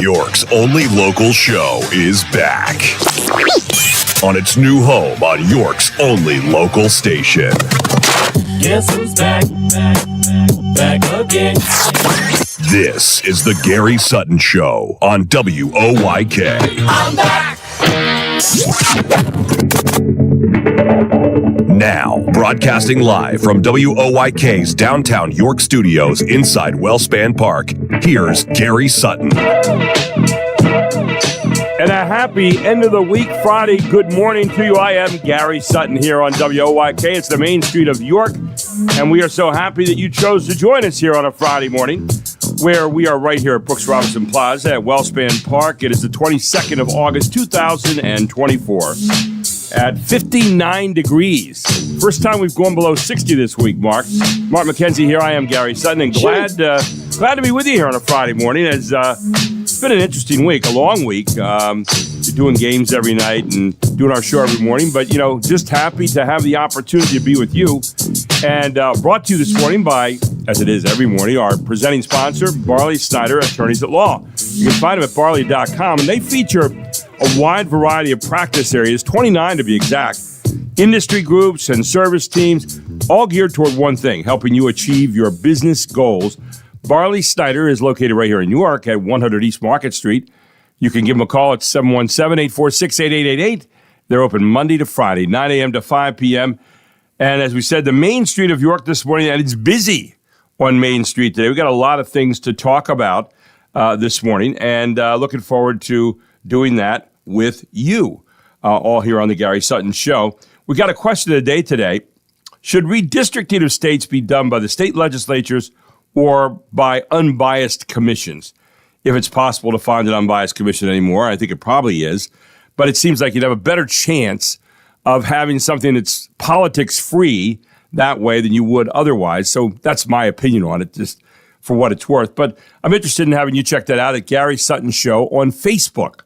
York's only local show is back on its new home on York's only local station. Guess who's back again. This is the Gary Sutton Show on WOYK. I'm back. Now, broadcasting live from WOYK's downtown York studios inside Wellspan Park, here's Gary Sutton. And a happy end of the week Friday. Good morning to you. I am Gary Sutton here on WOYK. It's the main street of York, and we are so happy that you chose to join us here on a Friday morning, where we are right here at Brooks Robinson Plaza at Wellspan Park. It is the 22nd of August, 2024. At 59 degrees. First time we've gone below 60 this week, Mark. Mark McKenzie here. I am Gary Sutton, and glad to be with you here on a Friday morning. It's been an interesting week, a long week. Doing games every night and doing our show every morning. But, just happy to have the opportunity to be with you. And brought to you this morning by, as it is every morning, our presenting sponsor, Barley Snyder, Attorneys at Law. You can find them at barley.com, and they feature a wide variety of practice areas, 29 to be exact, industry groups and service teams, all geared toward one thing, helping you achieve your business goals. Barley Snyder is located right here in Newark at 100 East Market Street. You can give them a call at 717-846-8888. They're open Monday to Friday, 9 a.m. to 5 p.m. And as we said, the main street of York this morning, and it's busy on Main Street today. We've got a lot of things to talk about this morning, and looking forward to doing that with you, all here on the Gary Sutton Show. We got a question of the day today. Should redistricting of states be done by the state legislatures or by unbiased commissions? If it's possible to find an unbiased commission anymore, I think it probably is. But it seems like you'd have a better chance of having something that's politics-free that way than you would otherwise. So that's my opinion on it, just for what it's worth. But I'm interested in having you check that out at Gary Sutton Show on Facebook.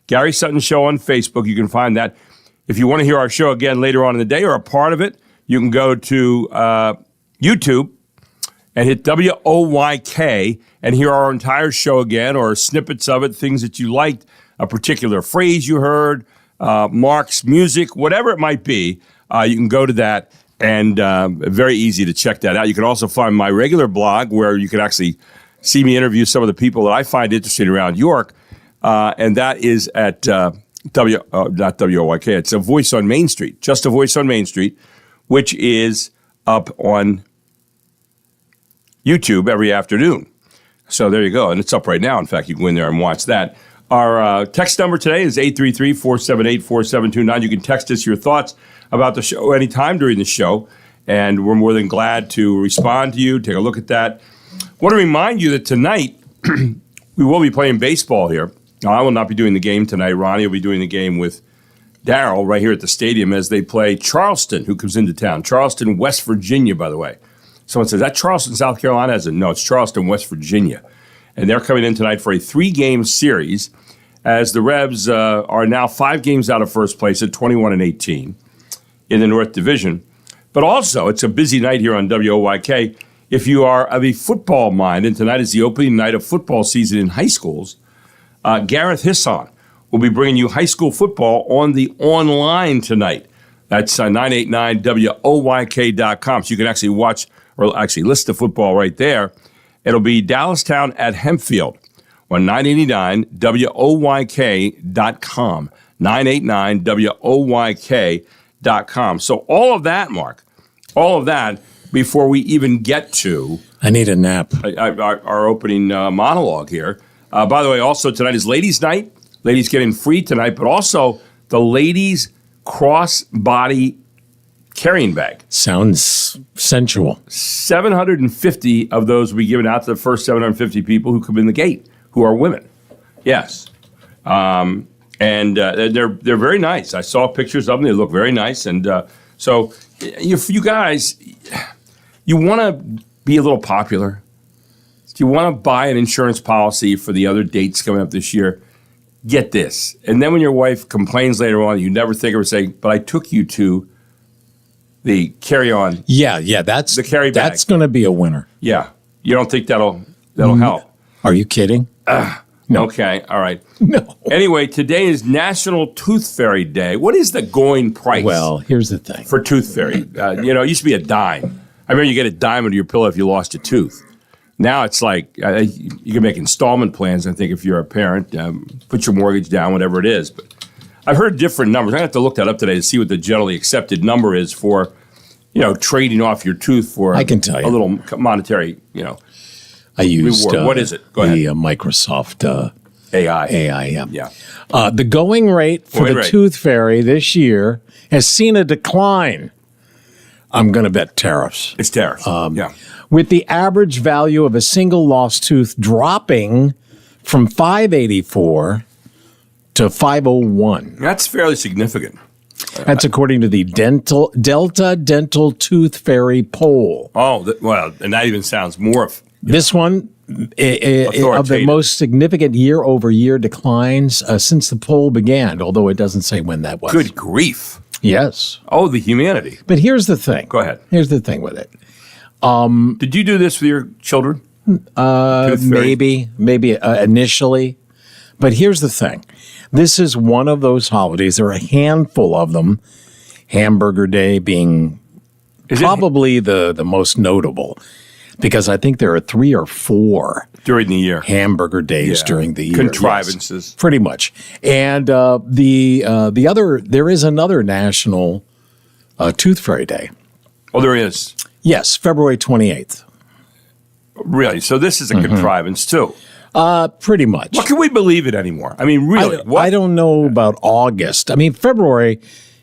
Gary Sutton Show on Facebook. You can find that. If you want to hear our show again later on in the day or a part of it, you can go to YouTube and hit WOYK and hear our entire show again, or snippets of it, things that you liked, a particular phrase you heard, Mark's music, whatever it might be. You can go to that, and very easy to check that out. You can also find my regular blog where you can actually see me interview some of the people that I find interesting around York. And that is at not WOYK, it's A Voice on Main Street, just A Voice on Main Street, which is up on YouTube every afternoon. So there you go. And it's up right now. In fact, you can go in there and watch that. Our text number today is 833-478-4729. You can text us your thoughts about the show anytime during the show, and we're more than glad to respond to you, take a look at that. I want to remind you that tonight we will be playing baseball here. Now, I will not be doing the game tonight. Ronnie will be doing the game with Darryl right here at the stadium as they play Charleston, who comes into town. Charleston, West Virginia, by the way. Someone says, that Charleston, South Carolina? I said, no, it's Charleston, West Virginia. And they're coming in tonight for a 3-game series as the Rebs are now 5 games out of first place at 21-18 in the North Division. But also, it's a busy night here on WOYK. If you are of a football mind, and tonight is the opening night of football season in high schools, Gareth Hisson will be bringing you high school football on the online tonight. That's 989WOYK.com. So you can actually watch, or actually listen to football right there. It'll be Dallastown at Hempfield on 989WOYK.com. 989WOYK.com. So all of that, Mark, all of that before we even get to... I need a nap. Our opening monologue here. By the way, also tonight is Ladies' Night. Ladies getting free tonight, but also the Ladies Cross-Body Carrying Bag. Sounds sensual. 750 of those will be given out to the first 750 people who come in the gate, who are women. Yes. And they're very nice. I saw pictures of them. They look very nice. And so you guys, you want to be a little popular. You want to buy an insurance policy for the other dates coming up this year, get this. And then when your wife complains later on, you never think of her saying, but I took you to the carry-on. Yeah, that's the carry bag. That's going to be a winner. Yeah. You don't think that'll help? Are you kidding? No. Okay, all right. No. Anyway, today is National Tooth Fairy Day. What is the going price Well, here's the thing. for Tooth Fairy? It used to be a dime. I remember you get a dime under your pillow if you lost a tooth. Now it's like you can make installment plans, I think, if you're a parent. Put your mortgage down, whatever it is. But I've heard different numbers. I have to look that up today to see what the generally accepted number is for, trading off your tooth for I can tell you. a little monetary, I used reward. What is it? Go the ahead. Microsoft AI. AI. Yeah. Yeah. The going rate for Going the rate. Tooth Fairy this year has seen a decline. I'm going to bet tariffs. It's tariffs. Yeah. With the average value of a single lost tooth dropping from $584 to $501. That's fairly significant. That's according to the Delta Dental Tooth Fairy poll. Oh, and that even sounds more. This one of the Authoritative. most significant year-over-year declines since the poll began, although it doesn't say when that was. Good grief. Yes. Oh, the humanity. But here's the thing. Go ahead. Here's the thing with it. Did you do this with your children? Tooth Fairy? Maybe initially. But here's the thing. This is one of those holidays. There are a handful of them, Hamburger Day being Is it probably the most notable, because I think there are 3 or 4 during the year? hamburger days Yeah. during the year. Contrivances. Yes, pretty much. And there is another National Tooth Fairy Day. Oh, there is. Yes, February 28th. Really? So this is a contrivance, too. Pretty much. What can we believe it anymore? I mean, really? What? I don't know about August. I mean, February,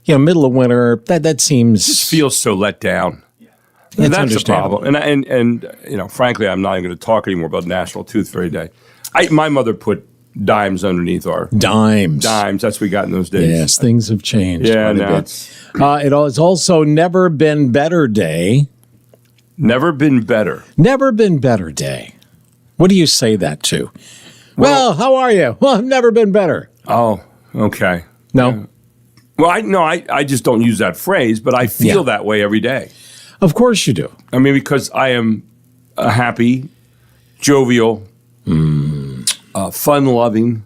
middle of winter, that seems... It feels so let down. That's That's the understandable. problem. And frankly, I'm not even going to talk anymore about National Tooth Fairy Day. My mother put dimes underneath our Dimes. dimes. That's what we got in those days. Yes, things have changed. Yeah, quite a now bit. it's It has also Never Been Better Day. never been better. Never Been Better Day. What do you say that to? Well, how are you? Well, I've never been better. Oh, okay. No, Well, I just don't use that phrase, but I feel that way every day. of course you do. I mean, because I am a happy, jovial, fun-loving.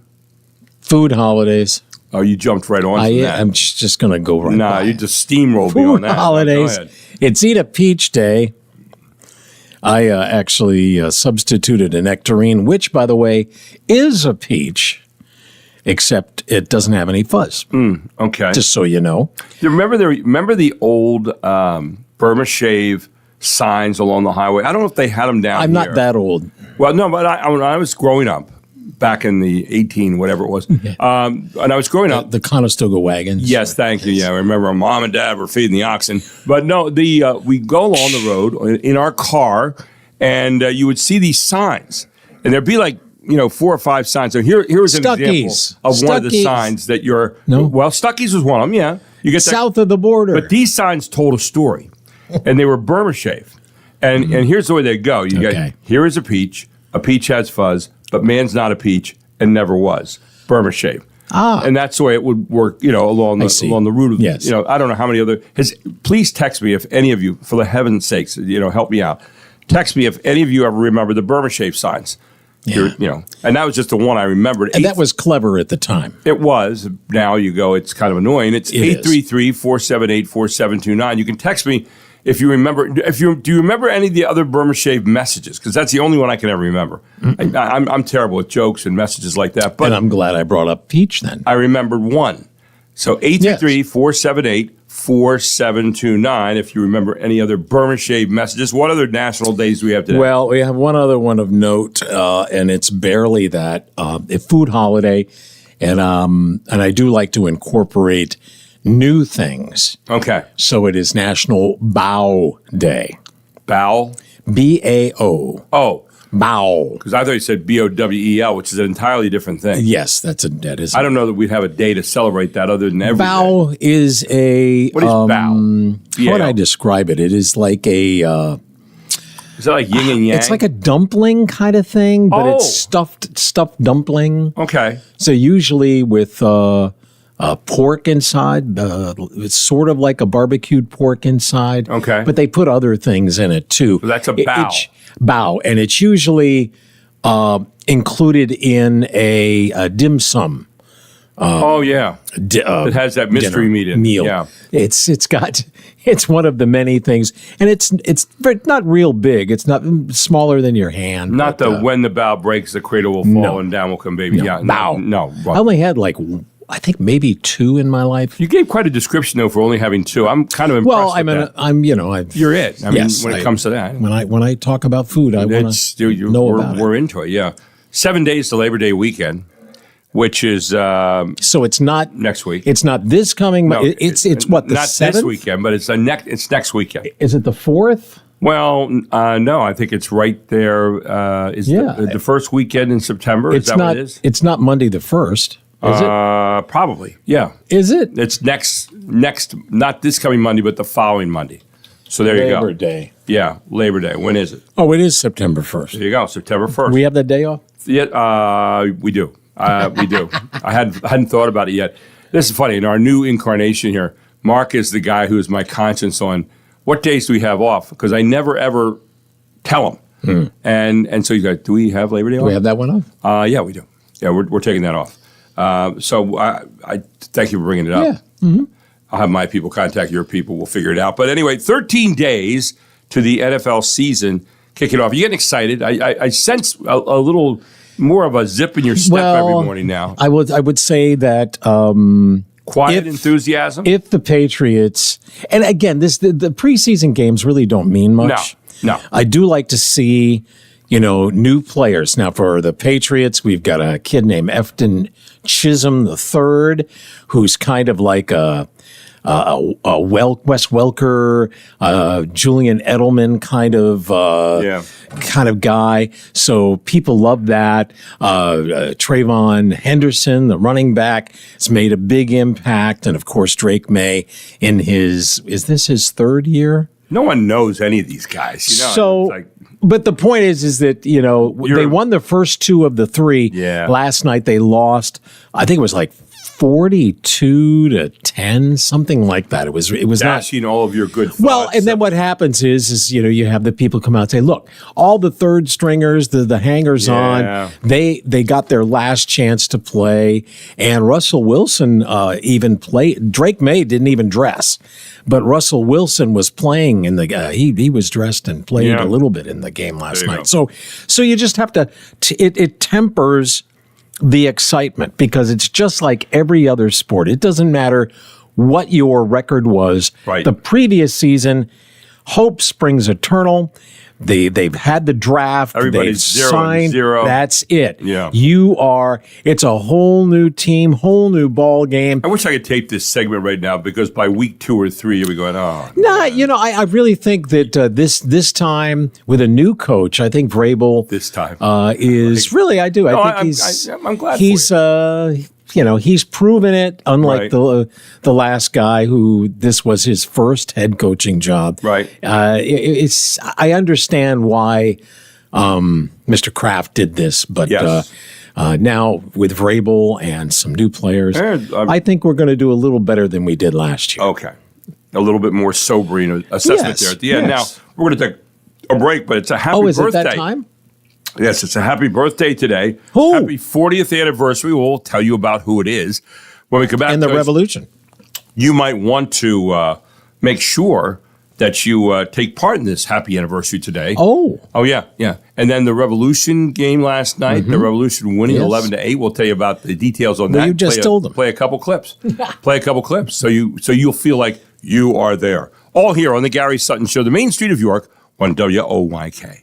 Food holidays. Oh, you jumped right on that. I'm just going to go right Nah, by. you just steamrolled me on Food that. holidays. Go ahead. It's Eat a Peach Day. I actually substituted a nectarine, which, by the way, is a peach, except it doesn't have any fuzz. Okay. Just so you know. You remember the old Burma Shave signs along the highway? I don't know if they had them down I'm here. not that old. Well, no, but when I was growing up, back in the 18, whatever it was, and I was growing up. The Conestoga wagons. Yes, thank you. Yeah, I remember our mom and dad were feeding the oxen. But no, we go along the road in our car, and you would see these signs, and there'd be like 4 or 5 signs. So here was an Stuckey's. example of one of the Stuckey's. signs that you're. No? Well, Stuckey's was one of them. Yeah, you get that. South of the border. But these signs told a story, and they were Burma Shave. And here's the way they go. You Okay. get, here is a peach has fuzz, but man's not a peach and never was. Burma Shave. And that's the way it would work, along see. the route of, Yes. I don't know how many other, please text me if any of you, for the heaven's sakes, help me out. Text me if any of you ever remember the Burma Shave signs. Yeah. And that was just the one I remembered. and that was clever at the time. It was. Now you go, it's kind of annoying. It's It is. 833-478-4729. You can text me if you remember. Do you remember any of the other Burma Shave messages? Because that's the only one I can ever remember. I'm terrible with jokes and messages like that. But And I'm glad I brought up peach then. I remembered one. So 833-478-4729. If you remember any other Burma Shave messages. What other national days do we have today? Well, we have one other one of note, and it's barely that. A food holiday, and I do like to incorporate new things. Okay. So it is National Bow Day. Bowel. BAO. Oh, Bow. because I thought you said BOWEL, which is an entirely different thing. Yes, that is. I don't know that we'd have a day to celebrate that other than every day. Bow is a. What is bow? How would I describe it? It is like a. Is that like yin and yang? It's like a dumpling kind of thing, but Oh. it's stuffed dumpling. Okay. So usually with pork inside, it's sort of like a barbecued pork inside. Okay. But they put other things in it too. So that's a bow. Bow, and it's usually included in a dim sum. Oh yeah, it has that mystery meal. Yeah, it's one of the many things, and it's not real big. It's not smaller than your hand. not but, when the bough breaks, the cradle will fall and down will come baby. No, Yeah, bow. no. I only had I think maybe 2 in my life. You gave quite a description though for only having 2. I'm kind of impressed. Well, You're it. I mean, when it comes to that, when I talk about food, I want to know about it. We're into it. Yeah, 7 days to Labor Day weekend, which is so it's not next week. It's not this coming. No, it's what the not 7th? This weekend, but it's next weekend. Is it the 4th? Well, no, I think it's right there. Is the first weekend in September? Is that what it is? It's not Monday the 1st, is it? Probably, yeah. Is it? It's next, not this coming Monday, but the following Monday. So there you go. Labor Day. Yeah, Labor Day. When is it? Oh, it is September 1st. There you go, September 1st. We have that day off? Yeah, we do. We do. I hadn't thought about it yet. This is funny. In our new incarnation here, Mark is the guy who is my conscience on what days do we have off, because I never ever tell him. And so he's like, do we have Labor Day off? Do we have that one off? Yeah, we do. Yeah, we're taking that off. So I thank you for bringing it up. Yeah. Mm-hmm. I'll have my people contact your people. We'll figure it out. But anyway, 13 days to the NFL season kicking off. You getting excited? I sense a little more of a zip in your step every morning now. I would say that quiet enthusiasm. If the Patriots, and again, the preseason games really don't mean much. No. I do like to see new players. Now, for the Patriots, we've got a kid named Efton Chisholm III, who's kind of like a Wes Welker, Julian Edelman kind of guy. So people love that. Trayvon Henderson, the running back, has made a big impact, and of course Drake May is this his 3rd year? No one knows any of these guys. So. But the point is that, they won the first 2 of the 3. Yeah. Last night they lost, I think it was like 42-10, something like that. It was dashing all of your good thoughts. Well, and then what happens is you have the people come out and say, look, all the 3rd stringers, the hangers on, they got their last chance to play, and Russell Wilson even played. Drake May didn't even dress, but Russell Wilson was playing in the he was dressed and played a little bit in the game last night. So you just have to it tempers the excitement, because it's just like every other sport. It doesn't matter what your record was. Right. The previous season, hope springs eternal. They've had the draft. Everybody's they've signed. 0-0. That's it. Yeah. It's a whole new team, whole new ball game. I wish I could tape this segment right now, because by week 2 or 3, you'll be going, oh. No, I really think that this time with a new coach, I think Vrabel This time. is really, I do. No, I think I'm glad he's for you. He's proven it, unlike Right. the last guy who this was his first head coaching job. Right. I understand why Mr. Kraft did this, but Yes. now with Vrabel and some new players, I think we're going to do a little better than we did last year. Okay. A little bit more sobering assessment there at the end. Yes. Now, we're going to take a break, but it's a happy Is birthday. it that time? Yes, it's a happy birthday today. Who? Happy 40th anniversary. We'll tell you about who it is when we come back. And the revolution. You might want to make sure that you take part in this happy anniversary today. Oh, yeah. And then the Revolution game last night, the Revolution winning 11-8. We'll tell you about the details on that. You just told them. Play a couple clips. So you'll feel like you are there. All here on the Gary Sutton Show, the Main Street of York on WOYK.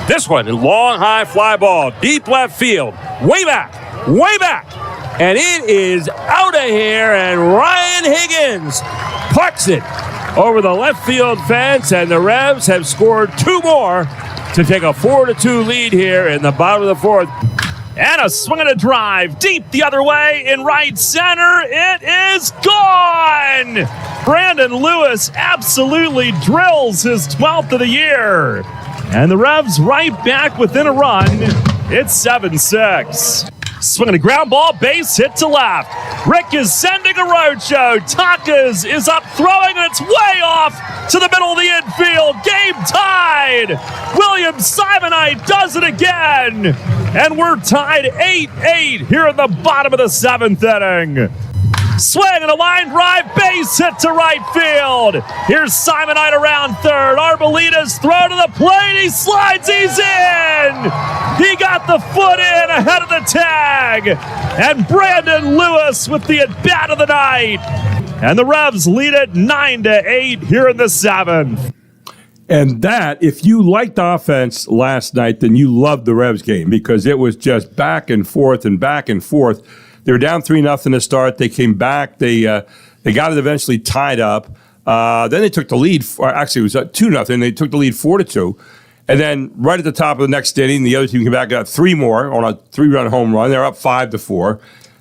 This one, a long, high fly ball, deep left field, way back, and it is out of here, and Ryan Higgins pucks it over the left field fence, and the Revs have scored 2 more to take a 4-2 lead here in the bottom of the 4th. And a swing and a drive deep the other way in right center. It is gone! Brandon Lewis absolutely drills his 12th of the year. And the Revs right back within a run. It's 7-6. Swinging a ground ball, base hit to left. Rick is sending a roadshow. Takas is up throwing, and it's way off to the middle of the infield. Game tied. William Simonite does it again. And we're tied 8-8 here in the bottom of the 7th inning. Swing and a line drive, base hit to right field. Here's Simonite around third. Arbolita's throw to the plate. He slides, he's in. He got the foot in ahead of the tag. And Brandon Lewis with the at-bat of the night. And the Revs lead it 9-8 here in the 7th. And that, if you liked offense last night, then you loved the Revs game because it was just back and forth and back and forth. They were down 3-0 to start. They came back. They got it eventually tied up. Then they took the lead. Actually, it was 2-0. They took the lead 4-2. And then right at the top of the next inning, the other team came back, got 3 more on a 3-run home run. They're up 5-4.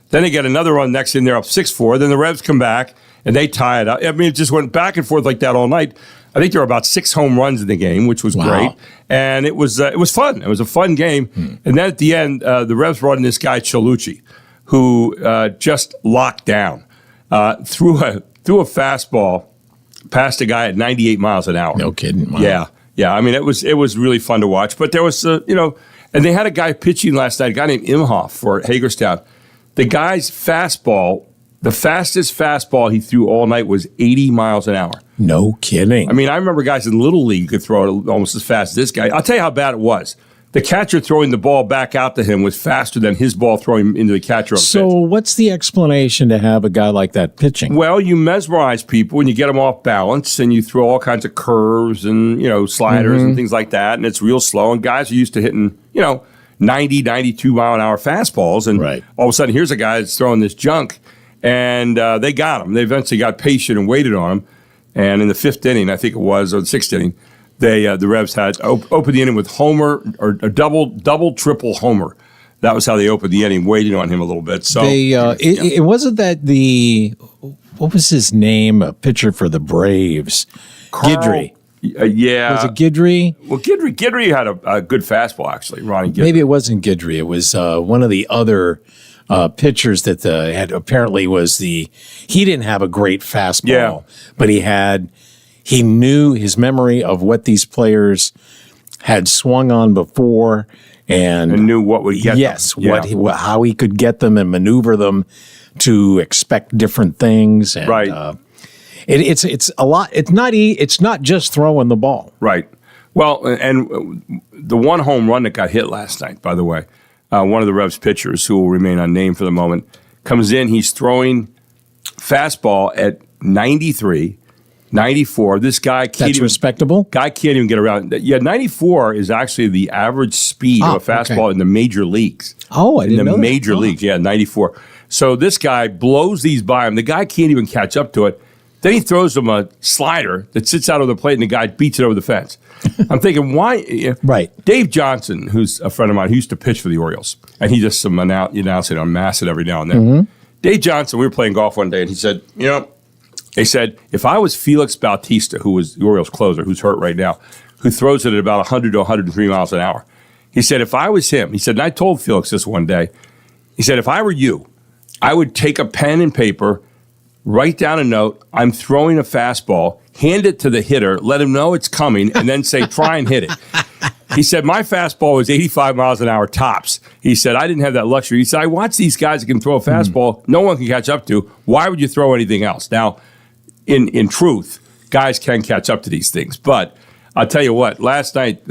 Then they get another run next inning. They're up 6-4. Then the Revs come back, and they tie it up. I mean, it just went back and forth like that all night. I think there were about 6 home runs in the game, which was great. And it was fun. It was a fun game. And then at the end, the Revs brought in this guy, Cholucci, who just locked down, threw a fastball past a guy at 98 miles an hour. No kidding. Wow. Yeah. I mean, it was really fun to watch. But there was, and they had a guy pitching last night, a guy named Imhoff for Hagerstown. The guy's fastball, the fastest fastball he threw all night was 80 miles an hour. No kidding. I mean, I remember guys in Little League could throw it almost as fast as this guy. I'll tell you how bad it was. The catcher throwing the ball back out to him was faster than his ball throwing into the catcher. So what's the explanation to have a guy like that pitching? Well, you mesmerize people and you get them off balance and you throw all kinds of curves and, sliders and things like that. And it's real slow. And guys are used to hitting, 90, 92 mile an hour fastballs. And all of a sudden, here's a guy that's throwing this junk. And they got him. They eventually got patient and waited on him. And in the 5th inning, I think it was, or the 6th inning, the Revs had opened the inning with homer or a double, triple homer. That was how they opened the inning, waiting on him a little bit. So it wasn't that what was his name? A pitcher for the Braves, Guidry. Yeah, was it Guidry? Well, Guidry had a good fastball actually. Ronnie Guidry. Maybe it wasn't Guidry. It was one of the other pitchers that had apparently he didn't have a great fastball, but he knew his memory of what these players had swung on before and knew what would get them. How he could get them and maneuver them to expect different things. And, it's a lot. It's not just throwing the ball. Right. Well, and the one home run that got hit last night, by the way, one of the Revs pitchers, who will remain unnamed for the moment, comes in. He's throwing fastball at 93. 94. This guy can't respectable. Guy can't even get around. Yeah, 94 is actually the average speed of a fastball in the major leagues. Oh, I didn't know in the major leagues, 94. So this guy blows these by him. The guy can't even catch up to it. Then he throws him a slider that sits out of the plate, and the guy beats it over the fence. I'm thinking, why? Right. Dave Johnson, who's a friend of mine, who used to pitch for the Orioles, and he just announced it on Massett every now and then. Dave Johnson, we were playing golf one day, and he said, they said, if I was Felix Bautista, who was the Orioles closer, who's hurt right now, who throws it at about 100 to 103 miles an hour, he said, if I was him, he said, and I told Felix this one day, he said, if I were you, I would take a pen and paper, write down a note, I'm throwing a fastball, hand it to the hitter, let him know it's coming, and then say, try and hit it. He said, my fastball was 85 miles an hour tops. He said, I didn't have that luxury. He said, I watch these guys that can throw a fastball no one can catch up to. Why would you throw anything else? Now, in truth, guys can catch up to these things. But I'll tell you what, last night,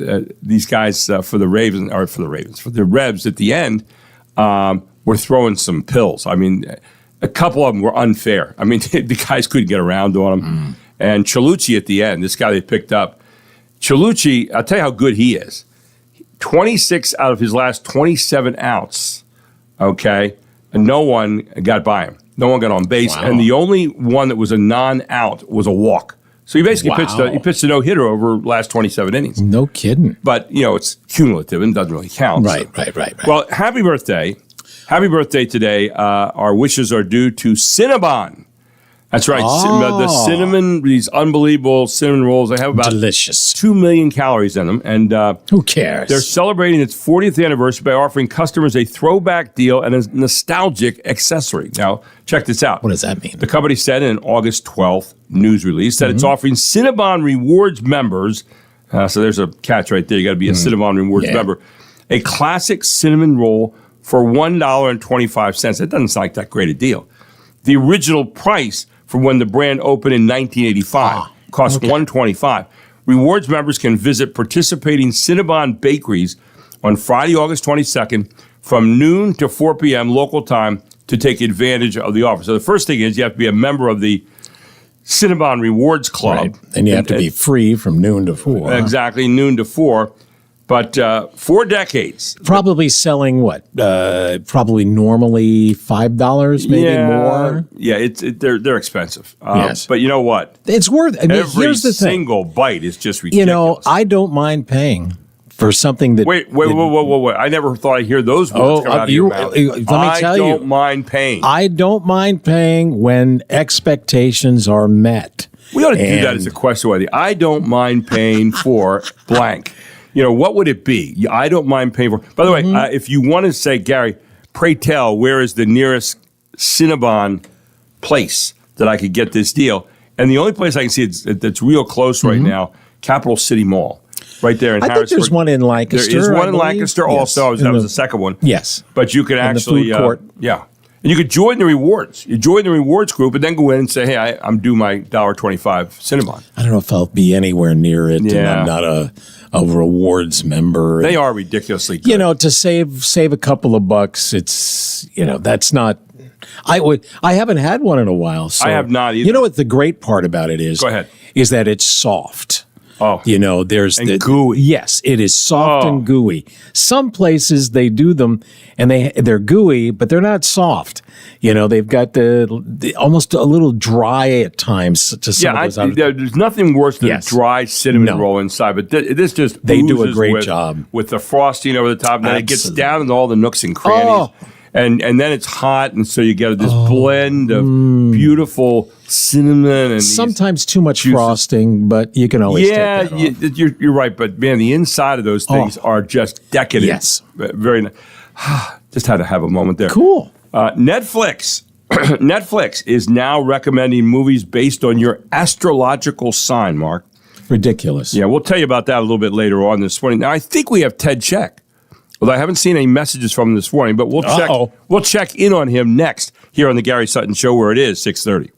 these guys for the Revs at the end were throwing some pills. I mean, a couple of them were unfair. I mean, the guys couldn't get around on them. And Cholucci at the end, this guy they picked up, Cholucci, I'll tell you how good he is. 26 out of his last 27 outs, okay, and no one got by him. No one got on base, and the only one that was a non-out was a walk. So he basically pitched a no-hitter over the last 27 innings. No kidding. But, it's cumulative and doesn't really count. Right. Well, happy birthday. Happy birthday today. Our wishes are due to Cinnabon. That's right. The cinnamon, these unbelievable cinnamon rolls, they have about delicious 2 million calories in them. And who cares? They're celebrating its 40th anniversary by offering customers a throwback deal and a nostalgic accessory. Now, check this out. What does that mean? The company said in an August 12th news release that it's offering Cinnabon Rewards members, so there's a catch right there. You got to be a Cinnabon Rewards member, a classic cinnamon roll for $1.25. It doesn't sound like that great a deal. The original price from when the brand opened in 1985 cost $1.25. Rewards members can visit participating Cinnabon bakeries on Friday, August 22nd from noon to 4 p.m. local time to take advantage of the offer. So the first thing is you have to be a member of the Cinnabon Rewards Club. Right. And you have to be free from noon to 4. Exactly, noon to 4. But 4 decades. Probably selling what? Probably normally $5, maybe more. Yeah, they're expensive. Yes. But you know what? It's worth. I mean, Every here's the thing. single bite is just ridiculous. I don't mind paying for something that. Wait. I never thought I'd hear those words come out of your mouth. Let me tell you. I don't mind paying. I don't mind paying when expectations are met. We ought to do that as a question. I don't mind paying for blank. What would it be? I don't mind paying for. By the way, if you want to say, Gary, pray tell, where is the nearest Cinnabon place that I could get this deal? And the only place I can see that's real close right now, Capital City Mall, right there in Harrisburg. I think there's one in Lancaster. There is one in Lancaster also. That was the second one. Yes. But you could actually, the food court. And you could join the rewards. You join the rewards group and then go in and say, hey, I'm due my $1.25 Cinnabon. I don't know if I'll be anywhere near it. Yeah. And I'm not a rewards member. They are ridiculously good. To save a couple of bucks, it's, that's not. I haven't had one in a while. So, I have not either. You know what the great part about it is? Go ahead. Is that it's soft. Oh, there's and gooey. Yes, it is soft and gooey. Some places they do them and they're gooey, but they're not soft. They've got the almost a little dry at times to some of those. There's nothing worse than a dry cinnamon roll inside, but this just they do a great job with the frosting over the top, and then it gets down into all the nooks and crannies. And then it's hot, and so you get this blend of beautiful cinnamon and sometimes too much frosting, but you can always take that off. You're right. But man, the inside of those things are just decadent. Yes, very nice. Just had to have a moment there. Cool. Netflix. Netflix is now recommending movies based on your astrological sign, Mark. Ridiculous. Yeah, we'll tell you about that a little bit later on this morning. Now, I think we have Ted Check. Well, I haven't seen any messages from him this morning, but we'll check. We'll check in on him next here on the Gary Sutton Show, where it is 6:30.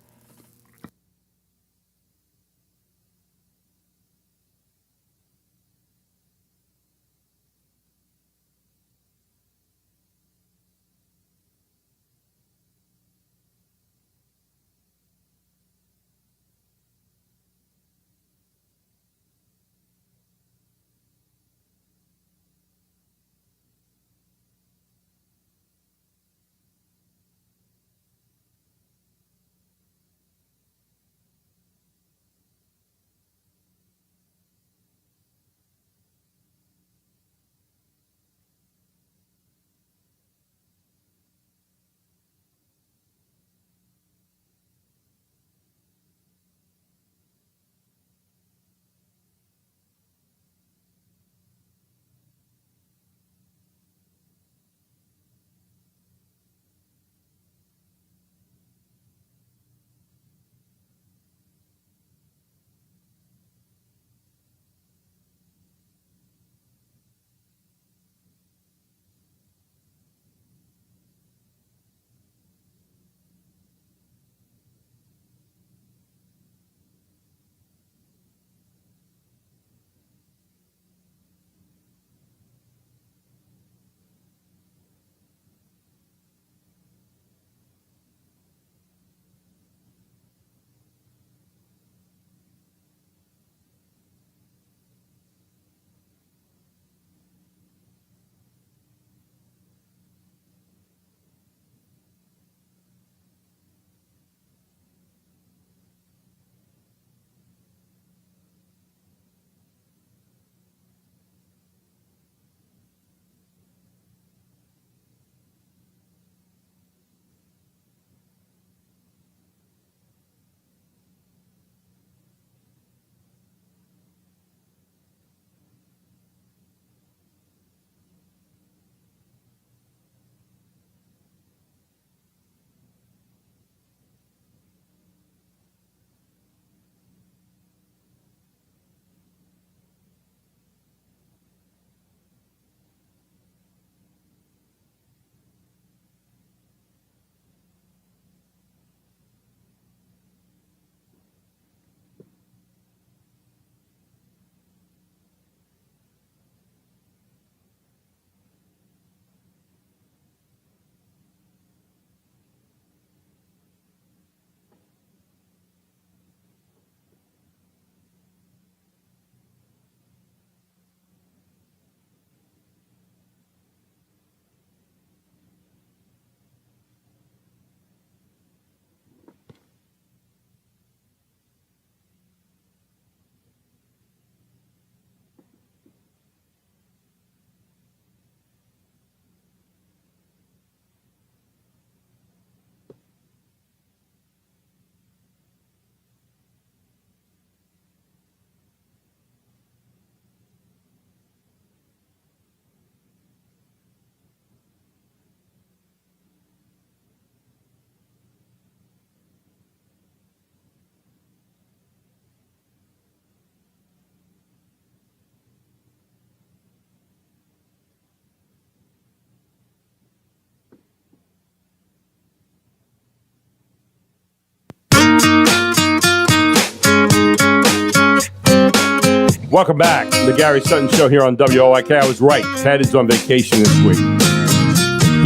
Welcome back. The Gary Sutton Show here on WOIK. I was right. Ted is on vacation this week.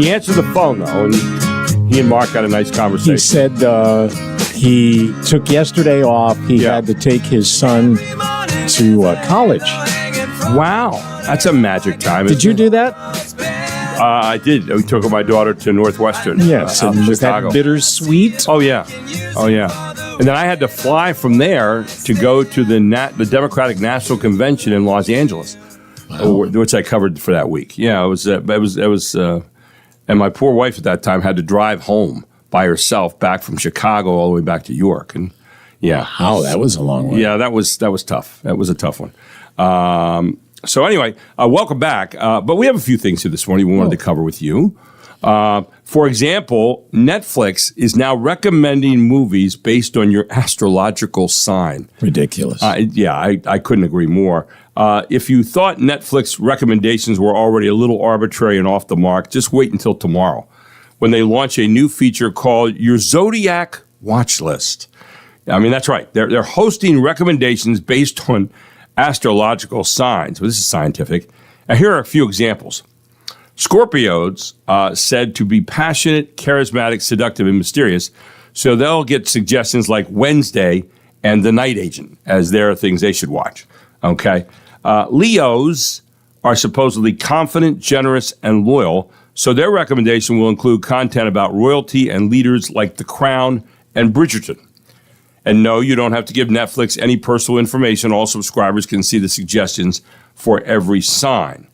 He answered the phone, though, and he and Mark had a nice conversation. He said he took yesterday off. He had to take his son to college. Wow. That's a magic time. Did you do that? I did. We took my daughter to Northwestern. Yes. Out in And was Chicago. that bittersweet? Oh, yeah. Oh, yeah. And then I had to fly from there to go to the Democratic National Convention in Los Angeles, which I covered for that week. Yeah, it was, and my poor wife at that time had to drive home by herself back from Chicago all the way back to York. And yeah. Oh, that was a long one. Yeah, that was tough. That was a tough one. So anyway, welcome back. But we have a few things here this morning we wanted to cover with you. For example, Netflix is now recommending movies based on your astrological sign. Ridiculous. I couldn't agree more. If you thought Netflix recommendations were already a little arbitrary and off the mark, just wait until tomorrow when they launch a new feature called Your Zodiac Watch List. I mean, that's right. They're hosting recommendations based on astrological signs. Well, this is scientific. Now, here are a few examples. Scorpios said to be passionate, charismatic, seductive, and mysterious. So they'll get suggestions like Wednesday and The Night Agent as their things they should watch. Okay. Leos are supposedly confident, generous, and loyal. So their recommendation will include content about royalty and leaders like The Crown and Bridgerton. And no, you don't have to give Netflix any personal information. All subscribers can see the suggestions for every sign.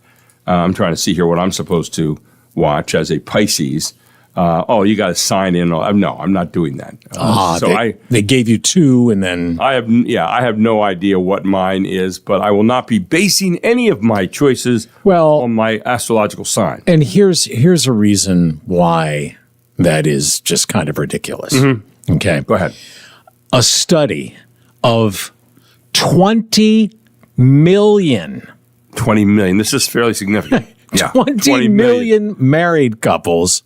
I'm trying to see here what I'm supposed to watch as a Pisces. You got to sign in. No, I'm not doing that. They gave you two, and then I have no idea what mine is, but I will not be basing any of my choices on my astrological sign. And here's a reason why that is just kind of ridiculous. Mm-hmm. Okay, go ahead. A study of 20 million. 20 million. This is fairly significant. Yeah, 20 million married couples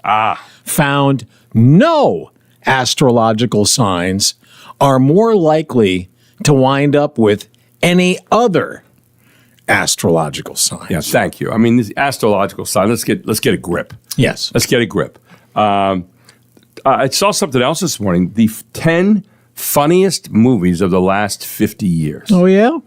found no astrological signs are more likely to wind up with any other astrological signs. Yeah, thank you. I mean, this astrological sign. Let's get a grip. Yes, let's get a grip. I saw something else this morning. The 10 funniest movies of the last 50 years. Oh yeah.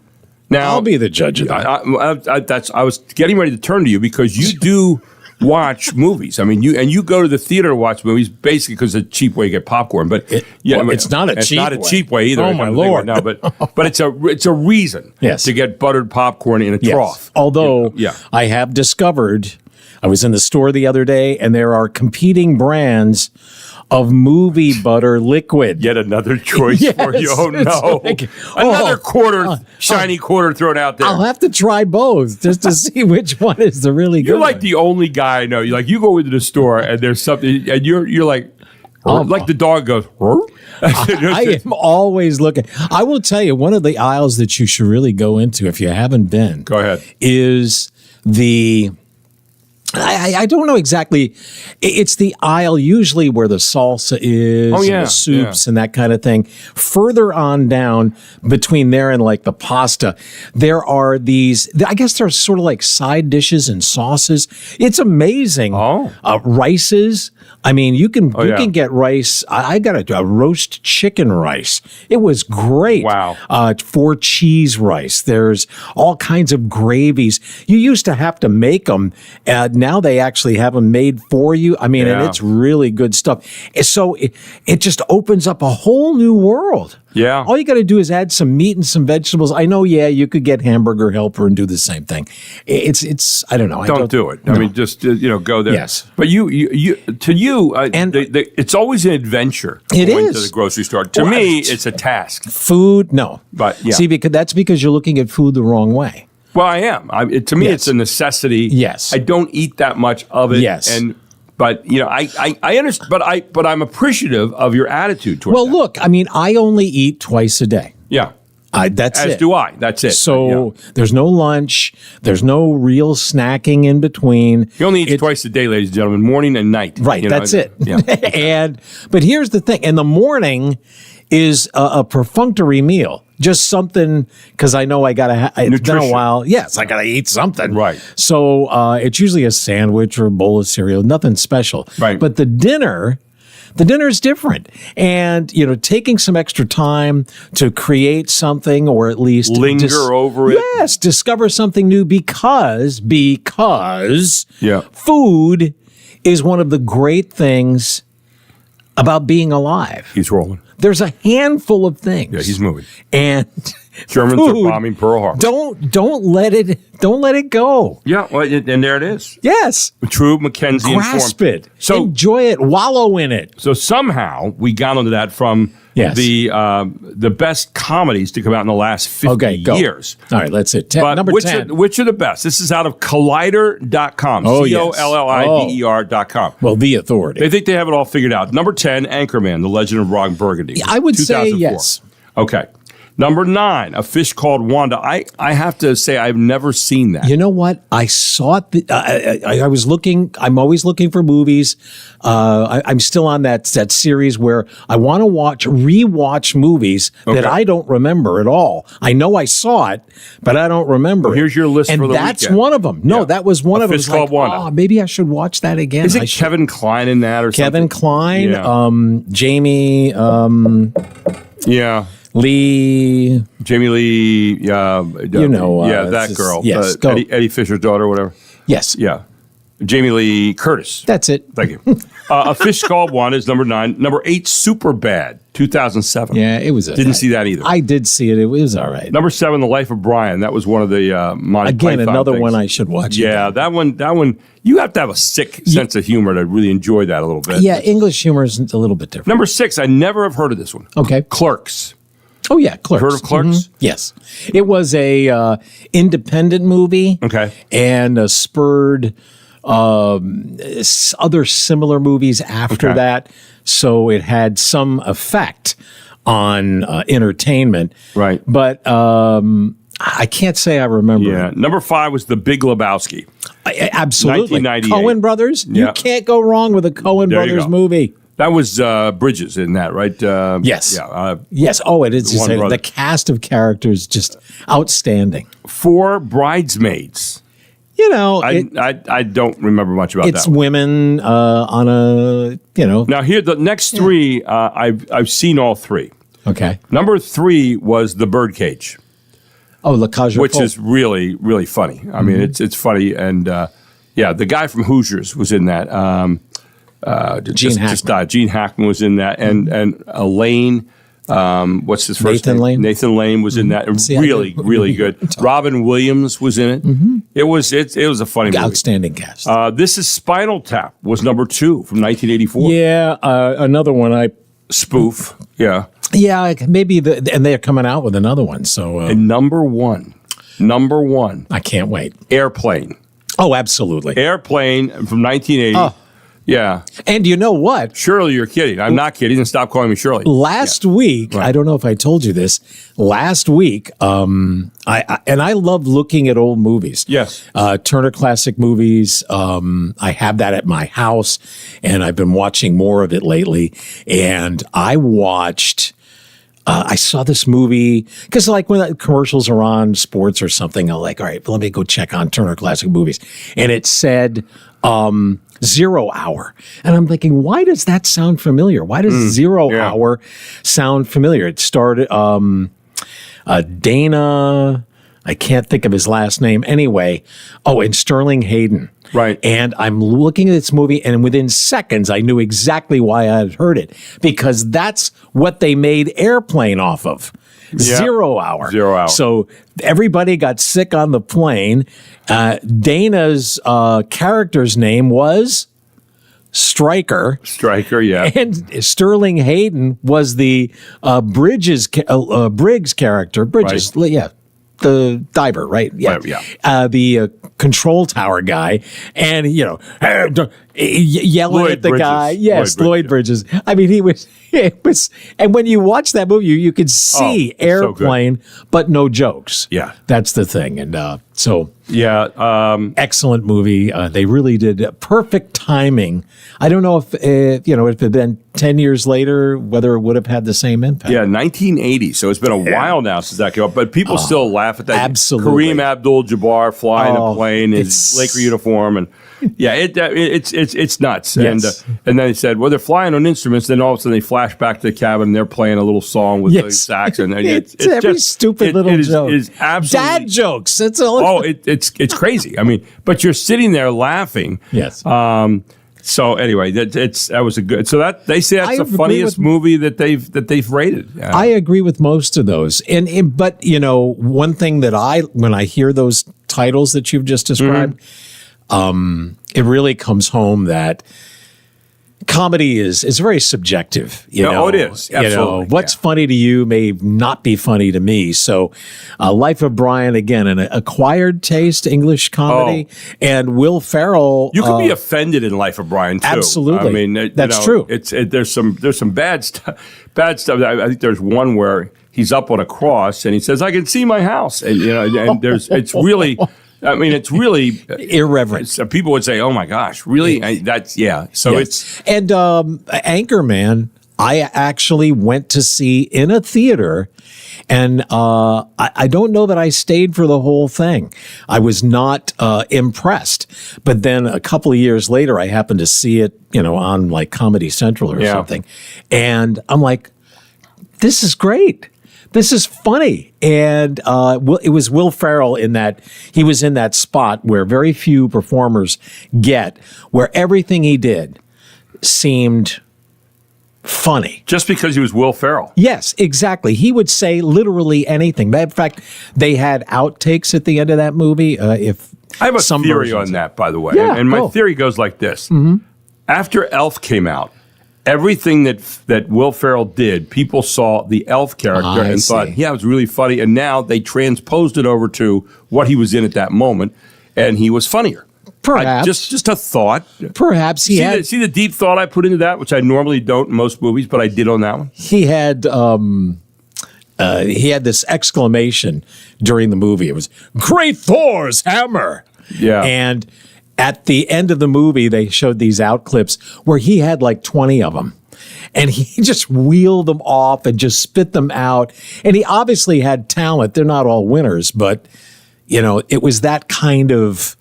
Now, I'll be the judge of that. I was getting ready to turn to you because you do watch movies. I mean, you go to the theater to watch movies basically because it's a cheap way to get popcorn. But it's not a cheap way either. Oh my Lord! No, but it's a reason to get buttered popcorn in a trough. Although I have discovered, I was in the store the other day, and there are competing brands of movie butter liquid. Yet another choice for you. Oh, no. Another shiny quarter thrown out there. I'll have to try both just to see which one is the really good You're like the only guy I know. You go into the store and there's something, and you're like the dog goes, I am always looking. I will tell you, one of the aisles that you should really go into if you haven't been. Go ahead. Is the... I don't know exactly. It's the aisle usually where the salsa is, and the soups and that kind of thing. Further on down between there and like the pasta, there are these, I guess they're sort of like side dishes and sauces. It's amazing. Rices. I mean, you can get rice. I got a roast chicken rice. It was great. Wow. 4 cheese rice. There's all kinds of gravies. You used to have to make them. Now they actually have them made for you. I mean, and it's really good stuff. So it just opens up a whole new world. Yeah. All you got to do is add some meat and some vegetables. I know, you could get Hamburger Helper and do the same thing. It's I don't know. Don't do it. No. I mean, just go there. Yes. But it's always an adventure going to the grocery store. To me, it's a task. Food, no. But see, that's because you're looking at food the wrong way. Well, I am. To me, it's a necessity. Yes. I don't eat that much of it. Yes. But I understand. But I'm appreciative of your attitude towards that. Look, I mean, I only eat twice a day. Yeah. That's it. As do I. That's it. So there's no lunch. There's no real snacking in between. You only eat twice a day, ladies and gentlemen, morning and night. Right. That's it. Yeah. But here's the thing. In the morning is a perfunctory meal. just something because I know I gotta. It's been a Nutrition. while. Yes, I gotta eat something. Right. So it's usually a sandwich or a bowl of cereal, nothing special. Right. But the dinner is different, and taking some extra time to create something, or at least Linger over it. Yes, discover something new because Yeah. food is one of the great things about being alive. He's rolling. There's a handful of things. Yeah, he's moving. And Germans food, are bombing Pearl Harbor. Don't let it go. Yeah, well, and there it is. Yes. True Mackenzie Grasp informed. it. So Enjoy it. Wallow in it. So somehow we got onto that from Yes. the best comedies to come out in the last 50 Okay, go. years. All right, let's hit But number which 10. which are the best? This is out of Collider.com. Oh, yes. COLLIDER.com. The authority. They think they have it all figured out. Number 10, Anchorman, The Legend of Ron Burgundy. I would say 2004. yes. Okay. Number 9, A Fish Called Wanda. I have to say I've never seen that. You know what? I saw it. I was looking. I'm always looking for movies. I'm still on that series where I want to rewatch movies that I don't remember at all. I know I saw it, but I don't remember. Well, here's your list and for the that's weekend. one of them. No, Yeah. that was one A of them. Fish It's Called like, Wanda. maybe I should watch that again. Is I it should. Kevin Kline in that or Kevin something? Kline, Yeah. Jamie Yeah. Lee. Jamie Lee, You know, that it's girl. yes, go. Eddie Fisher's daughter, whatever. Yes, Yeah. Jamie Lee Curtis. that's it. Thank you. A Fish Called Wanda is number 9. Number 8, Superbad, 2007. Yeah, it was. Didn't see that either. I did see it. It was all right. Number 7, The Life of Brian. That was one of the Monty Again, Python another things. one I should watch. Yeah, that one. You have to have a sick sense of humor to really enjoy that a little bit. Yeah, English humor is a little bit different. Number 6, I never have heard of this one. Okay. Clerks. Oh yeah, Clerks. Heard of Clerks? Mhm. Yes, it was a independent movie. Okay. And spurred other similar movies after Okay. that, so it had some effect on entertainment. Right. But I can't say I remember. Yeah. It. Number 5 was The Big Lebowski. Absolutely. 1998. Coen Brothers. Yeah. You can't go wrong with a Coen There you Brothers go. movie. That was Bridges in that, right? Yes. Yeah. Yes. Oh, it is. One brother. The cast of characters just outstanding. 4, Bridesmaids. You know, I don't remember much about it's that one. women on a Now here, the next 3, I've seen all 3. Okay. Number 3 was The Birdcage, Oh, La Cage aux which Folles. is really, really funny. I mean, it's funny. And the guy from Hoosiers was in that. Just Hackman. died. Gene Hackman was in that. And Elaine, what's his first Nathan name? Lane. Nathan Lane was in that. See, I Really, did- really good. Robin Williams was in it. It was a funny movie. Outstanding cast. This is Spinal Tap was number 2 from 1984. yeah, another one. Spoof. Yeah. Maybe and they're coming out with another one. So And number 1, I can't wait. Airplane. Oh, absolutely. Airplane from 1980. Oh. Yeah. And you know what? Shirley, you're kidding. I'm not kidding. And stop calling me Shirley. Last week, Right. I don't know if I told you this. Last week, I love looking at old movies. Yes. Turner Classic Movies. I have that at my house, and I've been watching more of it lately. And I watched. I saw this movie because, like, when commercials are on sports or something, I'm like, all right, let me go check on Turner Classic Movies, and it said 0 Hour, and I'm thinking, why does that sound familiar? Why does 0 yeah. Hour sound familiar? It started Dana. I can't think of his last name. Anyway, and Sterling Hayden. Right. And I'm looking at this movie, and within seconds, I knew exactly why I had heard it, because that's what they made Airplane off of. Yeah. 0 Hour. 0 Hour. So everybody got sick on the plane. Dana's character's name was Stryker. Striker, yeah. And Sterling Hayden was the Briggs character. Bridges, yeah. The diver, right? Yeah. Right, yeah. The control tower guy. And, yelling Lloyd at the Bridges. guy. Yes, Lloyd Lloyd Bridges. I mean, it was, and when you watch that movie, you could see it's so good. Airplane, but no jokes. Yeah. That's the thing. And so, Yeah. excellent movie. They really did perfect timing. I don't know if if it had been 10 years later, whether it would have had the same impact. Yeah, 1980. So it's been a while now since that came up, but people still laugh at that. Absolutely. Kareem Abdul-Jabbar flying a plane in his it's- Laker uniform, and yeah, it's nuts. Yes. And then they said, well, they're flying on instruments. Then all of a sudden they flash back to the cabin and they're playing a little song with the Yes. sax, and It's every just, stupid little joke. It is absolutely Dad jokes. That's all. Oh, it's crazy. I mean, but you're sitting there laughing. Yes. So anyway, that was a good. So that they say that's I the agree funniest with- movie that they've rated. I agree with most of those. But one thing that when I hear those titles that you've just described, it really comes home that comedy is very subjective. No, it is. Absolutely. What's funny to you may not be funny to me. So, Life of Brian, again, an acquired taste English comedy, and Will Ferrell. You can be offended in Life of Brian too. Absolutely. I mean, That's true. There's some bad stuff. Bad stuff. I think there's one where he's up on a cross and he says, "I can see my house," and it's really. I mean, it's really irreverent. People would say, "Oh my gosh, really?" So Yes. And Anchorman, I actually went to see in a theater, and I don't know that I stayed for the whole thing. I was not impressed. But then a couple of years later, I happened to see it, on like Comedy Central or something, and I'm like, this is great. This is funny. And it was Will Ferrell in that he was in that spot where very few performers get, where everything he did seemed funny. just because he was Will Ferrell. Yes, exactly. He would say literally anything. In fact, they had outtakes at the end of that movie. If I have a some theory versions. on that, by the way. Yeah, and my go. theory goes like this. After Elf came out, everything that Will Ferrell did, people saw the Elf character I and see. thought, yeah, it was really funny. And now they transposed it over to what he was in at that moment, and he was funnier. Perhaps. Just a thought. Perhaps he had See the deep thought I put into that, which I normally don't in most movies, but I did on that one. he had this exclamation during the movie. It was "Great Thor's hammer." Yeah. And at the end of the movie, they showed these out clips where he had like 20 of them. And he just wheeled them off and just spit them out. And he obviously had talent. They're not all winners, but, it was that kind of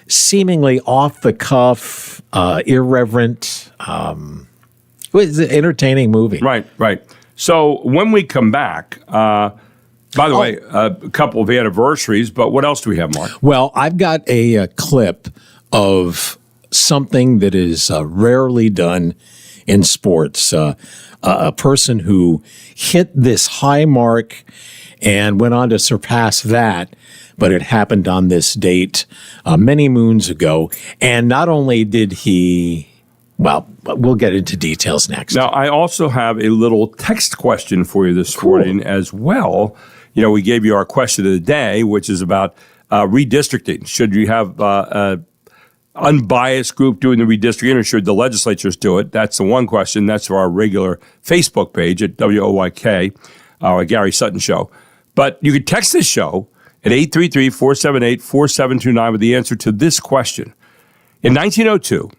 seemingly off the cuff, irreverent, it was an entertaining movie. Right. So when we come back, by the way, a couple of anniversaries, but what else do we have, Mark? Well, I've got a clip of something that is rarely done in sports. A person who hit this high mark and went on to surpass that, but it happened on this date many moons ago. And not only did he, well, we'll get into details next. Now, I also have a little text question for you this morning as well. We gave you our question of the day, which is about redistricting. Should you have an unbiased group doing the redistricting, or should the legislatures do it? That's the one question. That's for our regular Facebook page at WOYK, our Gary Sutton Show. But you can text this show at 833-478-4729 with the answer to this question. In 1902,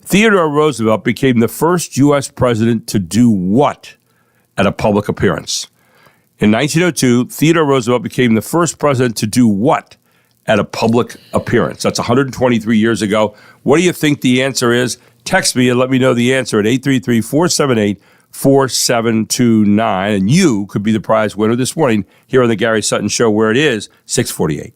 Theodore Roosevelt became the first U.S. president to do what at a public appearance? In 1902, Theodore Roosevelt became the first president to do what at a public appearance? That's 123 years ago. What do you think the answer is? Text me and let me know the answer at 833-478-4729. And you could be the prize winner this morning here on the Gary Sutton Show, where it is 648.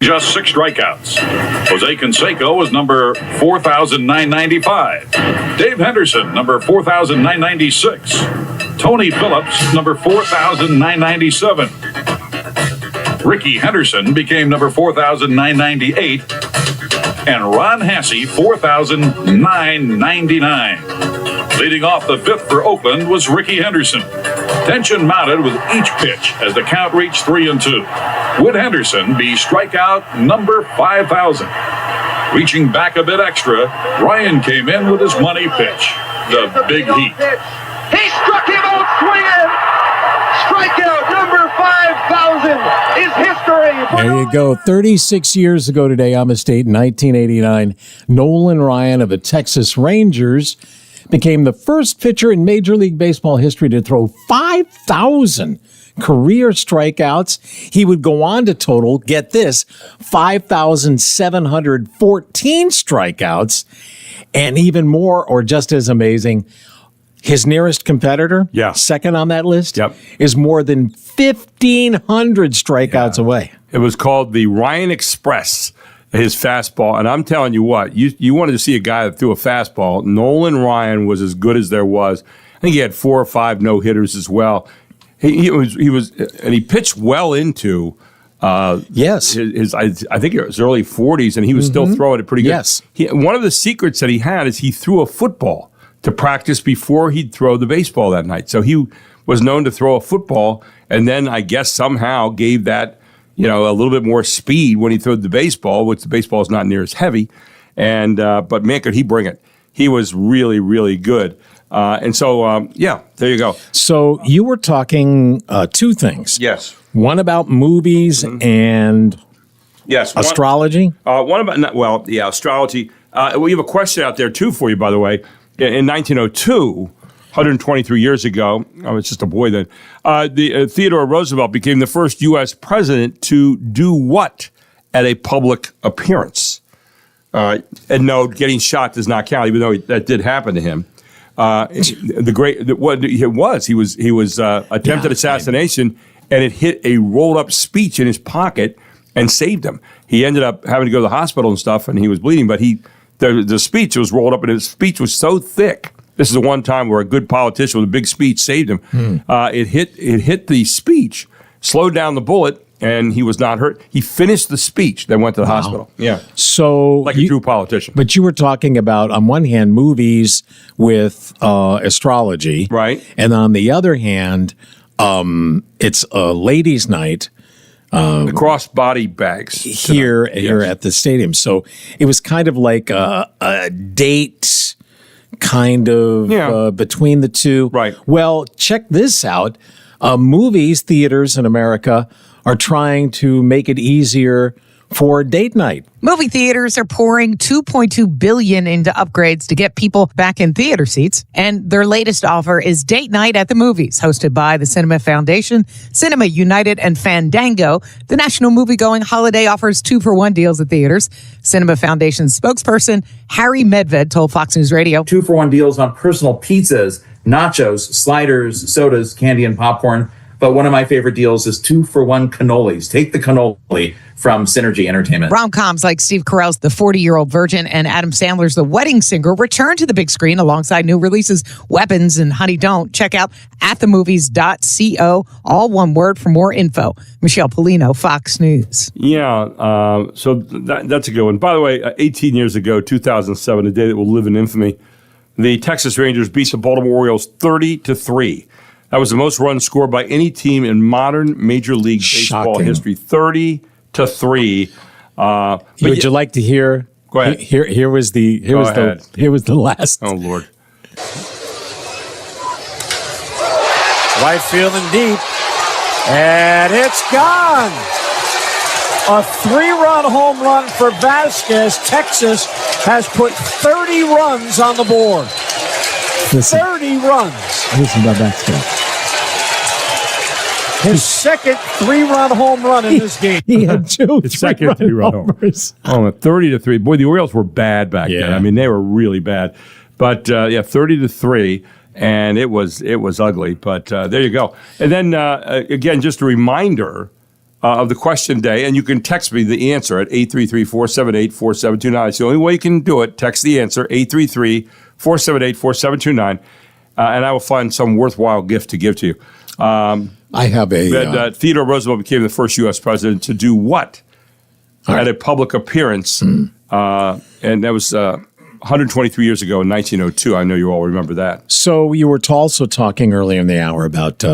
just 6 strikeouts. Jose Canseco was number 4,995. Dave Henderson, number 4,996. Tony Phillips, number 4,997. Ricky Henderson became number 4,998. And Ron Hasse, 4,999. Leading off the 5th for Oakland was Ricky Henderson. Tension mounted with each pitch as the count reached 3-2. Would Henderson be strikeout number 5,000? Reaching back a bit extra, Ryan came in with his money pitch, the big heat. He struck him out swinging. Strikeout number 5,000 is history. There you go. 36 years ago today, Iowa State, 1989, Nolan Ryan of the Texas Rangers became the first pitcher in Major League Baseball history to throw 5,000 career strikeouts. He would go on to total, get this, 5,714 strikeouts. And even more, or just as amazing, his nearest competitor, second on that list, is more than 1,500 strikeouts away. It was called the Ryan Express, his fastball. And I'm telling you what, you wanted to see a guy that threw a fastball. Nolan Ryan was as good as there was. I think he had 4 or 5 no-hitters as well. He was, and he pitched well into his I think it was early 40s, and he was still throwing it pretty good. Yes. One of the secrets that he had is he threw a football to practice before he'd throw the baseball that night. So he was known to throw a football, and then I guess somehow gave that, a little bit more speed when he threw the baseball, which the baseball is not near as heavy. And but man, could he bring it? He was really, really good. And so, there you go. So you were talking 2 things. Yes. One about movies and astrology. One about, astrology. We have a question out there, too, for you, by the way. In 1902, 123 years ago, I was just a boy then, Theodore Roosevelt became the first U.S. president to do what at a public appearance? And no, getting shot does not count, even though that did happen to him. He was attempted assassination, and it hit a rolled up speech in his pocket and saved him. He ended up having to go to the hospital and stuff, and he was bleeding. But the speech was rolled up, and his speech was so thick. This is the one time where a good politician with a big speech saved him. It hit the speech, slowed down the bullet, and he was not hurt. He finished the speech, then went to the hospital. Yeah. So like a true politician. But you were talking about, on one hand, movies with astrology. Right. And on the other hand, it's a ladies' night. The crossbody bags. Here at the stadium. So it was kind of like a date kind of between the two. Right. Well, check this out. Movies, theaters in America are trying to make it easier for date night. Movie theaters are pouring $2.2 billion into upgrades to get people back in theater seats. And their latest offer is Date Night at the Movies, hosted by the Cinema Foundation, Cinema United, and Fandango. The national movie-going holiday offers 2-for-1 deals at theaters. Cinema Foundation spokesperson Harry Medved told Fox News Radio. 2-for-1 deals on personal pizzas, nachos, sliders, sodas, candy, and popcorn. But one of my favorite deals is 2-for-1 cannolis. Take the cannoli from Synergy Entertainment. Rom-coms like Steve Carell's The 40-Year-Old Virgin and Adam Sandler's The Wedding Singer return to the big screen alongside new releases Weapons and Honey Don't. Check out atthemovies.co, all one word, for more info. Michelle Polino, Fox News. Yeah, so that's a good one. By the way, 18 years ago, 2007, a day that will live in infamy, the Texas Rangers beat the Baltimore Orioles 30-3. That was the most runs scored by any team in modern Major League Baseball history. 30-3. Would you like to hear? Go ahead. Here was the last. Oh Lord. Right field and deep, and it's gone. A 3-run home run for Vasquez. Texas has put 30 runs on the board. 30 runs. Listen to Vasquez. His second 3-run home run in this game. He had two second 3-run homers. 30-3. Boy, the Orioles were bad back then. I mean, they were really bad. But 30-3, and it was ugly. But there you go. And then again, just a reminder of the question day, and you can text me the answer at 833-478-4729. It's the only way you can do it. Text the answer, 833-478-4729, and I will find some worthwhile gift to give to you. I have Theodore Roosevelt became the first U.S. president to do what at a public appearance, and that was 123 years ago in 1902. I know you all remember that. So you were also talking earlier in the hour about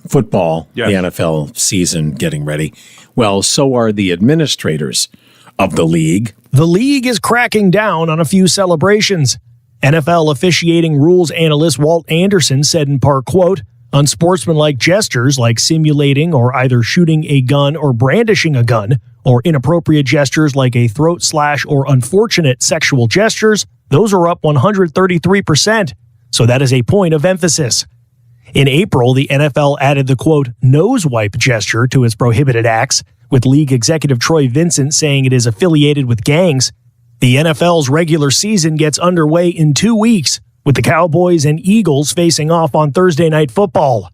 football, Yes. the NFL season getting ready. Well, so are the administrators of the league. The league is cracking down on a few celebrations. NFL officiating rules analyst Walt Anderson said in part, quote, unsportsmanlike gestures like simulating or either shooting a gun or brandishing a gun, or inappropriate gestures like a throat slash or unfortunate sexual gestures, those are up 133%. So that is a point of emphasis. In April, the NFL added the, quote, nose wipe gesture to its prohibited acts, with league executive Troy Vincent saying it is affiliated with gangs. The NFL's regular season gets underway in 2 weeks, with the Cowboys and Eagles facing off on Thursday Night Football.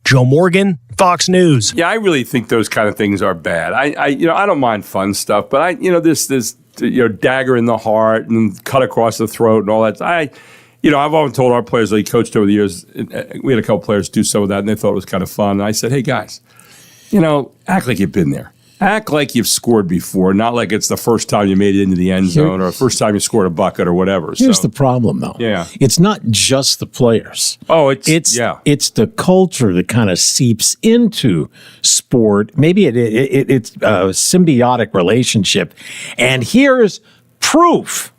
Joe Morgan, Fox News. Yeah, I really think those kind of things are bad. I don't mind fun stuff, but this dagger in the heart and cut across the throat and all that. I've often told our players that he coached over the years. We had a couple players do some of that, and they thought it was kind of fun. And I said, hey guys, act like you've been there. Act like you've scored before, not like it's the first time you made it into the end zone or the first time you scored a bucket or whatever. Here's the problem, though. Yeah. It's not just the players. Oh, it's the culture that kind of seeps into sport. Maybe it's a symbiotic relationship. And here's proof.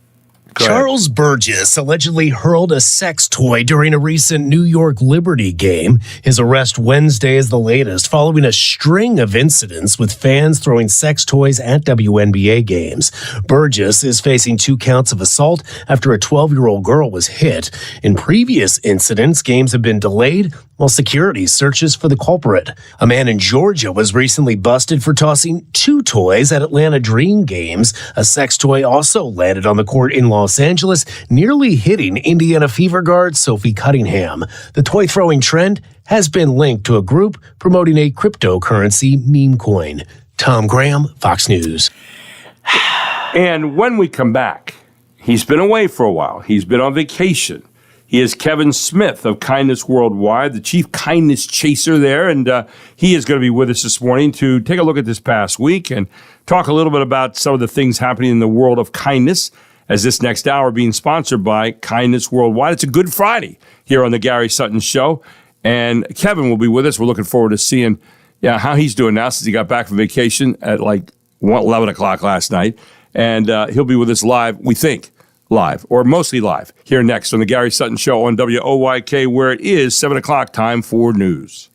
Charles Burgess allegedly hurled a sex toy during a recent New York Liberty game. His arrest Wednesday is the latest, following a string of incidents with fans throwing sex toys at WNBA games. Burgess is facing 2 counts of assault after a 12-year-old girl was hit. In previous incidents, games have been delayed while security searches for the culprit. A man in Georgia was recently busted for tossing 2 toys at Atlanta Dream games. A sex toy also landed on the court in Los Angeles, nearly hitting Indiana Fever guard Sophie Cunningham. The toy throwing trend has been linked to a group promoting a cryptocurrency meme coin. Tom Graham, Fox News. And when we come back, he's been away for a while. He's been on vacation. He is Kevin Smith of Kindness Worldwide, the chief kindness chaser there, and he is going to be with us this morning to take a look at this past week and talk a little bit about some of the things happening in the world of kindness, as this next hour being sponsored by Kindness Worldwide. It's a Good Friday here on the Gary Sutton Show, and Kevin will be with us. We're looking forward to seeing how he's doing now since he got back from vacation at like 11 o'clock last night, and he'll be with us live, we think. Live, or mostly live, here next on the Gary Sutton Show on WOYK, where it is 7 o'clock, time for news.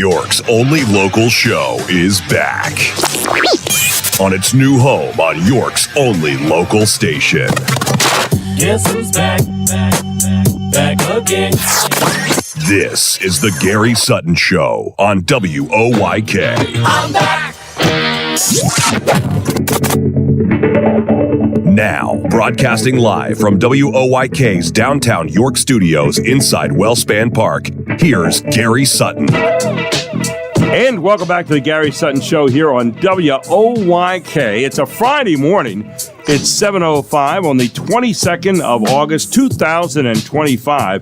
York's only local show is back on its new home on York's only local station. Guess who's back? Back again. This is the Gary Sutton Show on WOYK. I'm back. Now, broadcasting live from WOYK's downtown York studios inside Wellspan Park, here's Gary Sutton. And welcome back to the Gary Sutton Show here on WOYK. It's a Friday morning. It's 7:05 on the 22nd of August, 2025.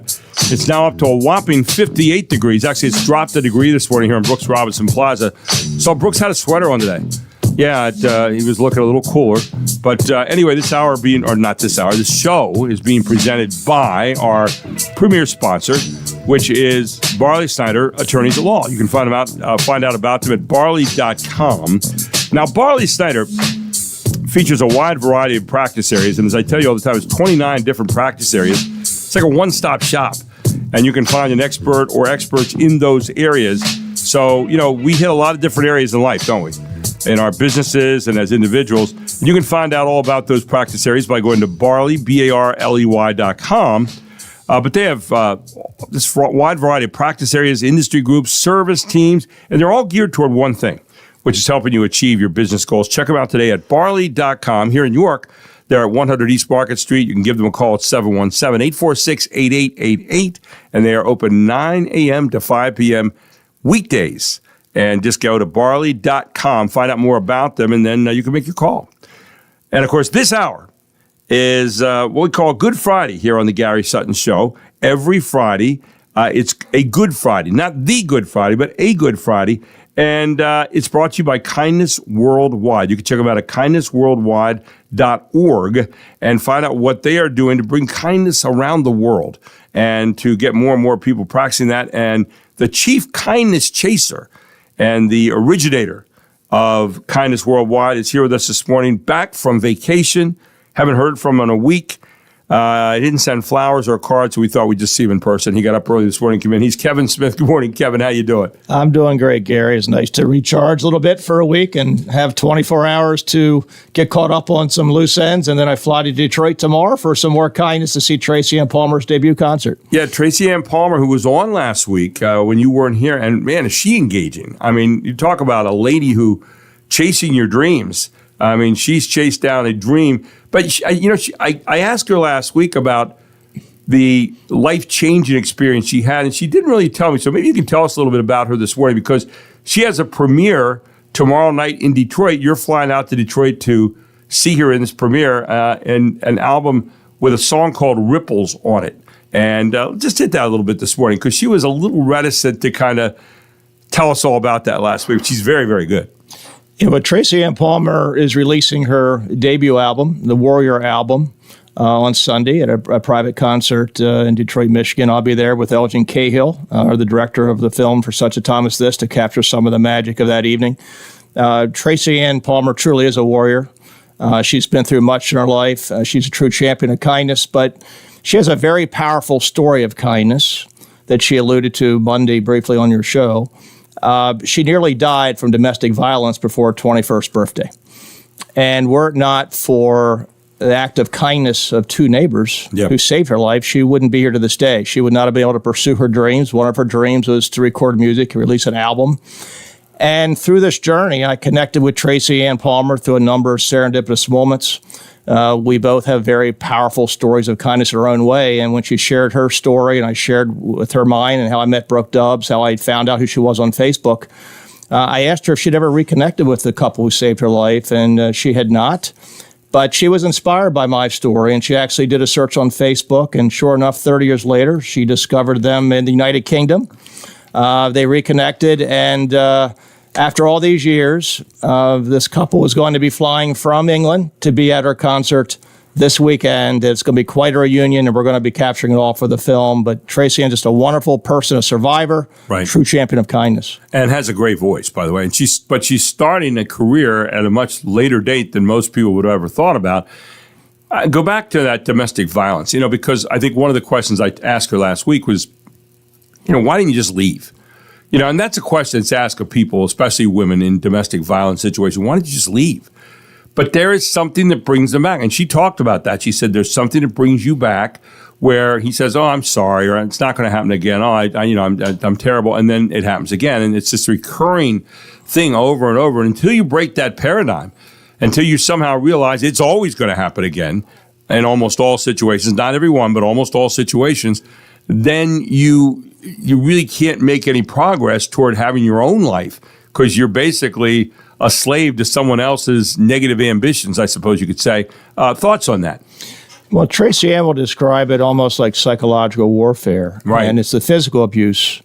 It's now up to a whopping 58 degrees. Actually, it's dropped a degree this morning here in Brooks Robinson Plaza. So Brooks had a sweater on today. Yeah, he was looking a little cooler. But anyway, this show is being presented by our premier sponsor, which is Barley Snyder Attorneys at Law. You can find out about them at barley.com. Now, Barley Snyder features a wide variety of practice areas, and as I tell you all the time, it's 29 different practice areas. It's like a one-stop shop, and you can find an expert or experts in those areas. So, we hit a lot of different areas in life, don't we? In our businesses and as individuals. And you can find out all about those practice areas by going to Barley, BARLEY.com. But they have this wide variety of practice areas, industry groups, service teams, and they're all geared toward one thing, which is helping you achieve your business goals. Check them out today at barley.com. Here in York, they're at 100 East Market Street. You can give them a call at 717-846-8888, and they are open 9 a.m. to 5 p.m. weekdays. And just go to barley.com, find out more about them, and then you can make your call. And, of course, this hour is what we call Good Friday here on the Gary Sutton Show. Every Friday, it's a Good Friday. Not the Good Friday, but a Good Friday. And it's brought to you by Kindness Worldwide. You can check them out at kindnessworldwide.org and find out what they are doing to bring kindness around the world and to get more and more people practicing that. And the chief kindness chaser and the originator of Kindness Worldwide is here with us this morning, back from vacation. Haven't heard from him in a week. He didn't send flowers or cards, so we thought we'd just see him in person. He got up early this morning, came in. He's Kevin Smith. Good morning, Kevin. How you doing? I'm doing great, Gary. It's nice to recharge a little bit for a week and have 24 hours to get caught up on some loose ends, and then I fly to Detroit tomorrow for some more kindness to see Tracy Ann Palmer's debut concert. Yeah, Tracy Ann Palmer, who was on last week when you weren't here, and man, is she engaging. I mean, you talk about a lady who chasing your dreams. I mean, she's chased down a dream. But, I asked her last week about the life-changing experience she had, and she didn't really tell me. So maybe you can tell us a little bit about her this morning, because she has a premiere tomorrow night in Detroit. You're flying out to Detroit to see her in this premiere, and an album with a song called Ripples on it. And just hit that a little bit this morning, because she was a little reticent to kind of tell us all about that last week. She's very, very good. But Tracy Ann Palmer is releasing her debut album, the Warrior album, on Sunday at a private concert in Detroit, Michigan. I'll be there with Elgin Cahill, the director of the film For Such a Time as This, to capture some of the magic of that evening. Tracy Ann Palmer truly is a warrior. She's been through much in her life. She's a true champion of kindness, but she has a very powerful story of kindness that she alluded to Monday briefly on your show. She nearly died from domestic violence before her 21st birthday. And were it not for the act of kindness of two neighbors who saved her life, she wouldn't be here to this day. She would not have been able to pursue her dreams. One of her dreams was to record music, release an album. And through this journey, I connected with Tracy Ann Palmer through a number of serendipitous moments. We both have very powerful stories of kindness in our own way. And when she shared her story, and I shared with her mine, and how I met Brooke Dubs, how I found out who she was on Facebook, I asked her if she'd ever reconnected with the couple who saved her life, and she had not. But she was inspired by my story, and she actually did a search on Facebook, and sure enough, 30 years later, she discovered them in the United Kingdom. They reconnected, and after all these years, this couple was going to be flying from England to be at her concert this weekend. It's going to be quite a reunion, and we're going to be capturing it all for the film. But Tracy Ann's just a wonderful person, a survivor, true champion of kindness. And has a great voice, by the way. And she's starting a career at a much later date than most people would have ever thought about. Go back to that domestic violence, because I think one of the questions I asked her last week was, why didn't you just leave? You know, and that's a question that's asked of people, especially women in domestic violence situations. Why don't you just leave? But there is something that brings them back. And she talked about that. She said there's something that brings you back where he says, oh, I'm sorry, or it's not going to happen again. Oh, I'm terrible. And then it happens again. And it's this recurring thing over and over. And until you break that paradigm, until you somehow realize it's always going to happen again in almost all situations, not every one, but almost all situations, then you really can't make any progress toward having your own life because you're basically a slave to someone else's negative ambitions, I suppose you could say. Thoughts on that? Well, Tracy Ann will describe it almost like psychological warfare. Right. And it's the physical abuse,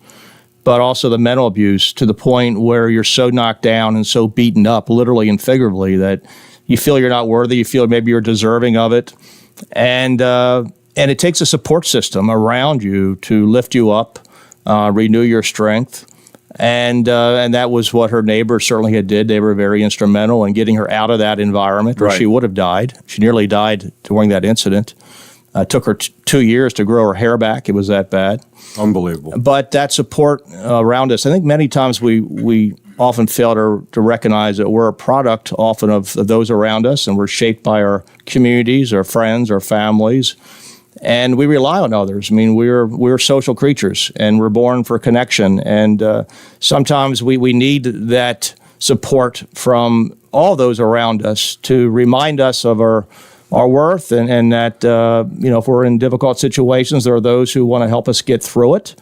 but also the mental abuse to the point where you're so knocked down and so beaten up, literally and figuratively, that you feel you're not worthy. You feel maybe you're deserving of it. And it takes a support system around you to lift you up, renew your strength. And that was what her neighbors certainly did. They were very instrumental in getting her out of that environment where she would have died. She nearly died during that incident. It took her 2 years to grow her hair back. It was that bad. Unbelievable. But that support around us, I think many times we often fail to recognize that we're a product often of those around us, and we're shaped by our communities, our friends, our families. And we rely on others. I mean, we're social creatures, and we're born for connection. And sometimes we need that support from all those around us to remind us of our worth, and that if we're in difficult situations, there are those who want to help us get through it.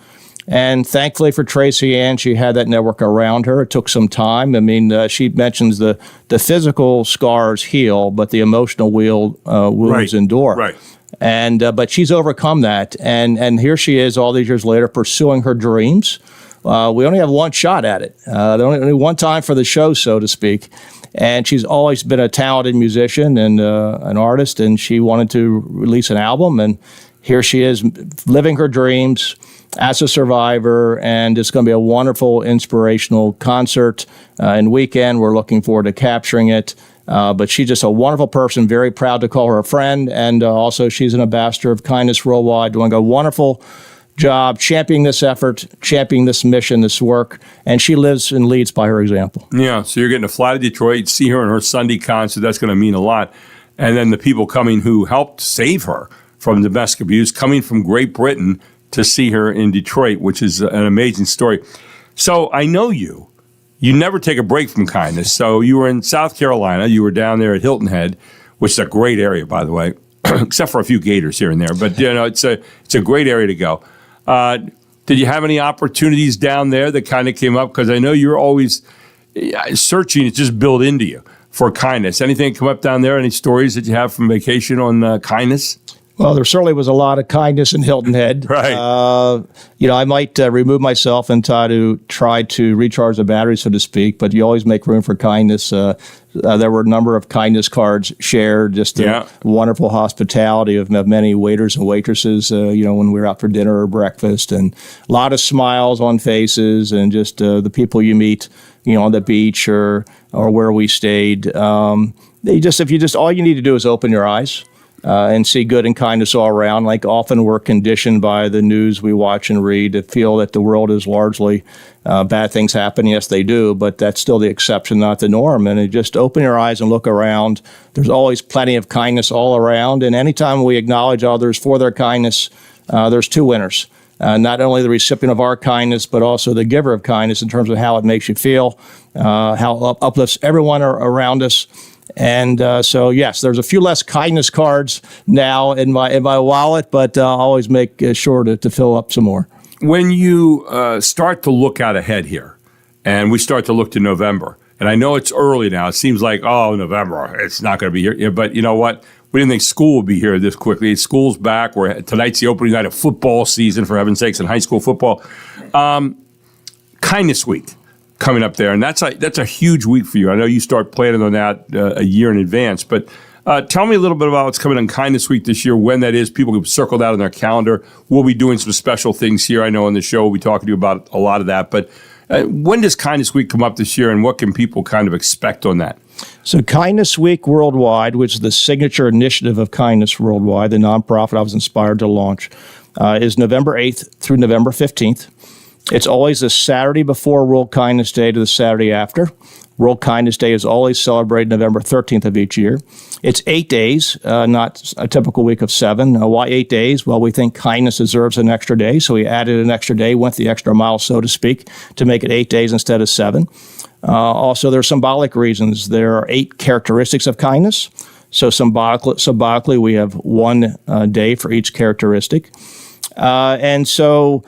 And thankfully for Tracy Ann, she had that network around her. It took some time. I mean, she mentions the physical scars heal, but the emotional wounds endure. Right. And but she's overcome that, and here she is all these years later pursuing her dreams. We only have one shot at it. Only one time for the show, so to speak. And she's always been a talented musician and an artist, and she wanted to release an album. And here she is living her dreams as a survivor, and it's going to be a wonderful, inspirational concert and weekend. We're looking forward to capturing it. But she's just a wonderful person, very proud to call her a friend, and also she's an ambassador of Kindness Worldwide, doing a wonderful job championing this effort, championing this mission, this work, and she lives and leads by her example. Yeah, so you're getting to fly to Detroit, see her in her Sunday concert. That's going to mean a lot. And then the people coming who helped save her from domestic abuse, coming from Great Britain to see her in Detroit, which is an amazing story. So I know you. You never take a break from kindness. So you were in South Carolina. You were down there at Hilton Head, which is a great area, by the way, except for a few gators here and there. But it's a great area to go. Did you have any opportunities down there that kind of came up? Because I know you're always searching to just build into you for kindness. Anything come up down there? Any stories that you have from vacation on kindness? Well, there certainly was a lot of kindness in Hilton Head. Right. I might remove myself and try to recharge the battery, so to speak, but you always make room for kindness. There were a number of kindness cards shared, just the wonderful hospitality of many waiters and waitresses, when we were out for dinner or breakfast, and a lot of smiles on faces, and just the people you meet, on the beach or where we stayed. All you need to do is open your eyes. And see good and kindness all around. Like often we're conditioned by the news we watch and read to feel that the world is largely bad things happen. Yes, they do, but that's still the exception, not the norm. And just open your eyes and look around. There's always plenty of kindness all around. And anytime we acknowledge others for their kindness, there's two winners. Not only the recipient of our kindness, but also the giver of kindness in terms of how it makes you feel, how it uplifts everyone around us. And so, yes, there's a few less kindness cards now in my wallet, but I'll always make sure to fill up some more. When you start to look out ahead here, and we start to look to November, and I know it's early now. It seems like, November, it's not going to be here. But you know what? We didn't think school would be here this quickly. School's back. Tonight's the opening night of football season, for heaven's sakes, in high school football. Kindness Week coming up there, and that's a huge week for you. I know you start planning on that a year in advance, but tell me a little bit about what's coming on Kindness Week this year, when that is. People can circle that on their calendar. We'll be doing some special things here. I know on the show we'll be talking to you about a lot of that, but when does Kindness Week come up this year, and what can people kind of expect on that? So Kindness Week Worldwide, which is the signature initiative of Kindness Worldwide, the nonprofit I was inspired to launch, is November 8th through November 15th. It's always the Saturday before World Kindness Day to the Saturday after. World Kindness Day is always celebrated November 13th of each year. It's 8 days, not a typical week of 7. Why 8 days? Well, we think kindness deserves an extra day, so we added an extra day, went the extra mile, so to speak, to make it 8 days instead of 7. Also, there are symbolic reasons. There are 8 characteristics of kindness. So symbolically, we have 1 day for each characteristic. And so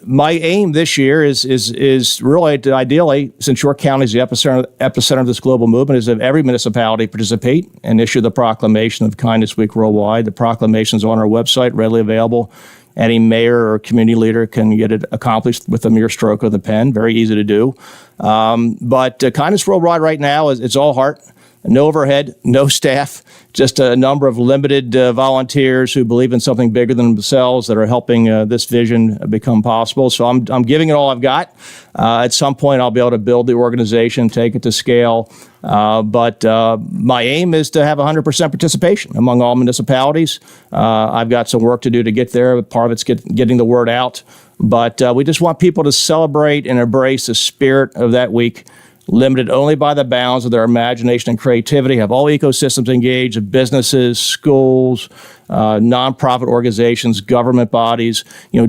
my aim this year is really to, ideally, since York County is the epicenter of this global movement, is that every municipality participate and issue the proclamation of Kindness Week worldwide. The proclamation is on our website, readily available. Any mayor or community leader can get it accomplished with a mere stroke of the pen. Very easy to do. But Kindness Worldwide right now it's all heart. No overhead, no staff, just a number of limited volunteers who believe in something bigger than themselves that are helping this vision become possible. So I'm giving it all I've got. At some point, I'll be able to build the organization, take it to scale. But my aim is to have 100% participation among all municipalities. I've got some work to do to get there. Part of it's getting the word out. But we just want people to celebrate and embrace the spirit of that week, limited only by the bounds of their imagination and creativity, have all ecosystems engaged, businesses, schools, nonprofit organizations, government bodies,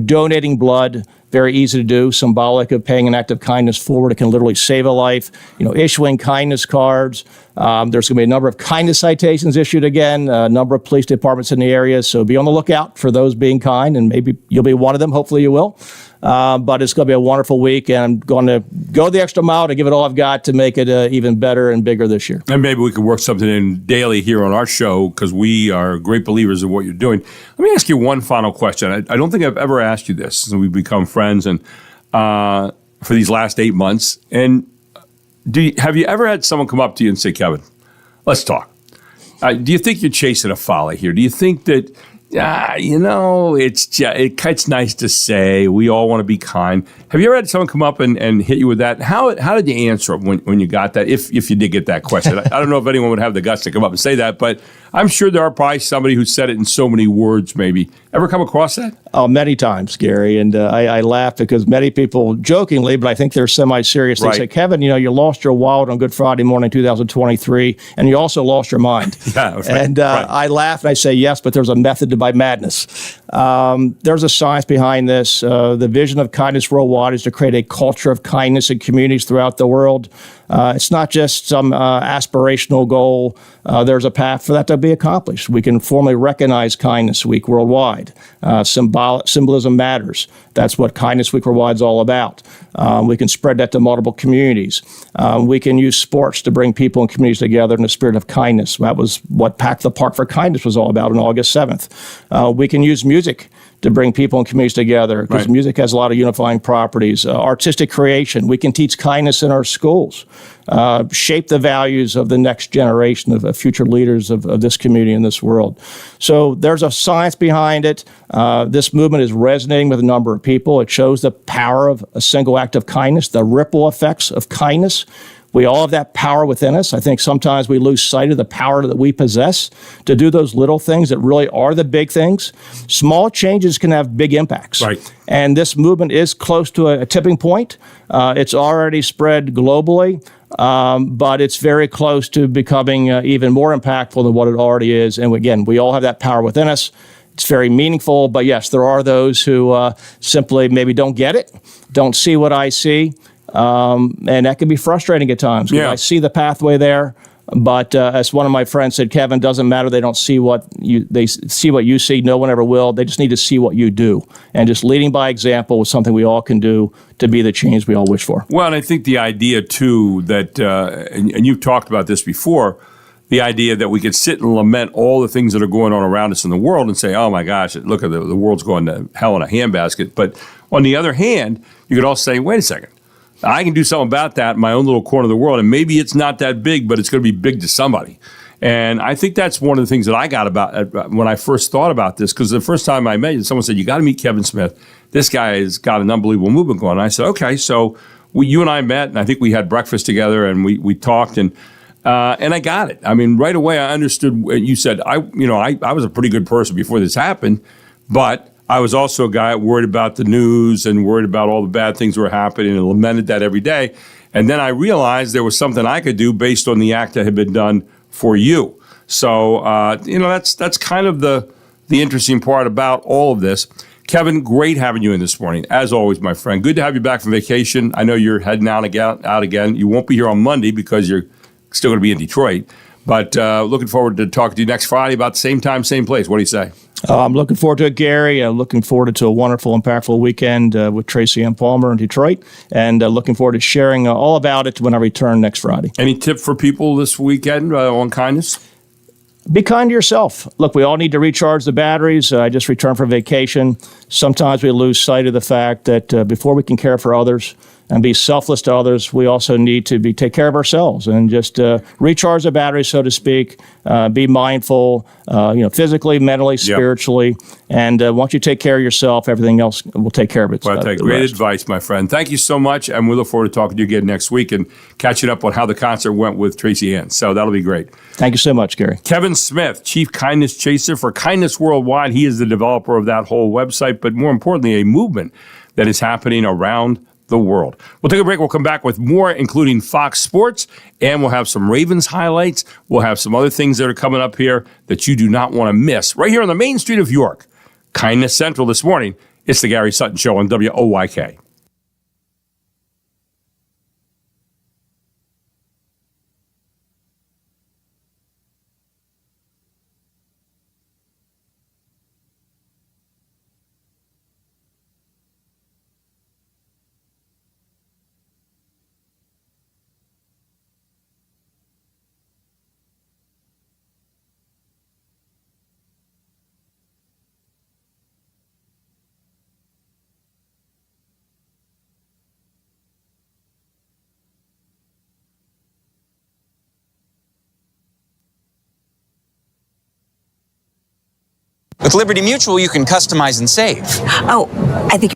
donating blood, very easy to do, symbolic of paying an act of kindness forward. It can literally save a life, issuing kindness cards. There's going to be a number of kindness citations issued again, a number of police departments in the area. So be on the lookout for those being kind, and maybe you'll be one of them. Hopefully you will. But it's going to be a wonderful week, and I'm going to go the extra mile to give it all I've got to make it even better and bigger this year. And maybe we could work something in daily here on our show, because we are great believers of what you're doing. Let me ask you one final question. I don't think I've ever asked you this since we've become friends and for these last 8 months. And have you ever had someone come up to you and say, Kevin, let's talk? Do you think you're chasing a folly here? Do you think that it's nice to say we all want to be kind? Have you ever had someone come up and hit you with that? How did you answer it when you got that? If you did get that question, I don't know if anyone would have the guts to come up and say that, but I'm sure there are probably somebody who said it in so many words. Maybe ever come across that? Oh, many times, Gary, and I laugh because many people jokingly, but I think they're semi-serious. They say, Kevin, you lost your wallet on Good Friday morning, 2023, and you also lost your mind. Yeah, right, and I laugh and I say, yes, but there's a method to my madness. There's a science behind this. The vision of Kindness Worldwide is to create a culture of kindness in communities throughout the world. It's not just some aspirational goal. There's a path for that to be accomplished. We can formally recognize Kindness Week worldwide. Symbolism matters. That's what Kindness Week worldwide is all about. We can spread that to multiple communities. We can use sports to bring people and communities together in the spirit of kindness. That was what Pack the Park for Kindness was all about on August 7th. We can use music to bring people and communities together, because music has a lot of unifying properties. Artistic creation, we can teach kindness in our schools, shape the values of the next generation of future leaders of this community and this world. So there's a science behind it. This movement is resonating with a number of people. It shows the power of a single act of kindness, the ripple effects of kindness. We all have that power within us. I think sometimes we lose sight of the power that we possess to do those little things that really are the big things. Small changes can have big impacts. Right. And this movement is close to a tipping point. It's already spread globally, but it's very close to becoming even more impactful than what it already is. And again, we all have that power within us. It's very meaningful, but yes, there are those who simply maybe don't get it, don't see what I see. And that can be frustrating at times. Yeah. I see the pathway there, but as one of my friends said, Kevin, doesn't matter. They don't see they see what you see. No one ever will. They just need to see what you do. And just leading by example is something we all can do to be the change we all wish for. Well, and I think the idea too that, and you've talked about this before, the idea that we could sit and lament all the things that are going on around us in the world and say, oh my gosh, look at the world's going to hell in a handbasket. But on the other hand, you could also say, wait a second. I can do something about that in my own little corner of the world, and maybe it's not that big, but it's going to be big to somebody. And I think that's one of the things that I got about when I first thought about this, because the first time I met you, someone said, you got to meet Kevin Smith. This guy has got an unbelievable movement going. And I said, okay. So you and I met, and I think we had breakfast together, and we talked, and I got it. I mean, right away I understood. You said, I was a pretty good person before this happened, but I was also a guy worried about the news and worried about all the bad things that were happening and lamented that every day. And then I realized there was something I could do based on the act that had been done for you. So, that's kind of the interesting part about all of this. Kevin, great having you in this morning, as always, my friend. Good to have you back from vacation. I know you're heading out again. You won't be here on Monday because you're still going to be in Detroit. But looking forward to talking to you next Friday about the same time, same place. What do you say? I'm looking forward to it, Gary. Looking forward to a wonderful, impactful weekend with Tracy Ann Palmer in Detroit. And looking forward to sharing all about it when I return next Friday. Any tip for people this weekend on kindness? Be kind to yourself. Look, we all need to recharge the batteries. I just returned from vacation. Sometimes we lose sight of the fact that before we can care for others and be selfless to others, we also need to take care of ourselves and just recharge the batteries, so to speak. Be mindful, physically, mentally, spiritually. And once you take care of yourself, everything else will take care of itself. Well, great advice, my friend. Thank you so much, and we look forward to talking to you again next week and catching up on how the concert went with Tracy Ann. So that'll be great. Thank you so much, Gary. Kevin Smith, Chief Kindness Chaser for Kindness Worldwide. He is the developer of that whole website, but more importantly, a movement that is happening around the world. We'll take a break. We'll come back with more, including Fox Sports, and we'll have some Ravens highlights. We'll have some other things that are coming up here that you do not want to miss. Right here on the main street of York, Kindness Central this morning. It's the Gary Sutton Show on WOYK. With Liberty Mutual, you can customize and save. Oh, I think.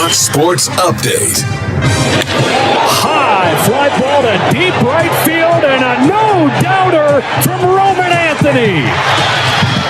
Fox Sports Update. High fly ball to deep right field and a no-doubter from Roman Anthony.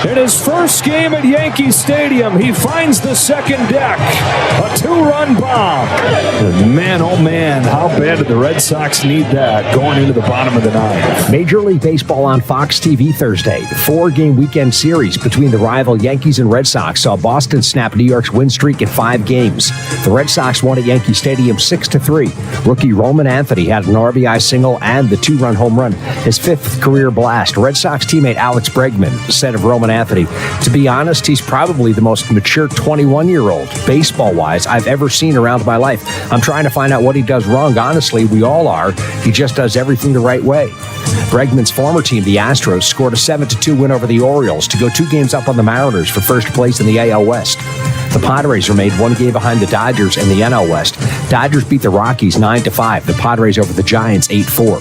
In his first game at Yankee Stadium, he finds the second deck. A two-run bomb. And man, oh man, how bad did the Red Sox need that going into the bottom of the ninth? Major League Baseball on Fox TV Thursday. The 4-game weekend series between the rival Yankees and Red Sox saw Boston snap New York's win streak in 5 games. The Red Sox won at Yankee Stadium 6-3. Rookie Roman Anthony had an RBI single and the 2-run home run, his 5th career blast. Red Sox teammate Alex Bregman said of Roman Anthony, "To be honest, he's probably the most mature 21-year-old, baseball-wise, I've ever seen around my life. I'm trying to find out what he does wrong. Honestly, we all are. He just does everything the right way." Bregman's former team, the Astros, scored a 7-2 win over the Orioles to go 2 games up on the Mariners for first place in the AL West. The Padres remained 1 game behind the Dodgers in the NL West. Dodgers beat the Rockies 9-5. The Padres over the Giants 8-4.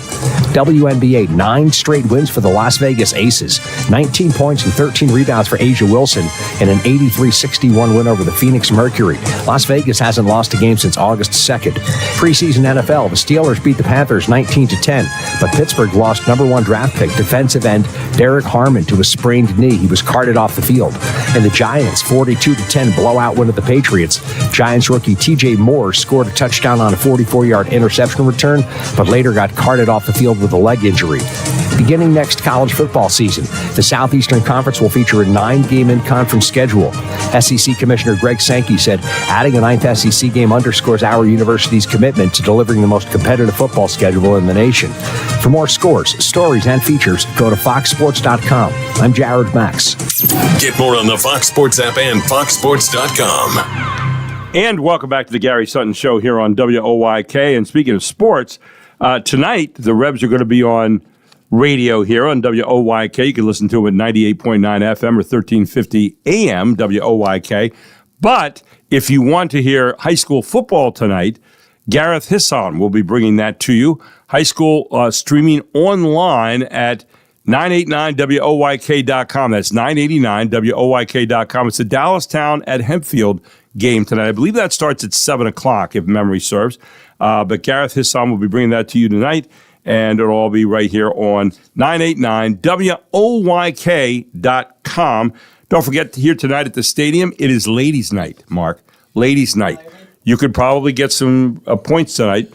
WNBA, 9 straight wins for the Las Vegas Aces. 19 points and 13 rebounds for Asia Wilson in an 83-61 win over the Phoenix Mercury. Las Vegas hasn't lost a game since August 2nd. Preseason NFL, the Steelers beat the Panthers 19-10, but Pittsburgh lost number 1 draft pick defensive end Derek Harmon to a sprained knee. He was carted off the field. And the Giants 42-10 blowout win of the Patriots. Giants rookie TJ Moore scored a touchdown on a 44-yard interception return, but later got carted off the field with a leg injury. Beginning next college football season, the Southeastern Conference will feature a 9-game in-conference schedule. SEC Commissioner Greg Sankey said, "Adding a 9th SEC game underscores our university's commitment to delivering the most competitive football schedule in the nation." For more scores, stories, and features, go to foxsports.com. I'm Jared Max. Get more on the Fox Sports app and foxsports.com. And welcome back to the Gary Sutton Show here on WOYK. And speaking of sports, tonight the Rebs are going to be on radio here on WOYK. You can listen to them at 98.9 FM or 1350 AM, WOYK. But if you want to hear high school football tonight, Gareth Hisson will be bringing that to you. High school streaming online at 989WOYK.com. That's 989WOYK.com. It's the Dallastown at Hempfield game tonight. I believe that starts at 7 o'clock, if memory serves. But Gareth Hisson will be bringing that to you tonight, and it'll all be right here on 989WOYK.com. Don't forget, here tonight at the stadium, it is Ladies' Night, Mark. Ladies' Night. You could probably get some points tonight.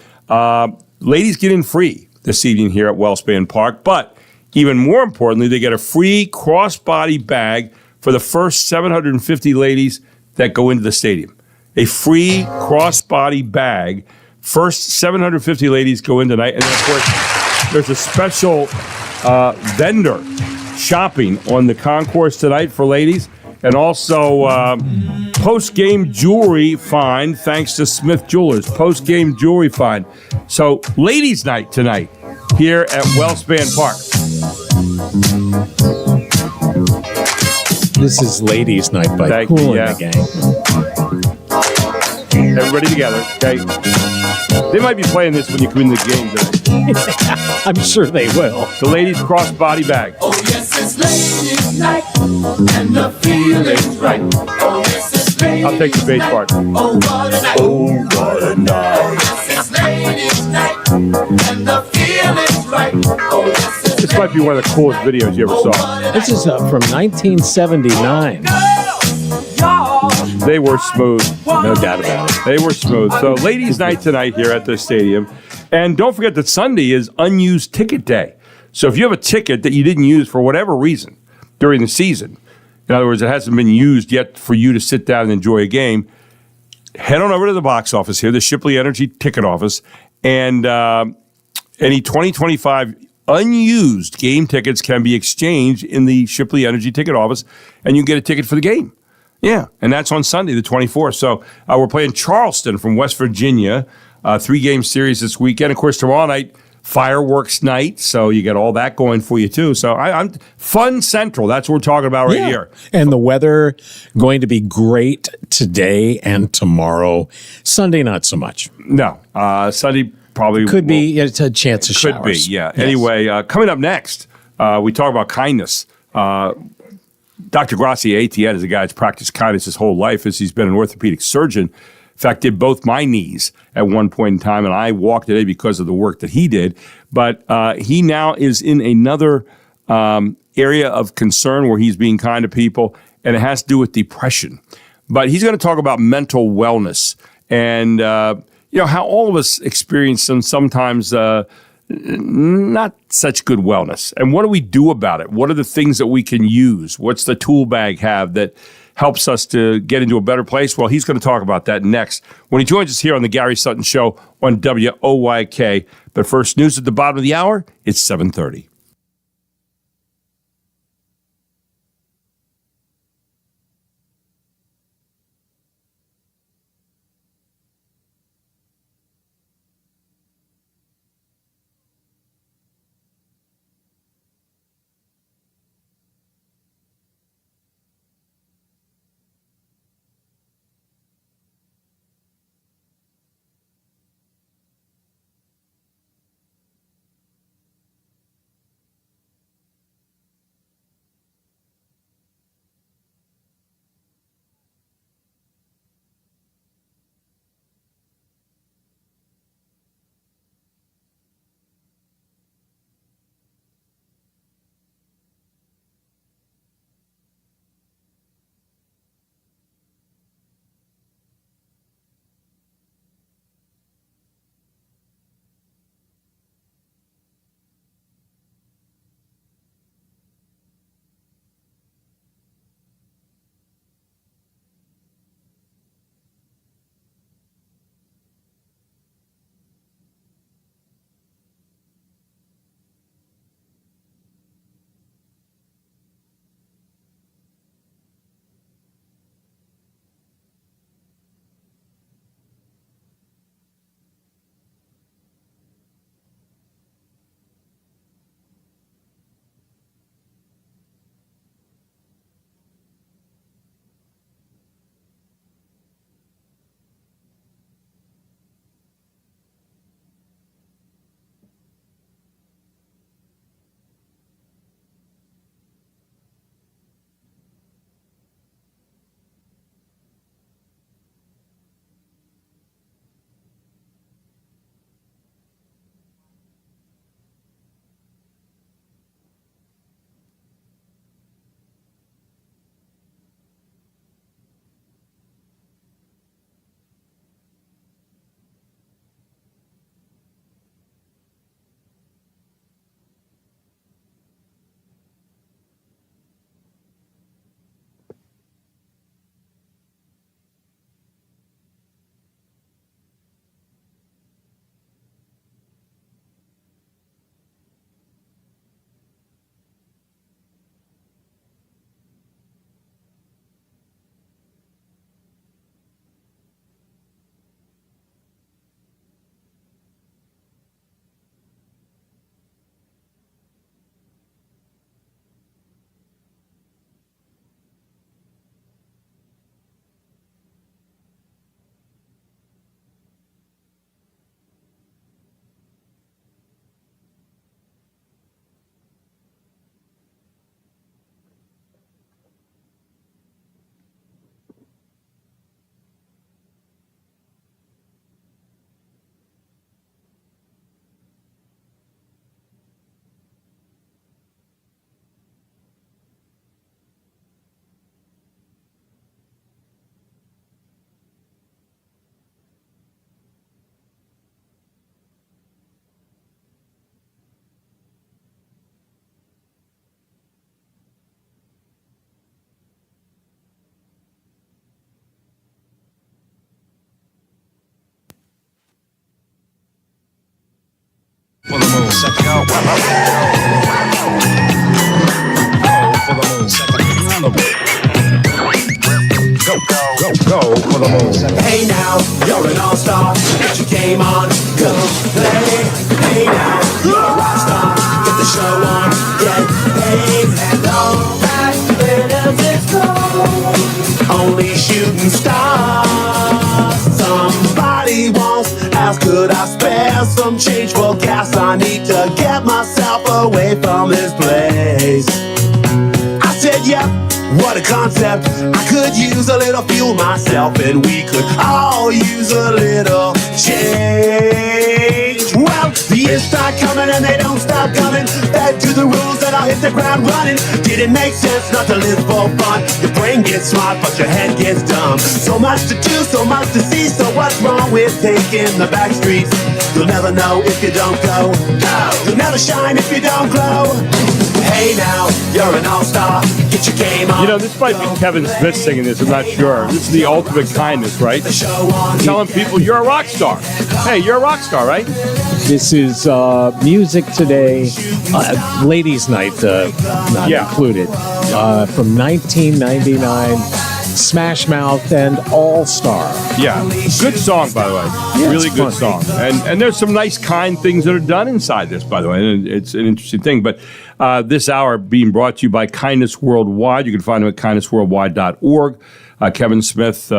Ladies get in free this evening here at Wellspan Park, but even more importantly, they get a free crossbody bag for the first 750 ladies that go into the stadium. A free crossbody bag. First 750 ladies go in tonight. And then, of course, there's a special vendor shopping on the concourse tonight for ladies. And also post-game jewelry find thanks to Smith Jewelers. Post-game jewelry find. So, ladies' night tonight here at Wellspan Park. This is Ladies' Night by Kool and the Gang. Everybody together, okay? They might be playing this when you come in the game tonight. I'm sure they will. The ladies' crossbody bag. Oh, yes, it's ladies' night, and the feeling's right. Oh, yes, it's ladies' I'll take the bass part. Oh, what a night. Oh, what a night. Oh, yes, it's ladies' night, and the feeling's right. Oh, yes, it's This might be one of the coolest videos you ever saw. This is from 1979. They were smooth. No doubt about it. They were smooth. So, ladies' night tonight here at the stadium. And don't forget that Sunday is unused ticket day. So, if you have a ticket that you didn't use for whatever reason during the season, in other words, it hasn't been used yet for you to sit down and enjoy a game, head on over to the box office here, the Shipley Energy ticket office, and any 2025 unused game tickets can be exchanged in the Shipley Energy ticket office, and you can get a ticket for the game. Yeah, and that's on Sunday, the 24th. So we're playing Charleston from West Virginia, 3-game series this weekend. Of course, tomorrow night, fireworks night, so you get all that going for you, too. So I'm Fun Central. That's what we're talking about right here. And the weather going to be great today and tomorrow. Sunday, not so much. No, Sunday probably could be. It's a chance of showers. Could be, yeah. Yes. Anyway, coming up next, we talk about kindness. Dr. Gracia Etienne is a guy that's practiced kindness his whole life as he's been an orthopedic surgeon. In fact, did both my knees at one point in time, and I walk today because of the work that he did. But he now is in another area of concern where he's being kind to people, and it has to do with depression. But he's going to talk about mental wellness and how all of us experience sometimes not such good wellness. And what do we do about it? What are the things that we can use? What's the tool bag have that helps us to get into a better place? Well, he's going to talk about that next when he joins us here on the Gary Sutton Show on WOYK. But first, news at the bottom of the hour. It's 7:30. For the moon, second go. For the moon, second go for the moon. Hey now, you're an all-star. Get your game on, go play. Hey now, you're a rock star. Get the show on, get paid. And all that benefits go. Only shooting stars. Somebody once asked, could I spare some change for gas? I need to get myself away from this place. I said, yep. What a concept. I could use a little fuel myself, and we could all use a little change. Well, the years start coming and they don't stop coming. Fed to the rules and I'll hit the ground running. Didn't make sense not to live for fun. Your brain gets smart, but your head gets dumb. So much to do, so much to see. So what's wrong with taking the back streets? You'll never know if you don't go. You'll never shine if you don't glow. Hey now, you're an all-star. Get your game on. You know, this might be Kevin Smith singing this. I'm not sure. This is the ultimate kindness, right? Telling people you're a rock star. Hey, you're a rock star, right? This is Music Today, Ladies Night, not included, from 1999. Smash Mouth and All Star. Yeah, good song, by the way. Yeah, really it's good fun. song. And there's some nice, kind things that are done inside this, by the way. And it's an interesting thing. But this hour being brought to you by Kindness Worldwide. You can find them at kindnessworldwide.org. Kevin Smith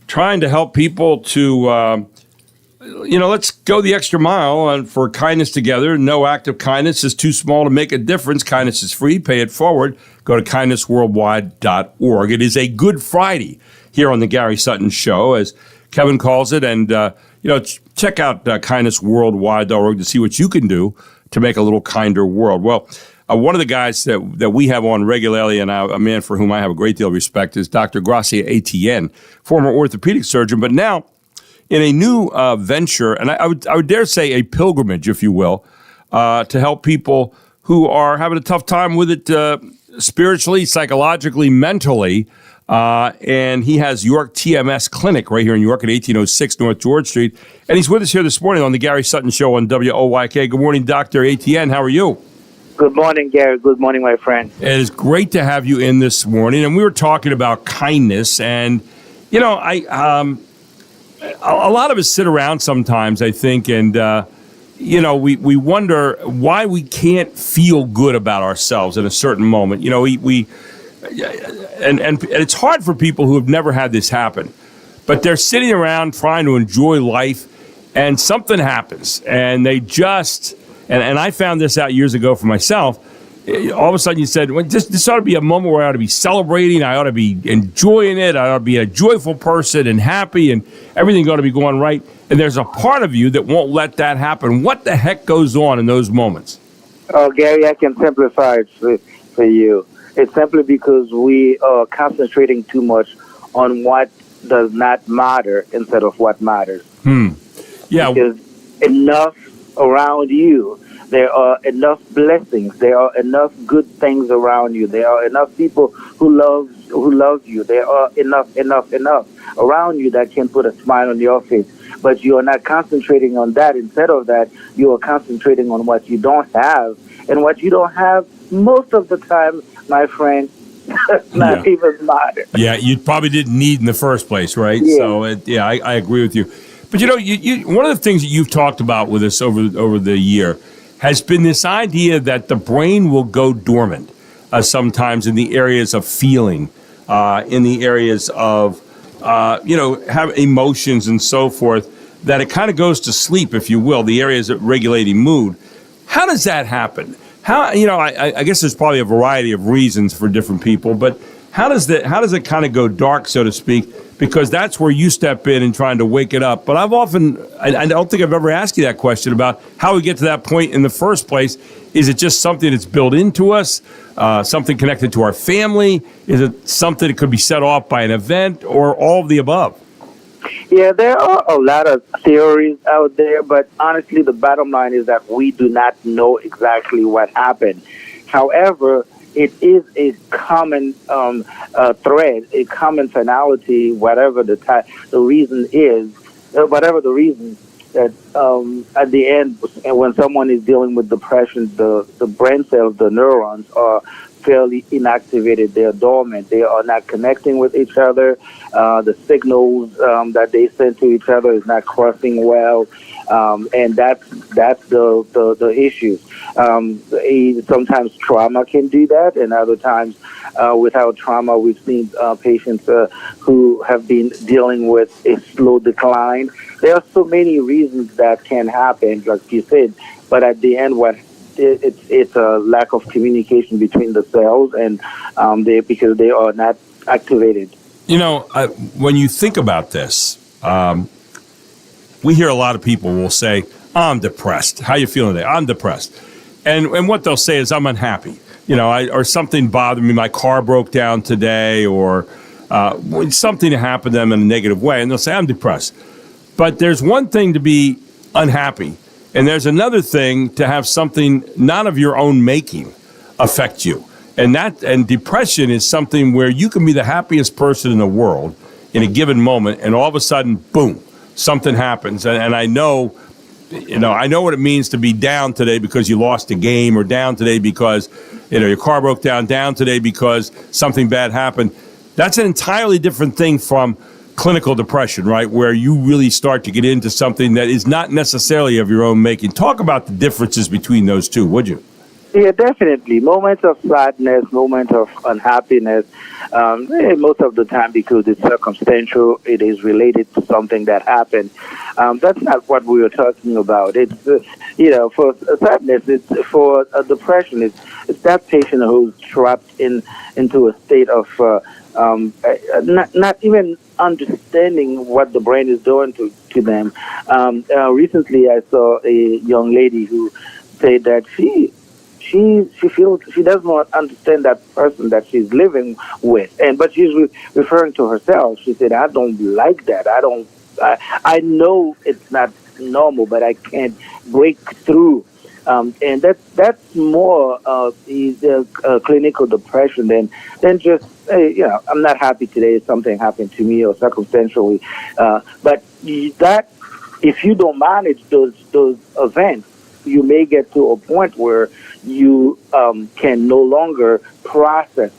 trying to help people to, let's go the extra mile for kindness together. No act of kindness is too small to make a difference. Kindness is free. Pay it forward. Go to kindnessworldwide.org. It is a Good Friday here on the Gary Sutton Show, as Kevin calls it. And, check out kindnessworldwide.org to see what you can do to make a little kinder world. Well, one of the guys that we have on regularly, and a man for whom I have a great deal of respect, is Dr. Gracia Etienne, former orthopedic surgeon, but now in a new venture, and I would dare say a pilgrimage, if you will, to help people who are having a tough time with it spiritually, psychologically, mentally. And he has York TMS Clinic right here in York at 1806 North George Street. And he's with us here this morning on the Gary Sutton Show on WOYK. Good morning, Dr. Etienne. How are you? Good morning, Gary. Good morning, my friend. It is great to have you in this morning. And we were talking about kindness. And, a lot of us sit around sometimes, I think, and, we wonder why we can't feel good about ourselves in a certain moment. And it's hard for people who have never had this happen, but they're sitting around trying to enjoy life, and something happens, and they just, and I found this out years ago for myself. All of a sudden you said, well, this ought to be a moment where I ought to be celebrating, I ought to be enjoying it, I ought to be a joyful person and happy, and everything ought to be going right. And there's a part of you that won't let that happen. What the heck goes on in those moments? Oh, Gary, I can simplify it for you. It's simply because we are concentrating too much on what does not matter instead of what matters. Yeah. Because enough around you. There are enough blessings. There are enough good things around you. There are enough people who love you. There are enough around you that can put a smile on your face. But you are not concentrating on that. Instead of that, you are concentrating on what you don't have. And what you don't have, most of the time, my friend, not even matter. Yeah, you probably didn't need in the first place, right? Yeah. So, I agree with you. But, you one of the things that you've talked about with us over the year has been this idea that the brain will go dormant sometimes in the areas of feeling, in the areas of, have emotions and so forth, that it kind of goes to sleep, if you will, the areas of regulating mood. How does that happen? How, I guess there's probably a variety of reasons for different people, but how does it kind of go dark, so to speak? Because that's where you step in and trying to wake it up. But I don't think I've ever asked you that question about how we get to that point in the first place. Is it just something that's built into us, something connected to our family? Is it something that could be set off by an event, or all of the above? Yeah, there are a lot of theories out there, but honestly, the bottom line is that we do not know exactly what happened. However, it is a common thread, a common finality, whatever the reason is, whatever the reason, that at the end, when someone is dealing with depression, the brain cells, the neurons are fairly inactivated. They are dormant. They are not connecting with each other. The signals that they send to each other is not crossing well, and that's the issue. Sometimes trauma can do that, and other times without trauma, we've seen patients who have been dealing with a slow decline. There are so many reasons that can happen, like you said, but at the end, what it's a lack of communication between the cells, and because they are not activated. You know, when you think about this, we hear a lot of people will say, "I'm depressed. How you feeling today? I'm depressed," and what they'll say is, "I'm unhappy." You know, or something bothered me. My car broke down today, or something happened to them in a negative way, and they'll say, "I'm depressed." But there's one thing to be unhappy, and there's another thing to have something not of your own making affect you. And depression is something where you can be the happiest person in the world in a given moment, and all of a sudden, boom, something happens. And I know, I know what it means to be down today because you lost a game, or down today because, your car broke down today because something bad happened. That's an entirely different thing from clinical depression, right? Where you really start to get into something that is not necessarily of your own making. Talk about the differences between those two, would you? Yeah, definitely. Moments of sadness, moments of unhappiness, most of the time because it's circumstantial, it is related to something that happened. That's not what we were talking about. It's, for sadness, it's for depression, it's that patient who's trapped into a state of not even understanding what the brain is doing to them. Recently, I saw a young lady who said that she feels she does not understand that person that she's living with, but she's referring to herself. She said, "I don't like that. I know it's not normal, but I can't break through." And that's more of clinical depression than just, I'm not happy today. Something happened to me, or circumstantially. But that, if you don't manage those events, you may get to a point where you can no longer process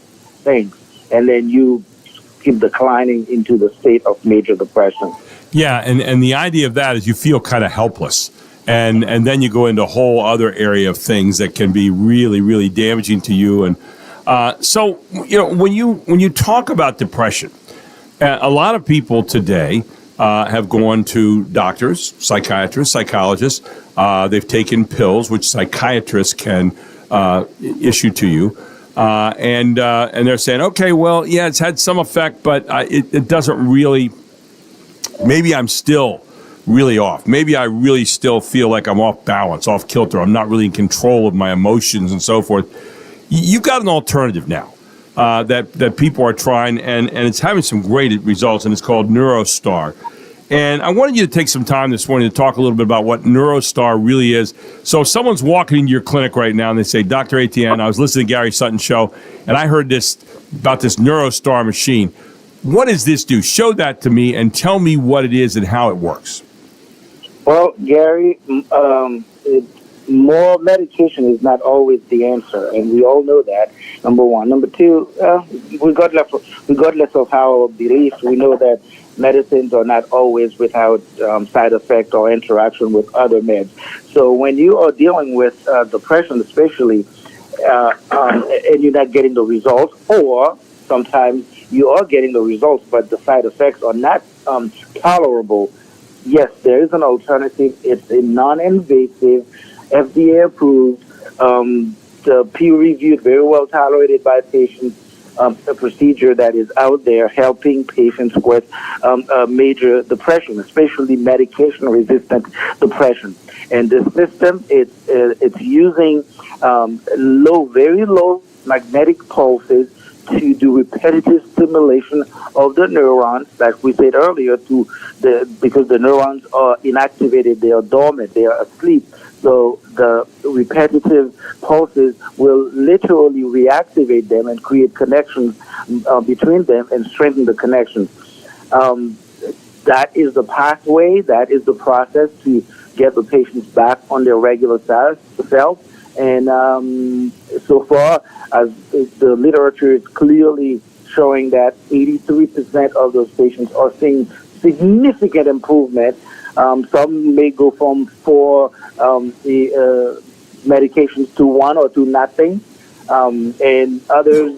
things, and then you keep declining into the state of major depression. Yeah, and the idea of that is you feel kind of helpless. And then you go into a whole other area of things that can be really, really damaging to you. And so, when you talk about depression, a lot of people today have gone to doctors, psychiatrists, psychologists. They've taken pills, which psychiatrists can issue to you. And they're saying, okay, well, yeah, it's had some effect, but it doesn't really, maybe I'm still really off. Maybe I really still feel like I'm off balance, off kilter. I'm not really in control of my emotions and so forth. You've got an alternative now that people are trying, and it's having some great results, and it's called NeuroStar. And I wanted you to take some time this morning to talk a little bit about what NeuroStar really is. So if someone's walking into your clinic right now and they say, "Dr. Etienne, I was listening to Gary Sutton's show, and I heard about this NeuroStar machine. What does this do? Show that to me and tell me what it is and how it works." Well, Gary, more medication is not always the answer, and we all know that, number one. Number two, regardless of our beliefs, we know that medicines are not always without side effect or interaction with other meds. So when you are dealing with depression especially, and you're not getting the results, or sometimes you are getting the results, but the side effects are not tolerable, yes, there is an alternative. It's a non-invasive, FDA-approved, peer-reviewed, very well tolerated by patients, a procedure that is out there helping patients with major depression, especially medication-resistant depression. And the system, it's using very low magnetic pulses to do repetitive stimulation of the neurons, like we said earlier, because the neurons are inactivated, they are dormant, they are asleep. So the repetitive pulses will literally reactivate them and create connections between them and strengthen the connections. That is the pathway, that is the process to get the patients back on their regular self. And so far, as the literature is clearly showing that 83% of those patients are seeing significant improvement. Some may go from 4 medications to 1 or to nothing, and others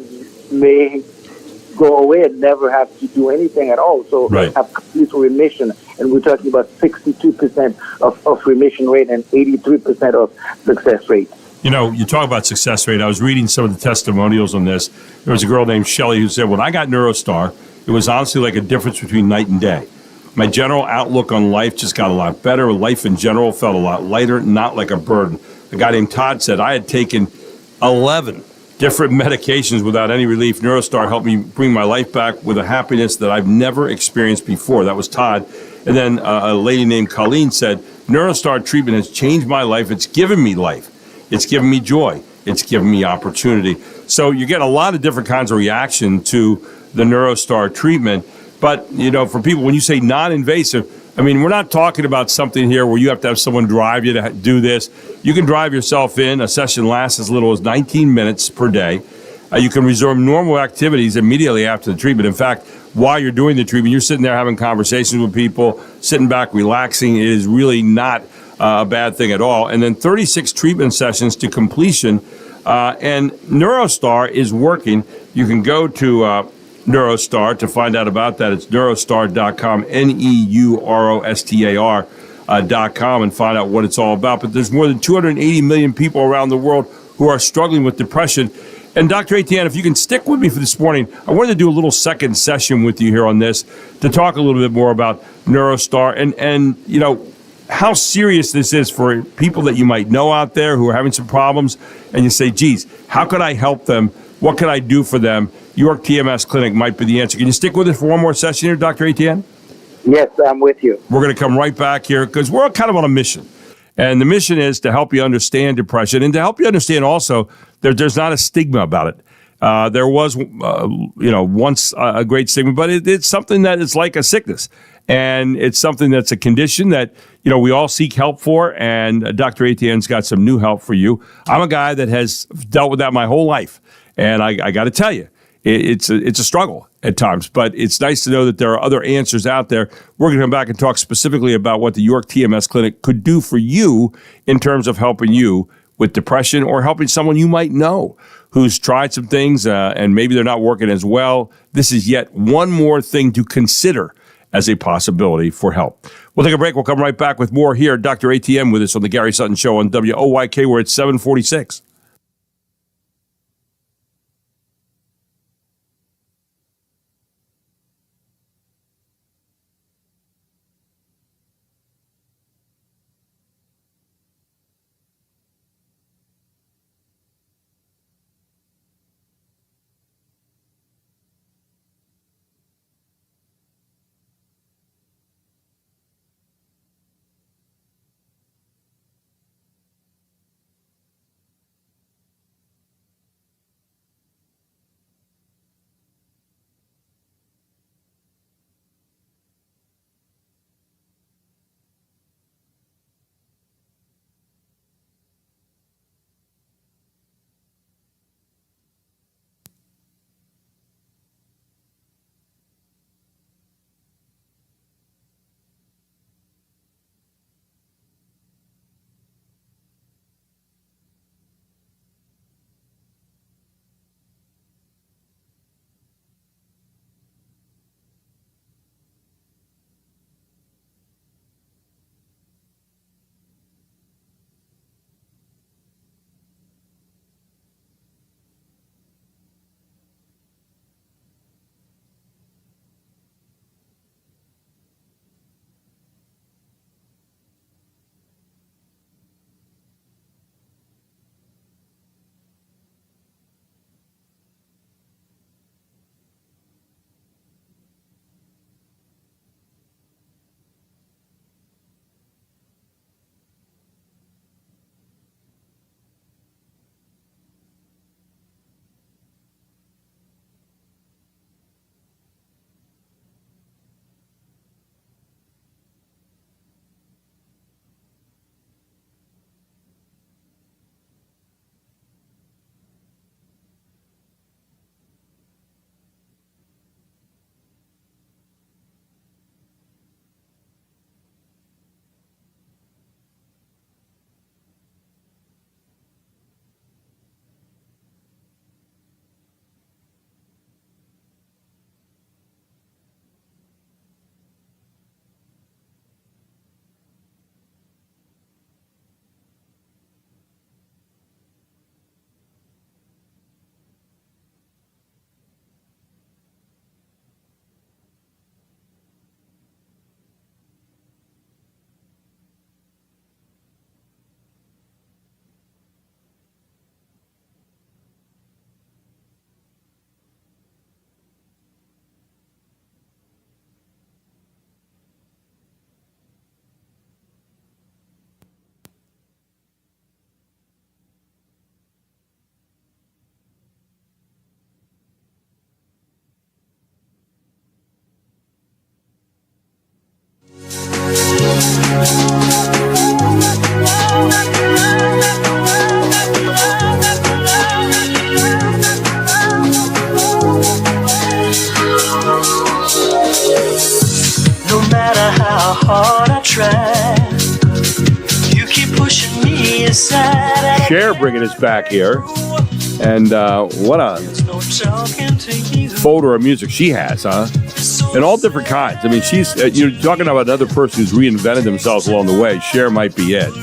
may go away and never have to do anything at all. So have complete remission, and we're talking about 62% of remission rate and 83% of success rate. You know, you talk about success rate. I was reading some of the testimonials on this. There was a girl named Shelley who said, when I got NeuroStar, it was honestly like a difference between night and day. My general outlook on life just got a lot better. Life in general felt a lot lighter, not like a burden. A guy named Todd said, I had taken 11 different medications without any relief. NeuroStar helped me bring my life back with a happiness that I've never experienced before. That was Todd. And then a lady named Colleen said, NeuroStar treatment has changed my life. It's given me life. It's given me joy. It's given me opportunity. So you get a lot of different kinds of reaction to the NeuroStar treatment. But, you know, for people, when you say non-invasive, I mean, we're not talking about something here where you have to have someone drive you to do this. You can drive yourself in. A session lasts as little as 19 minutes per day. You can resume normal activities immediately after the treatment. In fact, while you're doing the treatment, you're sitting there having conversations with people, sitting back, relaxing. It is really not a bad thing at all. And then 36 treatment sessions to completion. And NeuroStar is working. You can go to NeuroStar to find out about that. It's neurostar.com, neurostar.com, and find out what it's all about. But there's more than 280 million people around the world who are struggling with depression. And Dr. Etienne, if you can stick with me for this morning, I wanted to do a little second session with you here on this to talk a little bit more about NeuroStar and you know, how serious this is for people that you might know out there who are having some problems, and you say, geez, how could I help them? What can I do for them? York TMS Clinic might be the answer. Can you stick with us for one more session here, Dr. Etienne? Yes, I'm with you. We're going to come right back here because we're kind of on a mission. And the mission is to help you understand depression and to help you understand also there's not a stigma about it. There was, once a great stigma, but it's something that is like a sickness. And it's something that's a condition that, you know, we all seek help for. And Dr. Etienne's got some new help for you. I'm a guy that has dealt with that my whole life. And I got to tell you, it's a struggle at times, but it's nice to know that there are other answers out there. We're going to come back and talk specifically about what the York TMS Clinic could do for you in terms of helping you with depression or helping someone you might know who's tried some things and maybe they're not working as well. This is yet one more thing to consider as a possibility for help. We'll take a break. We'll come right back with more here. Dr. ATM with us on the Gary Sutton Show on WOYK, where it's 746. No matter how hard I try, you keep pushing me aside. Cher bringing us back here. And what a folder of music she has, huh? And all different kinds. I mean, she's you're talking about another person who's reinvented themselves along the way. Cher might be it.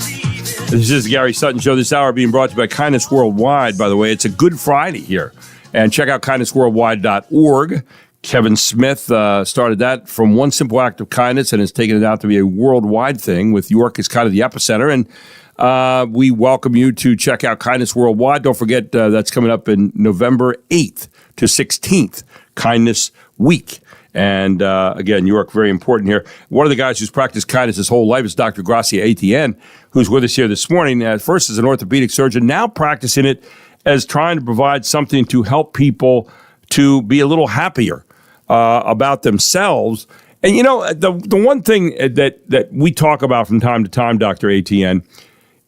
This is the Gary Sutton Show. This hour being brought to you by Kindness Worldwide, by the way. It's a Good Friday here. And check out kindnessworldwide.org. Kevin Smith started that from one simple act of kindness and has taken it out to be a worldwide thing, with York as kind of the epicenter. And we welcome you to check out Kindness Worldwide. Don't forget, that's coming up in November 8th to 16th, Kindness Week. And again, York, very important here. One of the guys who's practiced kindness his whole life is Dr. Gracia Etienne, who's with us here this morning. First as an orthopedic surgeon, now practicing it as trying to provide something to help people to be a little happier about themselves. And, you know, the one thing that we talk about from time to time, Dr. Etienne,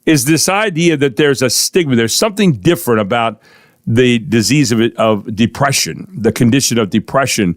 is this idea that there's a stigma. There's something different about the disease of depression, the condition of depression,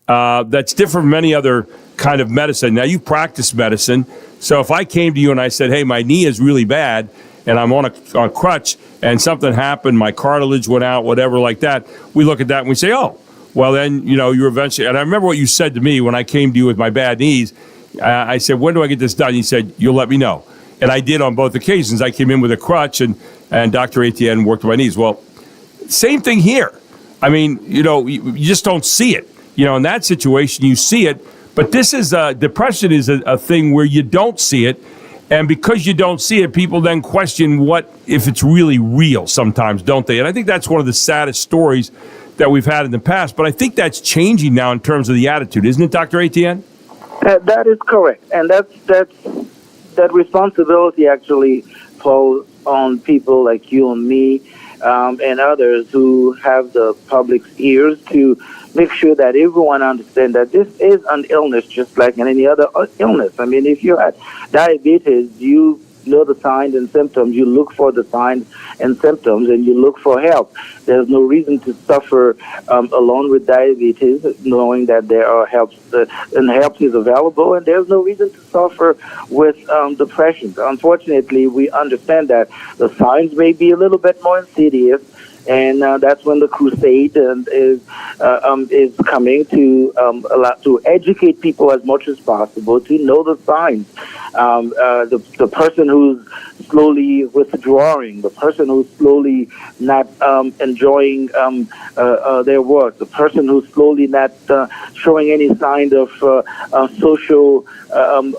that's different from any other kind of medicine. Now, you practice medicine, so if I came to you and I said, hey, my knee is really bad, and I'm on a crutch, and something happened, my cartilage went out, whatever like that, we look at that and we say, oh, well, then, you know, you're eventually, and I remember what you said to me when I came to you with my bad knees. I said, when do I get this done? You said, you'll let me know. And I did on both occasions. I came in with a crutch, and Dr. Etienne worked my knees. Well, same thing here. I mean, you know, you just don't see it. You know, in that situation, you see it. But this is, depression is a thing where you don't see it. And because you don't see it, people then question what if it's really real sometimes, don't they? And I think that's one of the saddest stories that we've had in the past. But I think that's changing now in terms of the attitude, isn't it, Dr. Etienne? That is correct. And that responsibility actually falls on people like you and me and others who have the public's ears to make sure that everyone understands that this is an illness just like any other illness. I mean, if you had diabetes, you know the signs and symptoms. You look for the signs and symptoms, and you look for help. There's no reason to suffer alone with diabetes, knowing that there are helps, and help is available, and there's no reason to suffer with depression. Unfortunately, we understand that the signs may be a little bit more insidious, and that's when the crusade is coming to allow to educate people as much as possible to know the signs. The person who's slowly withdrawing, the person who's slowly not enjoying their work, the person who's slowly not showing any sign of social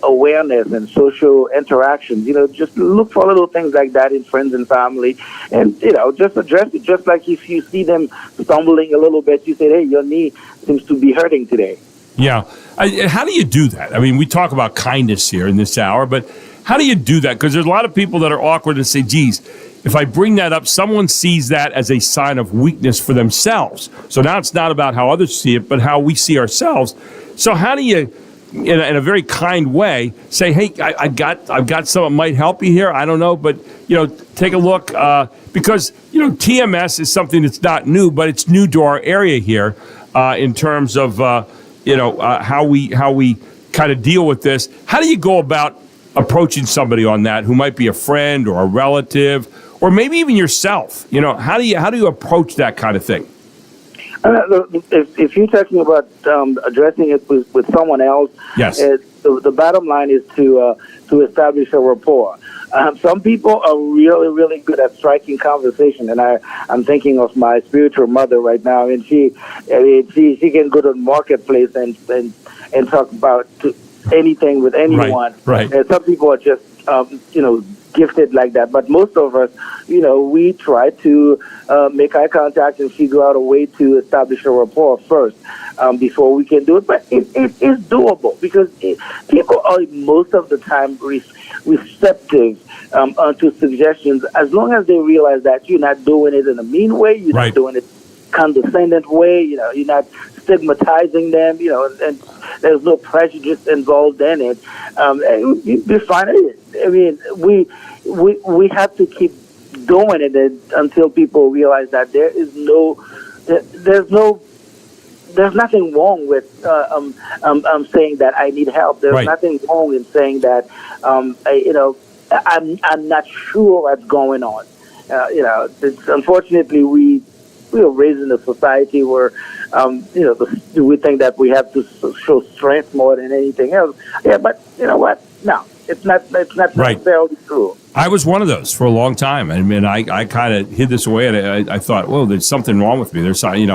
awareness and social interactions. You know, just look for little things like that in friends and family, and you know, just address it. Just like if you see them stumbling a little bit, you say, "Hey, your knee seems to be hurting today." Yeah. How do you do that? I mean, we talk about kindness here in this hour, but how do you do that? Because there's a lot of people that are awkward and say, geez, if I bring that up, someone sees that as a sign of weakness for themselves. So now it's not about how others see it, but how we see ourselves. So how do you, in a very kind way, say, hey, I've got something that might help you here. I don't know, but, you know, take a look. Because, you know, TMS is something that's not new, but it's new to our area here in terms of, how we kind of deal with this. How do you go about approaching somebody on that who might be a friend or a relative or maybe even yourself? You know, how do you approach that kind of thing? If you're talking about addressing it with someone else, yes. The bottom line is to establish a rapport. Some people are really, really good at striking conversation, and I'm thinking of my spiritual mother right now, and she can go to the marketplace and talk about anything with anyone. Right. And some people are just gifted like that, but most of us, we try to make eye contact and figure out a way to establish a rapport first before we can do it. But it is doable because people are most of the time receptive to suggestions as long as they realize that you're not doing it in a mean way, you're not doing it condescending way, you're not stigmatizing them, and there's no prejudice involved in it. You'd be fine. I mean, we have to keep doing it until people realize that there's no there's nothing wrong with saying that I need help. There's nothing wrong in saying that I'm not sure what's going on. Unfortunately, we are raised in a society where we think that we have to show strength more than anything else. Yeah, but you know what? No, it's not. It's not necessarily true. I was one of those for a long time. I mean, I kind of hid this away, and I thought, well, there's something wrong with me. There's something,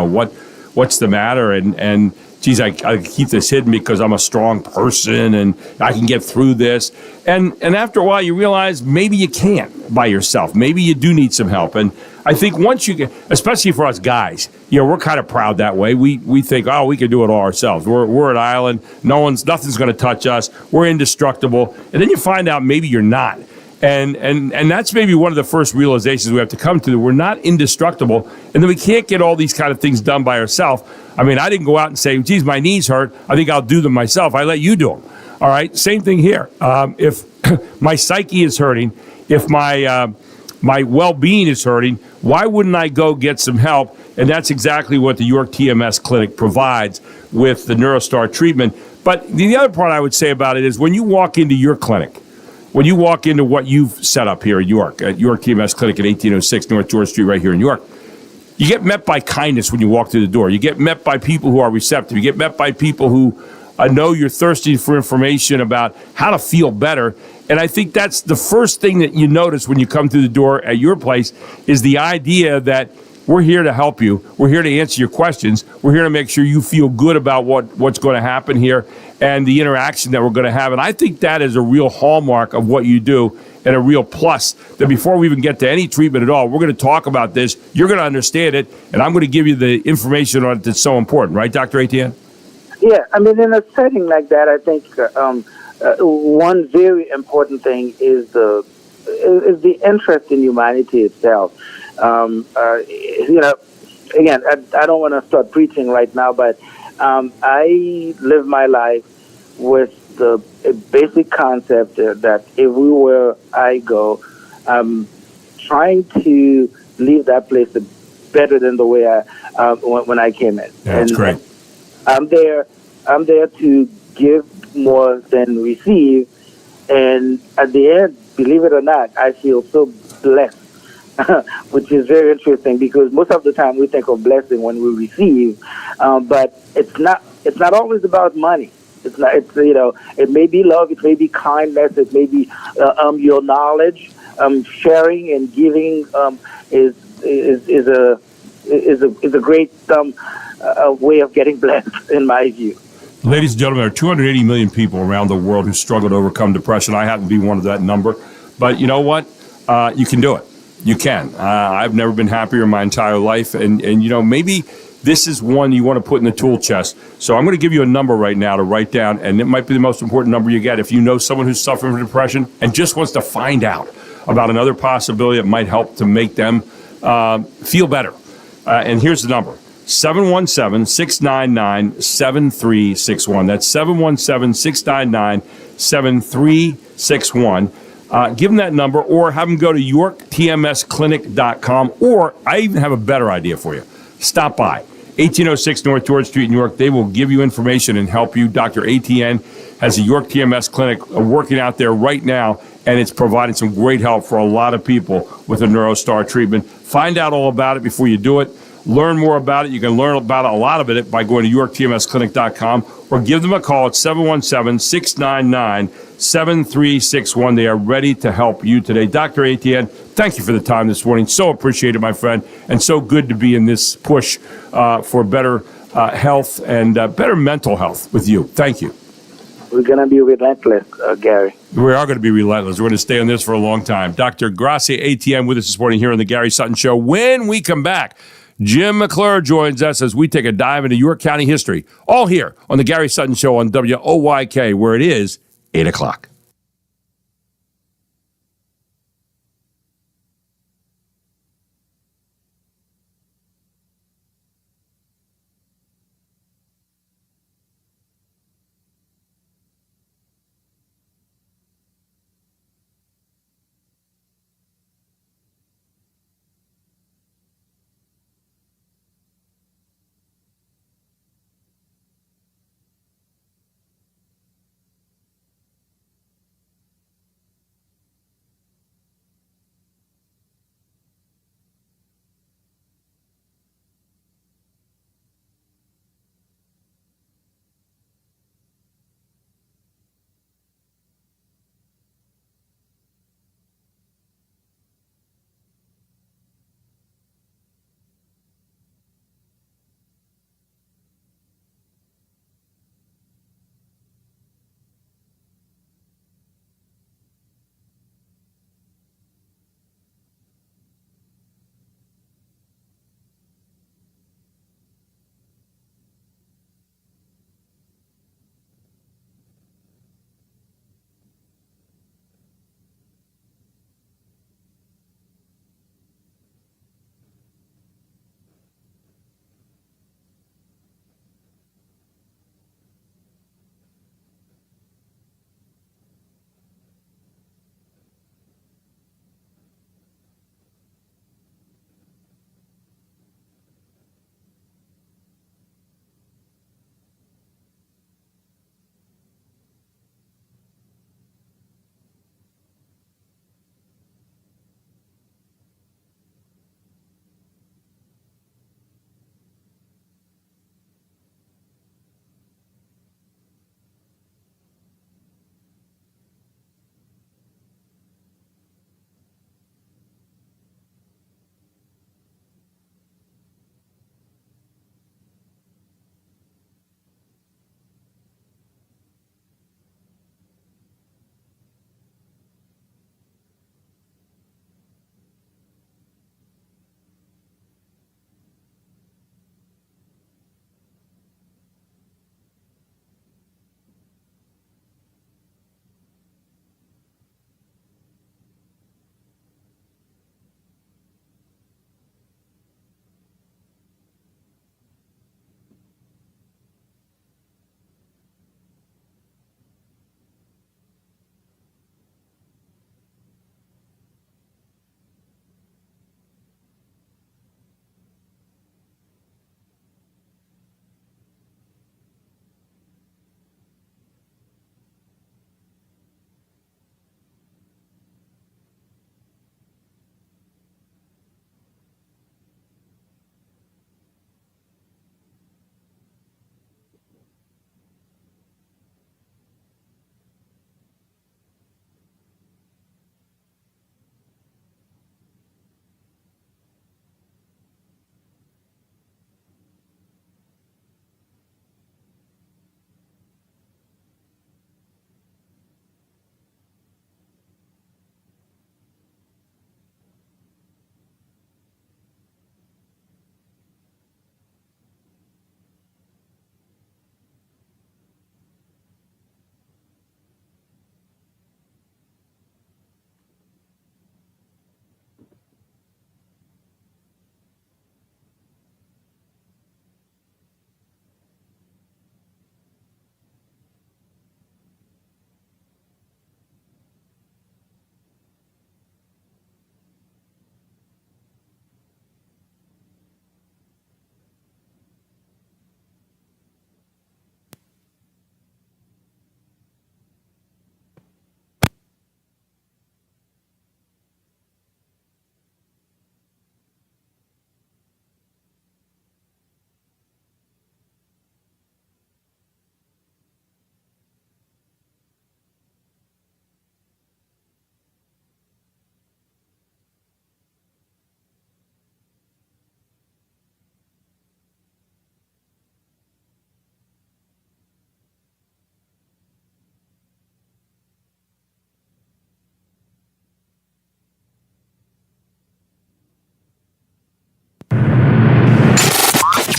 what's the matter? And geez, I keep this hidden because I'm a strong person and I can get through this. And after a while, you realize maybe you can't by yourself. Maybe you do need some help. And I think once you get, especially for us guys, we're kind of proud that way. We think, oh, we can do it all ourselves. We're an island. Nothing's going to touch us. We're indestructible. And then you find out maybe you're not. And that's maybe one of the first realizations we have to come to, that we're not indestructible, and that we can't get all these kind of things done by ourselves. I mean, I didn't go out and say, geez, my knees hurt, I think I'll do them myself. I let you do them. All right, same thing here. If my psyche is hurting, if my well-being is hurting, why wouldn't I go get some help? And that's exactly what the York TMS Clinic provides with the NeuroStar treatment. But the other part I would say about it is when you walk into your clinic, when you walk into what you've set up here at York TMS Clinic at 1806 North George Street right here in York, you get met by kindness when you walk through the door. You get met by people who are receptive. You get met by people who know you're thirsty for information about how to feel better. And I think that's the first thing that you notice when you come through the door at your place is the idea that we're here to help you. We're here to answer your questions. We're here to make sure you feel good about what's going to happen here and the interaction that we're going to have. And I think that is a real hallmark of what you do and a real plus, that before we even get to any treatment at all, we're going to talk about this. You're going to understand it, and I'm going to give you the information on it that's so important. Right, Dr. Etienne? Yeah, I mean, in a setting like that, I think one very important thing is the interest in humanity itself. Again, I don't want to start preaching right now, but I live my life with the basic concept that everywhere I go, I'm trying to leave that place better than the way when I came in. Yeah, that's great. I'm there to give more than receive, and at the end, believe it or not, I feel so blessed. Which is very interesting because most of the time we think of blessing when we receive, but it's not always about money. It's not. It may be love, it may be kindness, it may be your knowledge. Sharing and giving is a great way of getting blessed, in my view. Ladies and gentlemen, there are 280 million people around the world who struggle to overcome depression. I happen to be one of that number, but you know what? You can do it. You can. I've never been happier in my entire life. And maybe this is one you want to put in the tool chest. So I'm going to give you a number right now to write down, and it might be the most important number you get. If you know someone who's suffering from depression and just wants to find out about another possibility that might help to make them feel better. And here's the number. 717-699-7361. That's 717-699-7361. Give them that number or have them go to yorktmsclinic.com, or I even have a better idea for you. Stop by 1806 North George Street in New York. They will give you information and help you. Dr. Etienne has a York TMS clinic working out there right now, and it's providing some great help for a lot of people with a NeuroStar treatment. Find out all about it before you do it. Learn more about it. You can learn about a lot of it by going to yorktmsclinic.com or give them a call at 717-699-7361. They are ready to help you today. Dr. Etienne, thank you for the time this morning. So appreciated, my friend, and so good to be in this push for better health and better mental health with you. Thank you. We're going to be relentless, Gary. We are going to be relentless. We're going to stay on this for a long time. Dr. Gracia Etienne with us this morning here on the Gary Sutton Show. When we come back, Jim McClure joins us as we take a dive into York County history, all here on the Gary Sutton Show on WOYK, where it is 8 o'clock.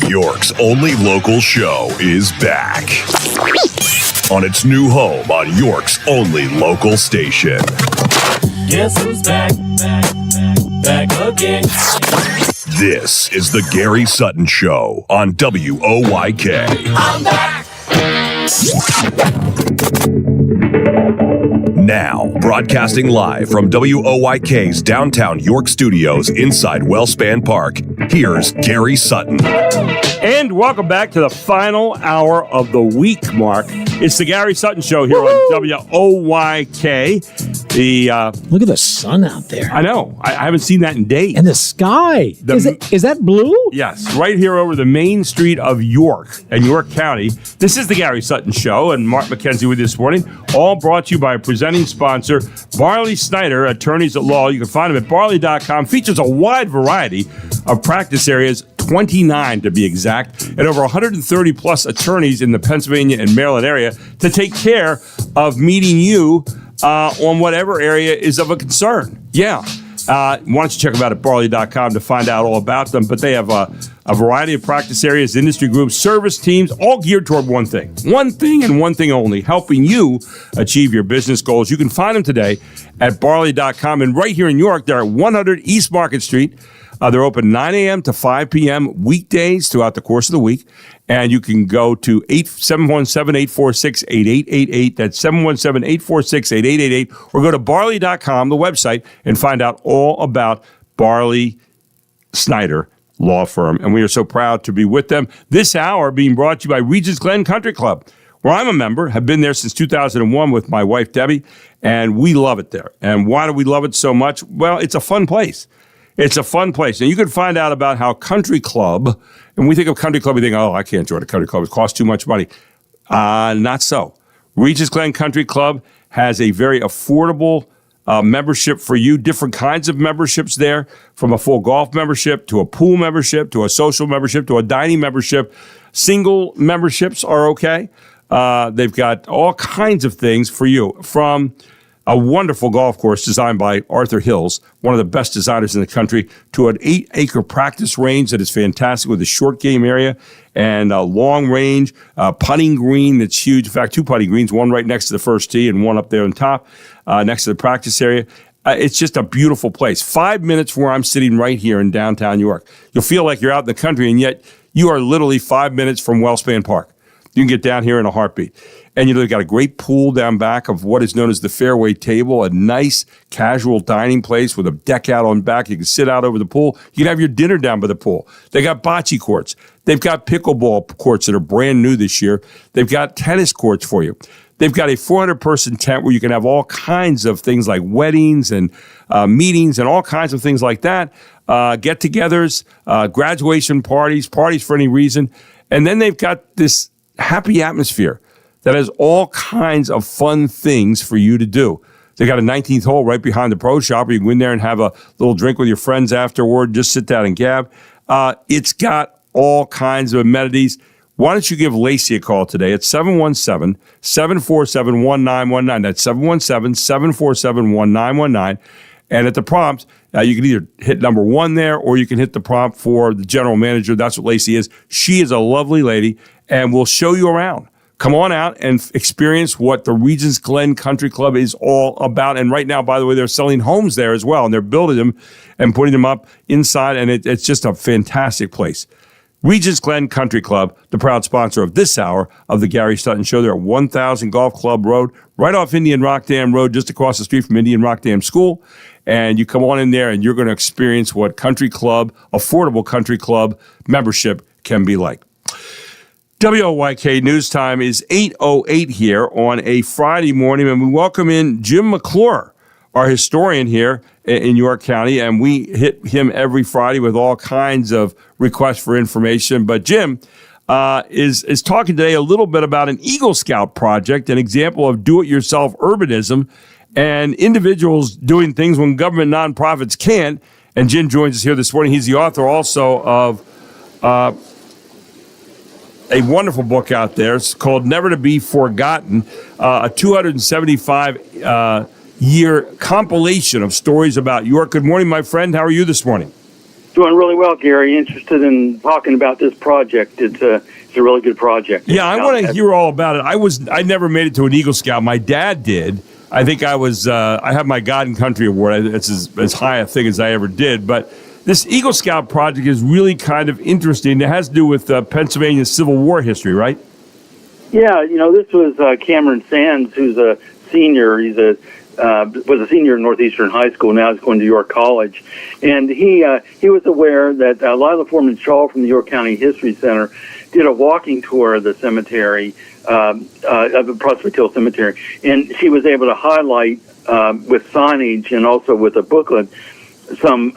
York's only local show is back on its new home on York's only local station. Guess who's back again. This is the Gary Sutton Show on WOYK. I'm back. Now, broadcasting live from WOYK's downtown York studios inside Wellspan Park, here's Gary Sutton. And welcome back to the final hour of the week, Mark. It's the Gary Sutton Show here on WOYK. Look at the sun out there. I know. I haven't seen that in days. And the sky. Is that blue? Yes. Right here over the main street of York and York County. This is the Gary Sutton Show, and Mark McKenzie with you this morning. All brought to you by a presenting sponsor, Barley Snyder, attorneys at law. You can find them at barley.com. Features a wide variety of practice areas, 29 to be exact, and over 130 plus attorneys in the Pennsylvania and Maryland area to take care of meeting you on whatever area is of a concern. Yeah. Why don't you check them out at barley.com to find out all about them. But they have a variety of practice areas, industry groups, service teams, all geared toward one thing and one thing only, helping you achieve your business goals. You can find them today at barley.com. And right here in York, they're at 100 East Market Street. They're open 9 a.m. to 5 p.m. weekdays throughout the course of the week. And you can go to 717-846-8888. That's 717-846-8888. Or go to barley.com, the website, and find out all about Barley Snyder Law Firm. And we are so proud to be with them. This hour being brought to you by Regis Glen Country Club, where I'm a member, have been there since 2001 with my wife, Debbie, and we love it there. And why do we love it so much? Well, it's a fun place. It's a fun place. And you can find out about how Country Club, and we think of Country Club, we think, oh, I can't join a Country Club. It costs too much money. Not so. Regis Glen Country Club has a very affordable membership for you, different kinds of memberships there, from a full golf membership to a pool membership to a social membership to a dining membership. Single memberships are okay. They've got all kinds of things for you, from a wonderful golf course designed by Arthur Hills, one of the best designers in the country, to an 8-acre practice range that is fantastic with a short game area and a long range putting green that's huge. In fact, 2 putting greens, one right next to the first tee and one up there on top next to the practice area. It's just a beautiful place. 5 minutes from where I'm sitting right here in downtown York. You'll feel like you're out in the country, and yet you are literally 5 minutes from Wellspan Park. You can get down here in a heartbeat. And they've got a great pool down back of what is known as the fairway table, a nice casual dining place with a deck out on back. You can sit out over the pool. You can have your dinner down by the pool. They got bocce courts. They've got pickleball courts that are brand new this year. They've got tennis courts for you. They've got a 400-person tent where you can have all kinds of things like weddings and meetings and all kinds of things like that, get-togethers, graduation parties for any reason. And then they've got this happy atmosphere that has all kinds of fun things for you to do. They got a 19th hole right behind the pro shop where you can go in there and have a little drink with your friends afterward, just sit down and gab. It's got all kinds of amenities. Why don't you give Lacey a call today at 717-747-1919. That's 717-747-1919. And at the prompt, you can either hit number 1 there, or you can hit the prompt for the general manager. That's what Lacey is. She is a lovely lady, and we'll show you around. Come on out and experience what the Regis Glen Country Club is all about. And right now, by the way, they're selling homes there as well, and they're building them and putting them up inside, and it's just a fantastic place. Regis Glen Country Club, the proud sponsor of this hour of the Gary Sutton Show. They're at 1000 Golf Club Road, right off Indian Rock Dam Road, just across the street from Indian Rock Dam School. And you come on in there, and you're going to experience what country club, affordable country club membership can be like. WOYK News Time is 8:08 here on a Friday morning, and we welcome in Jim McClure, our historian here in York County, and we hit him every Friday with all kinds of requests for information. But Jim is talking today a little bit about an Eagle Scout project, an example of do-it-yourself urbanism and individuals doing things when government nonprofits can't. And Jim joins us here this morning. He's the author also of a wonderful book out there. It's called Never to Be Forgotten, a 275 year compilation of stories about York. Good morning, my friend. How are you this morning? Doing really well, Gary. Interested in talking about this project. It's a really good project. Yeah, I want to hear all about it. I never made it to an Eagle Scout. My dad did. I think I was. I have my God and Country Award. It's as high a thing as I ever did. But this Eagle Scout project is really kind of interesting. It has to do with Pennsylvania's Civil War history, right? Yeah, this was Cameron Sands, who's a senior. He's was a senior in Northeastern High School. Now he's going to York College, and he was aware that Lila Foreman Shaw from the York County History Center did a walking tour of the cemetery, of the Prospect Hill Cemetery, and she was able to highlight with signage and also with a booklet some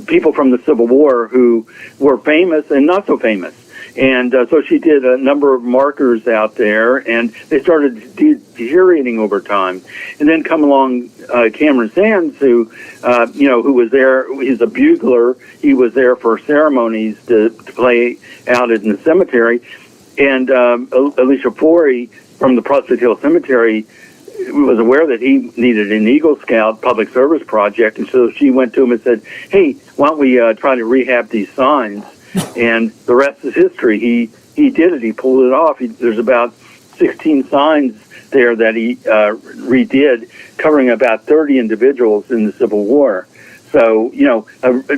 people from the Civil War who were famous and not so famous. And so she did a number of markers out there, and they started deteriorating over time. And then come along Cameron Sands, who was there. He's a bugler. He was there for ceremonies to play out in the cemetery. And Alicia Forey from the Prospect Hill Cemetery was aware that he needed an Eagle Scout public service project. And so she went to him and said, hey, why don't we try to rehab these signs? And the rest is history. He did it. He pulled it off. There's about 16 signs there that he redid, covering about 30 individuals in the Civil War. So,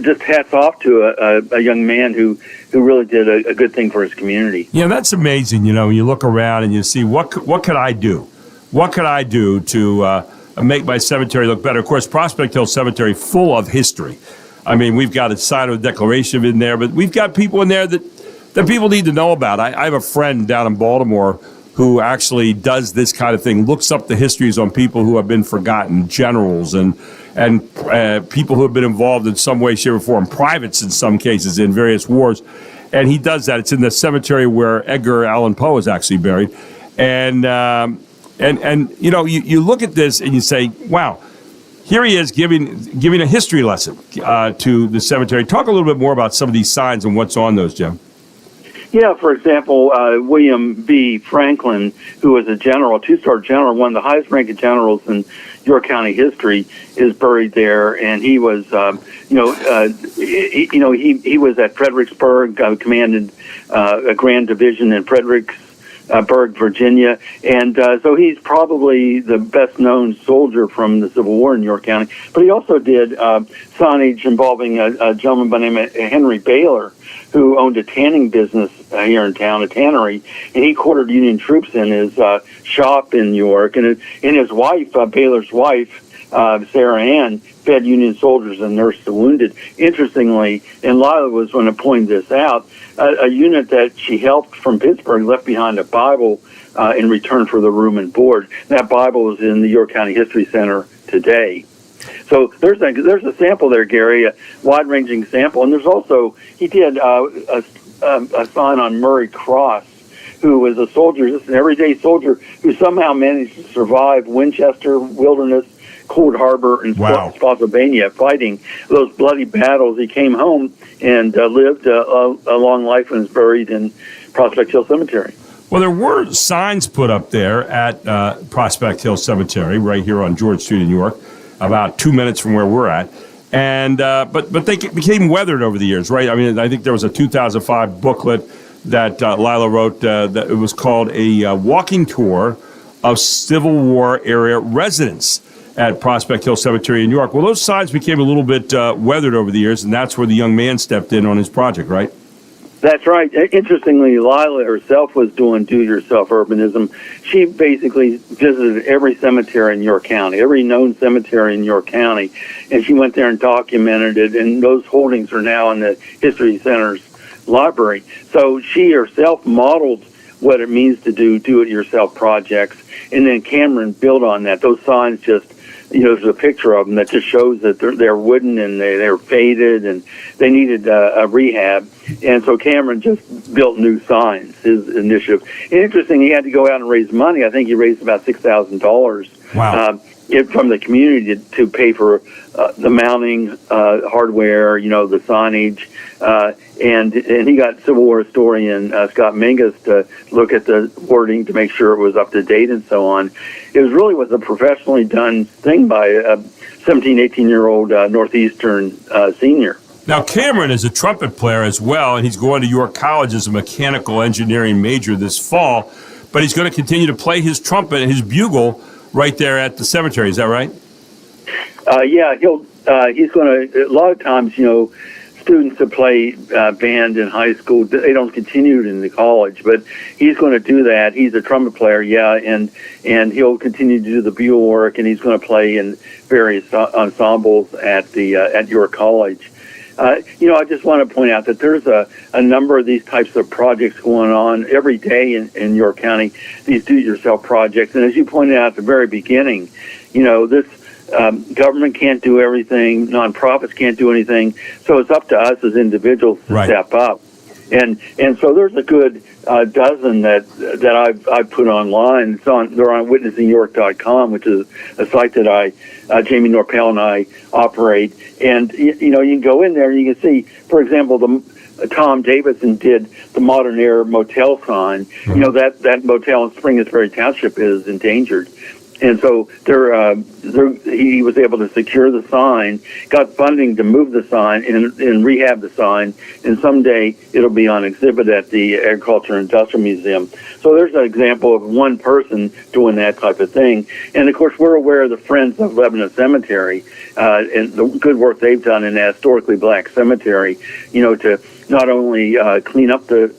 just hats off to a young man who really did a good thing for his community. Yeah, that's amazing. You look around and you see what could I do? What could I do to make my cemetery look better? Of course, Prospect Hill Cemetery, full of history. I mean, we've got a sign of the Declaration in there, but we've got people in there that people need to know about. I have a friend down in Baltimore who actually does this kind of thing, looks up the histories on people who have been forgotten, generals and people who have been involved in some way, shape, or form, privates in some cases in various wars. And he does that. It's in the cemetery where Edgar Allan Poe is actually buried. And you look at this and you say, wow, here he is giving a history lesson to the cemetery. Talk a little bit more about some of these signs and what's on those, Jim. Yeah, for example, William B. Franklin, who was a general, two-star general, one of the highest-ranking generals in York County history, is buried there. And he was, he was at Fredericksburg, commanded a grand division in Fredericksburg, Virginia, and so he's probably the best-known soldier from the Civil War in York County. But he also did signage involving a gentleman by the name of Henry Baylor, who owned a tanning business here in town, a tannery, and he quartered Union troops in his shop in York. And his wife, Baylor's wife, Sarah Ann, fed Union soldiers and nursed the wounded. Interestingly, and Lila was going to point this out, a unit that she helped from Pittsburgh left behind a Bible in return for the room and board. That Bible is in the York County History Center today. So there's a sample there, Gary, a wide-ranging sample. And there's also, he did a sign on Murray Cross, who was a soldier, just an everyday soldier, who somehow managed to survive Winchester, Wilderness, Cold Harbor, and Spotsylvania, fighting those bloody battles. He came home and lived a long life and is buried in Prospect Hill Cemetery. Well, there were signs put up there at Prospect Hill Cemetery, right here on George Street in York, about 2 minutes from where we're at. And but they became weathered over the years, right? I mean, I think there was a 2005 booklet that Lila wrote that it was called A Walking Tour of Civil War Area Residents at Prospect Hill Cemetery in York. Well, those signs became a little bit weathered over the years, and that's where the young man stepped in on his project, right? That's right. Interestingly, Lila herself was doing do-it-yourself urbanism. She basically visited every cemetery in York County, every known cemetery in York County, and she went there and documented it, and those holdings are now in the History Center's library. So she herself modeled what it means to do-it-yourself projects, and then Cameron built on that. Those signs just, there's a picture of them that just shows that they're wooden and they're faded and they needed a rehab. And so Cameron just built new signs, his initiative. And interesting, he had to go out and raise money. I think he raised about $6,000. Wow. From the community to pay for the mounting hardware, the signage, and he got Civil War historian Scott Mingus to look at the wording to make sure it was up to date and so on. It was a professionally done thing by a 17, 18-year-old Northeastern senior. Now, Cameron is a trumpet player as well, and he's going to York College as a mechanical engineering major this fall. But he's going to continue to play his trumpet and his bugle right there at the cemetery. Is that right? Yeah, he's going to, a lot of times, students that play band in high school, they don't continue it in the college, but he's going to do that. He's a trumpet player, and he'll continue to do the bugle work, and he's going to play in various ensembles at York College. I just want to point out that there's a number of these types of projects going on every day in York County, these do-it-yourself projects. And as you pointed out at the very beginning, this government can't do everything, nonprofits can't do anything, so it's up to us as individuals to step up. And so there's a good dozen that I've put online. They're on witnessingyork.com, which is a site that Jamie Norpel and I operate. And you can go in there and you can see, for example, Tom Davidson did the Modern Air motel sign. That motel in Spring Ferry Township is endangered. And so he was able to secure the sign, got funding to move the sign and rehab the sign, and someday it'll be on exhibit at the Agriculture and Industrial Museum. So there's an example of one person doing that type of thing. And, of course, we're aware of the Friends of Lebanon Cemetery and the good work they've done in that historically black cemetery, to not only clean up the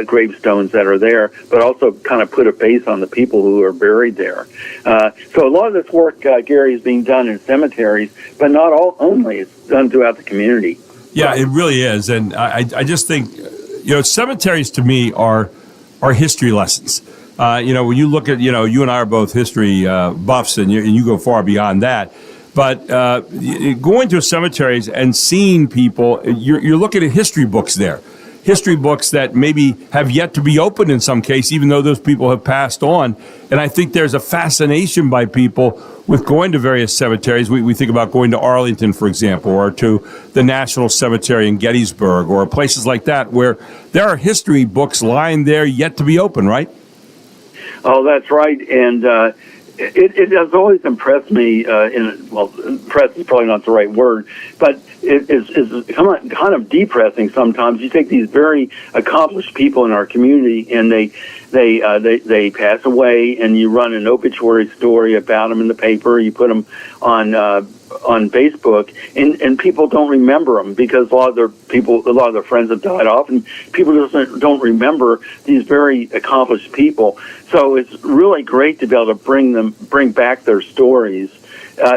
gravestones that are there, but also kind of put a base on the people who are buried there. So a lot of this work, Gary, is being done in cemeteries, but not only. It's done throughout the community. Yeah, it really is. And I just think, cemeteries to me are history lessons. When you look at, you and I are both history buffs, and you go far beyond that. But going to cemeteries and seeing people, you're looking at history books there. History books that maybe have yet to be opened in some case, even though those people have passed on. And I think there's a fascination by people with going to various cemeteries. We think about going to Arlington, for example, or to the National Cemetery in Gettysburg, or places like that, where there are history books lying there yet to be opened, right? Oh, that's right. And it has always impressed me, impressed is probably not the right word, but it's kind of depressing sometimes. You take these very accomplished people in our community and they pass away, and you run an obituary story about them in the paper, you put them on Facebook, and people don't remember them because a lot of their friends have died off, and people just don't remember these very accomplished people. So it's really great to be able to bring back their stories.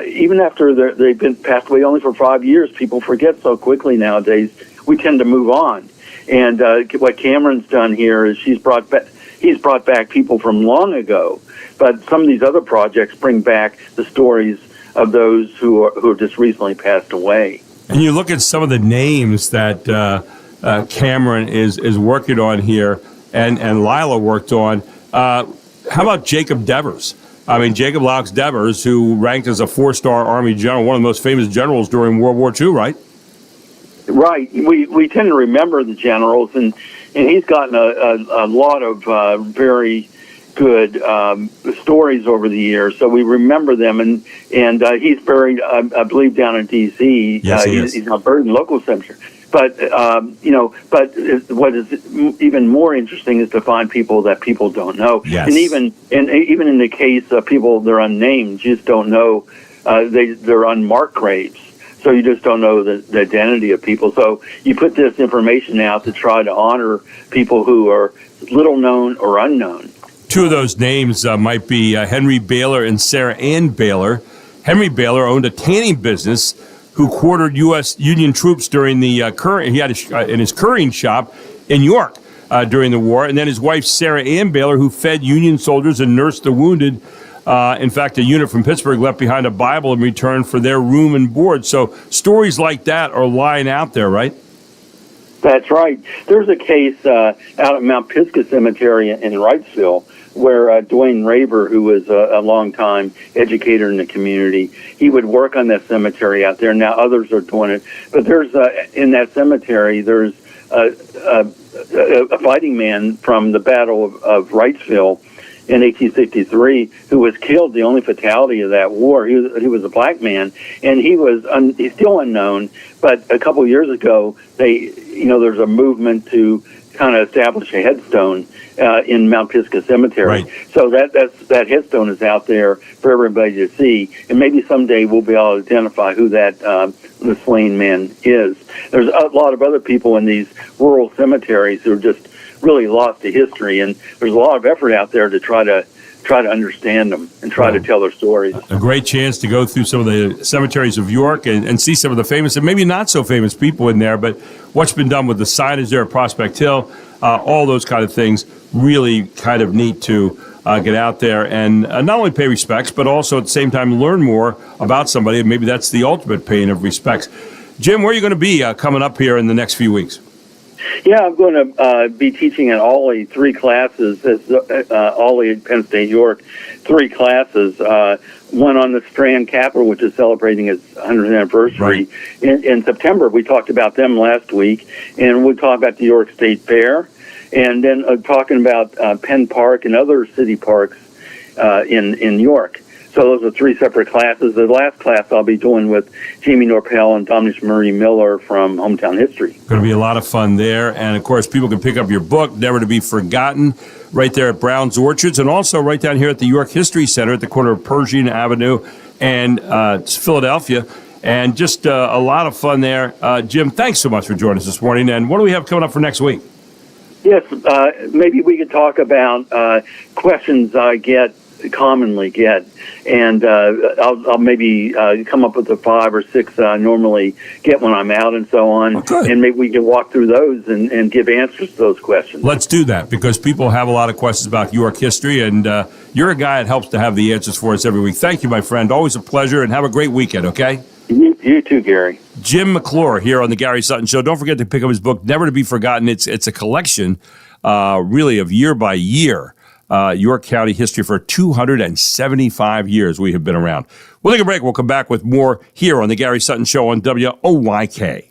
Even after they've been passed away only for 5 years, people forget so quickly nowadays. We tend to move on. And what Cameron's done here is he's brought back people from long ago. But some of these other projects bring back the stories of those who have just recently passed away. And you look at some of the names that Cameron is working on here, and Lila worked on. How about Jacob Devers? I mean, Jacob Laux Devers, who ranked as a 4-star Army general, one of the most famous generals during World War II, right? Right. We tend to remember the generals, and he's gotten a lot of very good stories over the years, so we remember them. And he's buried, I believe, down in D.C. Yes, he is. He's not buried in local cemetery. But what is even more interesting is to find people that people don't know. Yes. And even in the case of people that are unnamed, you just don't know. They're unmarked graves, so you just don't know the identity of people. So you put this information out to try to honor people who are little known or unknown. Two of those names might be Henry Baylor and Sarah Ann Baylor. Henry Baylor owned a tanning business who quartered U.S. Union troops during the he had in his currying shop in York during the war. And then his wife, Sarah Ann Baylor, who fed Union soldiers and nursed the wounded. In fact, a unit from Pittsburgh left behind a Bible in return for their room and board. So stories like that are lying out there, right? That's right. There's a case out at Mount Pisgah Cemetery in Wrightsville where Dwayne Raber, who was a long-time educator in the community, he would work on that cemetery out there. Now others are doing it. But there's in that cemetery, there's a fighting man from the Battle of Wrightsville, in 1863 who was killed, the only fatality of that war. He was a black man, and he's still unknown. But a couple of years ago, there's a movement to kind of establish a headstone in Mount Pisgah Cemetery. Right. So that headstone is out there for everybody to see, and maybe someday we'll be able to identify who that the slain man is. There's a lot of other people in these rural cemeteries who are just really lost to history, and there's a lot of effort out there to try to understand them and try to tell their stories. A great chance to go through some of the cemeteries of York and see some of the famous and maybe not so famous people in there, but what's been done with the signage there at Prospect Hill, all those kind of things, really kind of neat to get out there and not only pay respects, but also at the same time learn more about somebody, and maybe that's the ultimate paying of respects. Jim, where are you going to be coming up here in the next few weeks? Yeah, I'm going to be teaching at Ollie 3 classes, Ollie at Penn State York, 3 classes, one on the Strand Capitol, which is celebrating its 100th anniversary. Right. In September, we talked about them last week, and we'll talk about the York State Fair, and then talking about Penn Park and other city parks in York. So those are 3 separate classes. The last class I'll be doing with Jamie Norpel and Dominic Marie Miller from Hometown History. Going to be a lot of fun there. And, of course, people can pick up your book, Never to Be Forgotten, right there at Brown's Orchards, and also right down here at the York History Center at the corner of Pershing Avenue and Philadelphia. And just a lot of fun there. Jim, thanks so much for joining us this morning. And what do we have coming up for next week? Yes, maybe we could talk about questions I commonly get, and I'll maybe come up with the 5 or 6 I normally get when I'm out and so on, and maybe we can walk through those and give answers to those questions. Let's do that, because people have a lot of questions about York history, and you're a guy that helps to have the answers for us every week. Thank you, my friend. Always a pleasure, and have a great weekend, okay? You too, Gary. Jim McClure here on the Gary Sutton Show. Don't forget to pick up his book, Never to Be Forgotten. It's a collection, really, of year by year York County history for 275 years we have been around. We'll take a break. We'll come back with more here on the Gary Sutton Show on WOYK.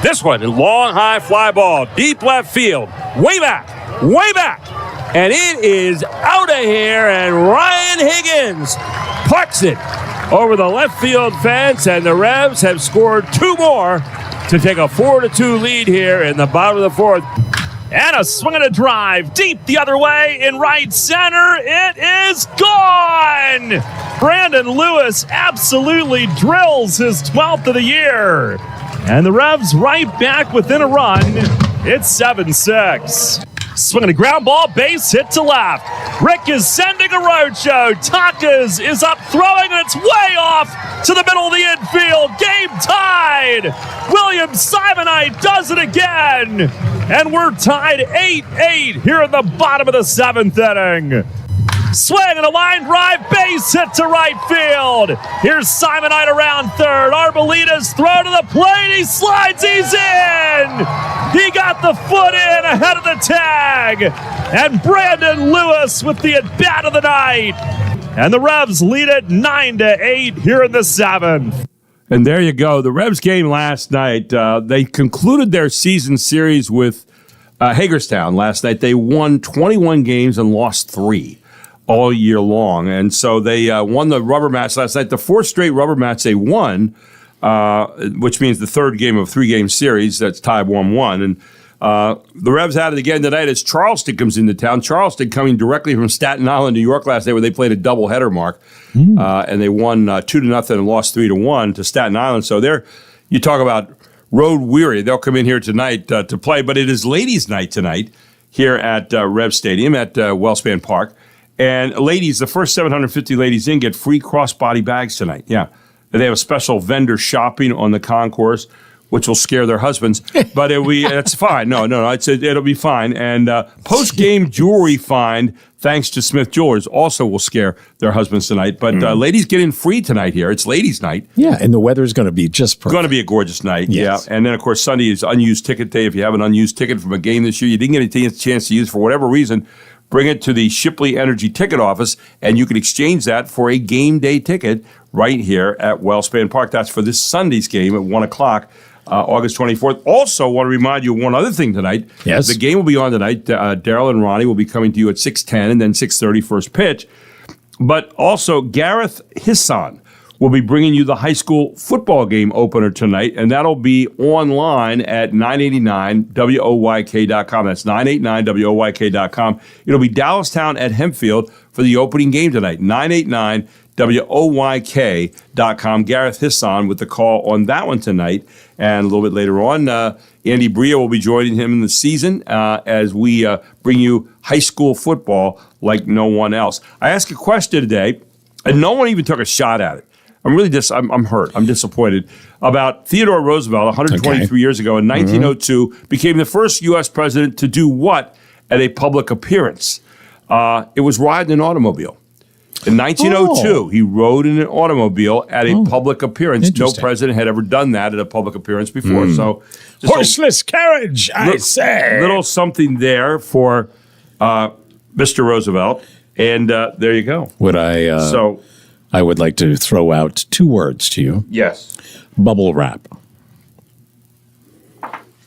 This one, a long, high fly ball, deep left field, way back, and it is out of here, and Ryan Higgins pucks it over the left field fence, and the Revs have scored 2 more to take a 4-2 lead here in the bottom of the 4th. And a swing and a drive deep the other way in right center. It is gone! Brandon Lewis absolutely drills his 12th of the year. And the Revs right back within a run. It's 7-6. Swinging a ground ball, base hit to left. Rick is sending a roadshow. Takas is up throwing, and it's way off to the middle of the infield. Game tied. William Simonite does it again. And we're tied 8-8 here in the bottom of the 7th inning. Swing and a line drive, base hit to right field. Here's Simonite around third. Arbolita's throw to the plate. He slides, he's in. He got the foot in ahead of the tag. And Brandon Lewis with the at-bat of the night. And the Revs lead it 9-8 here in the 7th. And there you go. The Revs game last night, they concluded their season series with Hagerstown last night. They won 21 games and lost 3. All year long. And so they won the rubber match last night. The 4th straight rubber match they won, which means the 3rd game of a 3-game series. That's tied 1-1. And the Revs had it again tonight as Charleston comes into town. Charleston coming directly from Staten Island, New York last night, where they played a doubleheader, Mark. And they won 2-0 and lost 3-1 to Staten Island. So you talk about road weary. They'll come in here tonight to play. But it is ladies' night tonight here at Rev Stadium at Wellspan Park. And ladies, the first 750 ladies in get free crossbody bags tonight. Yeah. They have a special vendor shopping on the concourse, which will scare their husbands. But that's fine. No. It'll be fine. And post-game jewelry find, thanks to Smith Jewelers, also will scare their husbands tonight. But ladies get in free tonight here. It's ladies' night. Yeah, and the weather's going to be just perfect. Going to be a gorgeous night. Yes. Yeah. And then, of course, Sunday is unused ticket day. If you have an unused ticket from a game this year you didn't get a chance to use for whatever reason, bring it to the Shipley Energy ticket office, and you can exchange that for a game day ticket right here at Wellspan Park. That's for this Sunday's game at 1 o'clock, August 24th. Also, want to remind you of one other thing tonight. Yes. The game will be on tonight. Daryl and Ronnie will be coming to you at 6:10 and then 6:30 first pitch. But also, Gareth Hisson will be bringing you the high school football game opener tonight, and that'll be online at 989WOYK.com. That's 989WOYK.com. It'll be Dallastown at Hempfield for the opening game tonight, 989WOYK.com. Gareth Hisson with the call on that one tonight. And a little bit later on, Andy Bria will be joining him in the season as we bring you high school football like no one else. I asked a question today, and no one even took a shot at it. I'm hurt. I'm disappointed about Theodore Roosevelt 123 years ago in 1902 became the first U.S. president to do what at a public appearance? It was riding an automobile. In 1902, he rode in an automobile at a public appearance. No president had ever done that at a public appearance before. So, horseless carriage, I say. Little something there for Mr. Roosevelt. And there you go. I would like to throw out 2 words to you. Yes. Bubble wrap.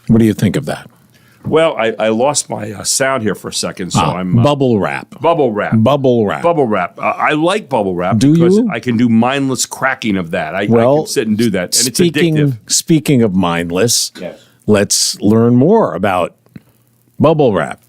What do you think of that? Well, I lost my sound here for a second, so I'm... bubble wrap. Bubble wrap. Bubble wrap. Bubble wrap. I like bubble wrap because I can do mindless cracking of that. I can sit and do that, and it's addictive. Speaking of mindless, let's learn more about bubble wrap.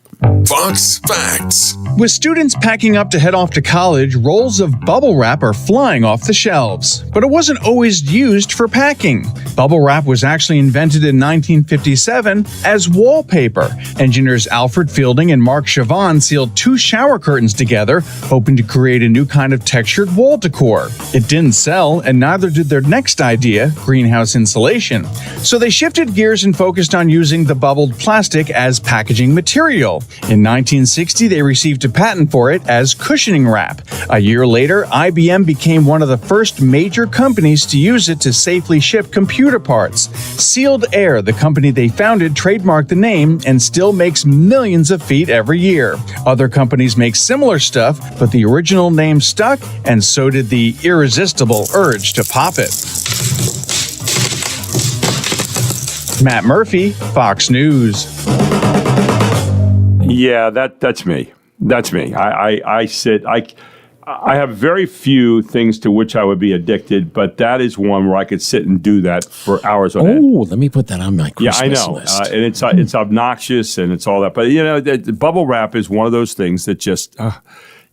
Fox Facts. With students packing up to head off to college, rolls of bubble wrap are flying off the shelves. But it wasn't always used for packing. Bubble wrap was actually invented in 1957 as wallpaper. Engineers Alfred Fielding and Mark Chavon sealed 2 shower curtains together, hoping to create a new kind of textured wall decor. It didn't sell, and neither did their next idea, greenhouse insulation. So they shifted gears and focused on using the bubbled plastic as packaging material. In 1960, they received a patent for it as cushioning wrap. A year later, IBM became one of the first major companies to use it to safely ship computer parts. Sealed Air, the company they founded, trademarked the name and still makes millions of feet every year. Other companies make similar stuff, but the original name stuck, and so did the irresistible urge to pop it. Matt Murphy, Fox News. Yeah, that's me. That's me. I have very few things to which I would be addicted, but that is one where I could sit and do that for hours on end. Oh, let me put that on my Christmas list. And it's obnoxious and it's all that. But the bubble wrap is one of those things that just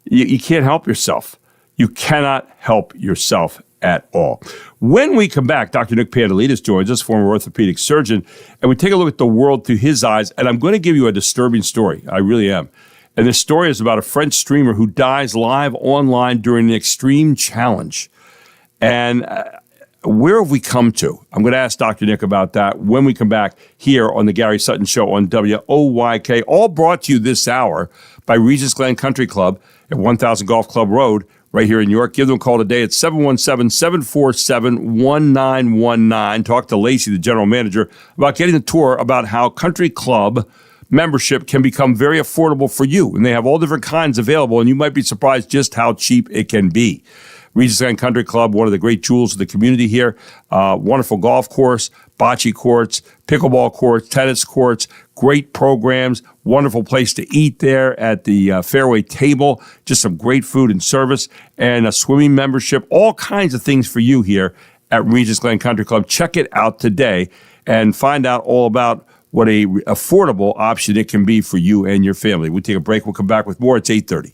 you can't help yourself. You cannot help yourself at all. When we come back, Dr. Nick Pandalidis joins us, former orthopedic surgeon, and we take a look at the world through his eyes. And I'm going to give you a disturbing story. I really am. And this story is about a French streamer who dies live online during an extreme challenge. And where have we come to? I'm going to ask Dr. Nick about that when we come back here on the Gary Sutton Show on WOYK. All brought to you this hour by Regis Glen Country Club at 1000 Golf Club Road right here in New York. Give them a call today at 717-747-1919. Talk to Lacey, the general manager, about getting the tour about how Country Club membership can become very affordable for you. And they have all different kinds available, and you might be surprised just how cheap it can be. Regis Glen Country Club, one of the great jewels of the community here. Wonderful golf course, bocce courts, pickleball courts, tennis courts, great programs, wonderful place to eat there at the fairway table, just some great food and service, and a swimming membership, all kinds of things for you here at Regis Glen Country Club. Check it out today and find out all about what a affordable option it can be for you and your family. We'll take a break. We'll come back with more. It's 8:30.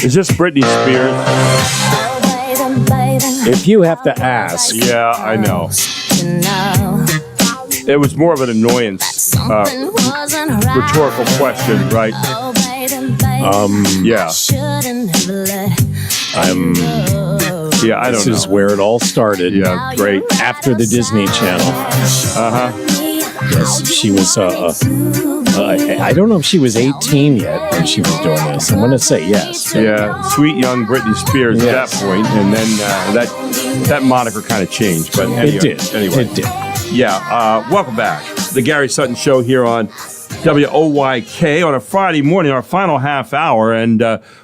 Is this Britney Spears? If you have to ask. Yeah, I know. It was more of an annoyance, rhetorical question, right? Yeah. Yeah, I don't know. This is where it all started. Yeah, great. After the Disney Channel. Yes, she was, I don't know if she was 18 yet when she was doing this. I'm going to say yes. Yeah, sweet young Britney Spears at that point, and then that moniker kind of changed. But anyway, it did. Anyway. It did. Yeah, welcome back. The Gary Sutton Show here on WOYK on a Friday morning, our final half hour. And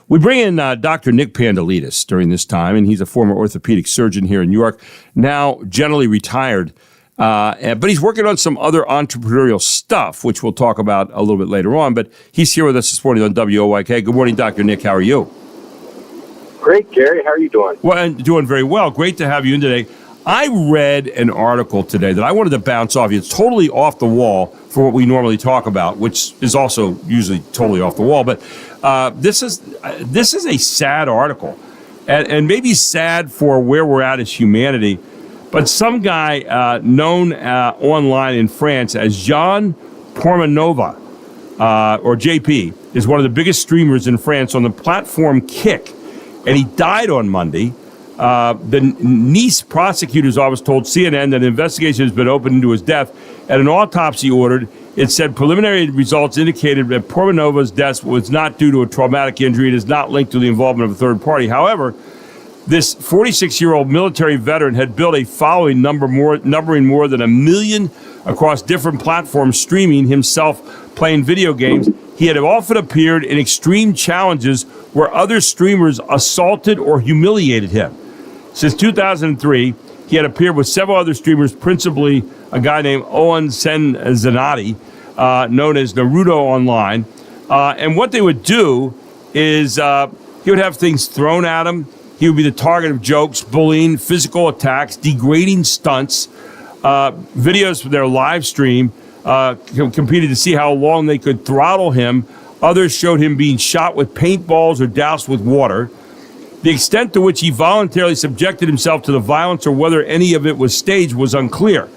we bring in Dr. Nick Pandalidis during this time, and he's a former orthopedic surgeon here in New York, now generally retired. But he's working on some other entrepreneurial stuff, which we'll talk about a little bit later on. But he's here with us this morning on WOYK. Good morning, Dr. Nick. How are you? Great, Gary. How are you doing? Well, and doing very well. Great to have you in today. I read an article today that I wanted to bounce off you. It's totally off the wall for what we normally talk about, which is also usually totally off the wall. But this is a sad article, and maybe sad for where we're at as humanity. But some guy known online in France as Jean Pormanova, or JP, is one of the biggest streamers in France on the platform Kick, and he died on Monday. The Nice prosecutor's office told CNN that an investigation has been opened into his death. At an autopsy ordered, it said preliminary results indicated that Pormanova's death was not due to a traumatic injury. It is not linked to the involvement of a third party. However, this 46-year-old military veteran had built a following numbering more than 1 million across different platforms, streaming himself playing video games. He had often appeared in extreme challenges where other streamers assaulted or humiliated him. Since 2003, he had appeared with several other streamers, principally a guy named Owen Senzanati, known as Naruto Online. And what they would do is he would have things thrown at him. He would be the target of jokes, bullying, physical attacks, degrading stunts, videos from their live stream, competed to see how long they could throttle him. Others showed him being shot with paintballs or doused with water. The extent to which he voluntarily subjected himself to the violence or whether any of it was staged was unclear.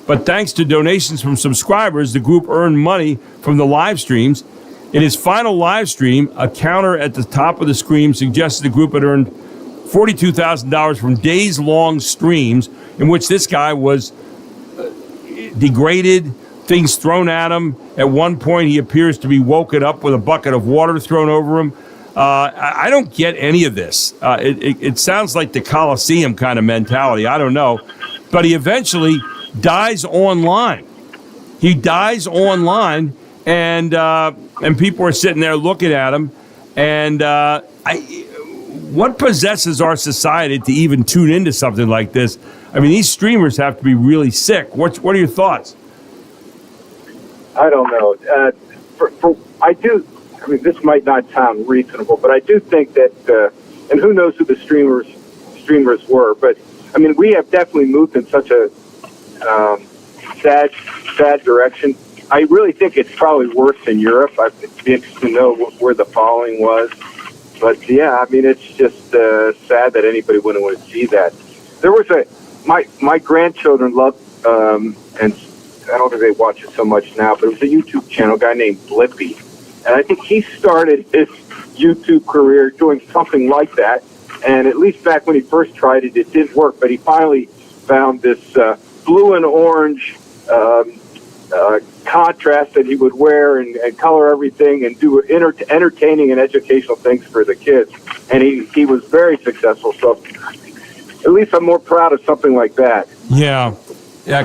But thanks to donations from subscribers, the group earned money from the live streams. In his final live stream, a counter at the top of the screen suggested the group had earned $42,000 from days-long streams in which this guy was degraded, things thrown at him. At one point, he appears to be woken up with a bucket of water thrown over him. I don't get any of this. It sounds like the Coliseum kind of mentality. I don't know. But he eventually dies online. He dies online, and people are sitting there looking at him. And what possesses our society to even tune into something like this? I mean, these streamers have to be really sick. What are your thoughts? I don't know. I mean, this might not sound reasonable, but I do think that, and who knows who the streamers were, but I mean, we have definitely moved in such a sad direction. I really think it's probably worse in Europe. I'd be interested to know where the following was. But yeah, I mean, it's just sad that anybody wouldn't want to see that. There was my grandchildren loved, and I don't think they watch it so much now, but it was a YouTube channel, a guy named Blippi. And I think he started his YouTube career doing something like that. And at least back when he first tried it, it didn't work. But he finally found this blue and orange contrast that he would wear and color everything and do entertaining and educational things for the kids. And he was very successful. So at least I'm more proud of something like that. Yeah.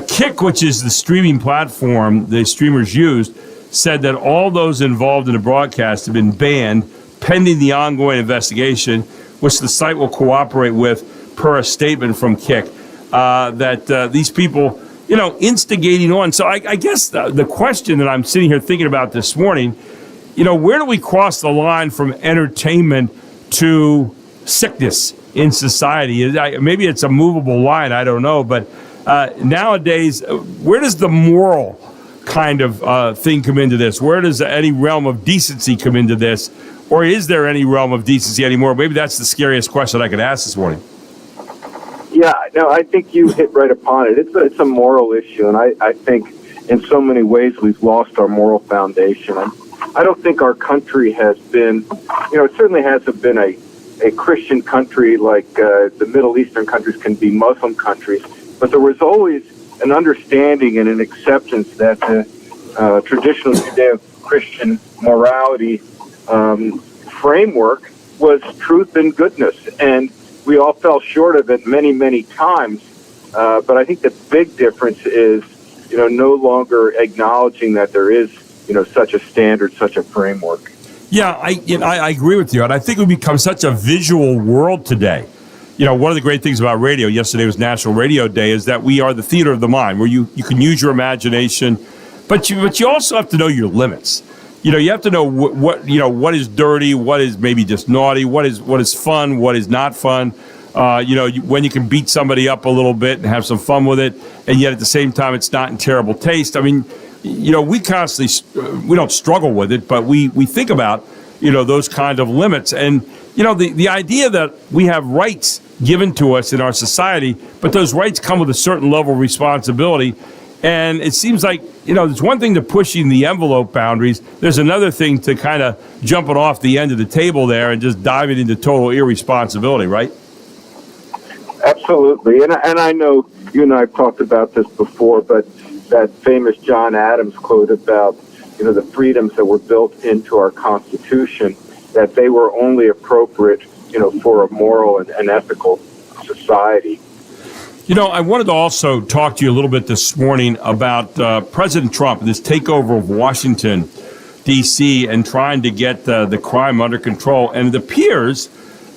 Kick, which is the streaming platform the streamers used, said that all those involved in the broadcast have been banned pending the ongoing investigation, which the site will cooperate with per a statement from Kick, that these people, instigating on. So I guess the question that I'm sitting here thinking about this morning, where do we cross the line from entertainment to sickness in society? Maybe it's a movable line, I don't know, but nowadays, where does the moral kind of thing come into this? Where does any realm of decency come into this? Or is there any realm of decency anymore? Maybe that's the scariest question I could ask this morning. Yeah, no, I think you hit right upon it. It's a moral issue, and I think in so many ways we've lost our moral foundation. I don't think our country has been, it certainly hasn't been a Christian country like the Middle Eastern countries can be Muslim countries, but there was always an understanding and an acceptance that the traditional Judeo-Christian morality framework was truth and goodness, and we all fell short of it many, many times. But I think the big difference is, no longer acknowledging that there is, such a standard, such a framework. Yeah, I agree with you, and I think we've become such a visual world today. One of the great things about radio, yesterday was National Radio Day, is that we are the theater of the mind, where you can use your imagination, but you also have to know your limits. You have to know what is dirty, what is maybe just naughty, what is fun, what is not fun. When you can beat somebody up a little bit and have some fun with it, and yet at the same time it's not in terrible taste. I mean, we constantly, we don't struggle with it, but we think about, those kind of limits. And, the idea that we have rights given to us in our society, but those rights come with a certain level of responsibility. And it seems like, there's one thing to pushing the envelope boundaries. There's another thing to kind of jumping off the end of the table there and just diving into total irresponsibility, right? Absolutely. And I know you and I have talked about this before, but that famous John Adams quote about, the freedoms that were built into our Constitution, that they were only appropriate, for a moral and ethical society. I wanted to also talk to you a little bit this morning about President Trump, this takeover of Washington, D.C., and trying to get the crime under control. And it appears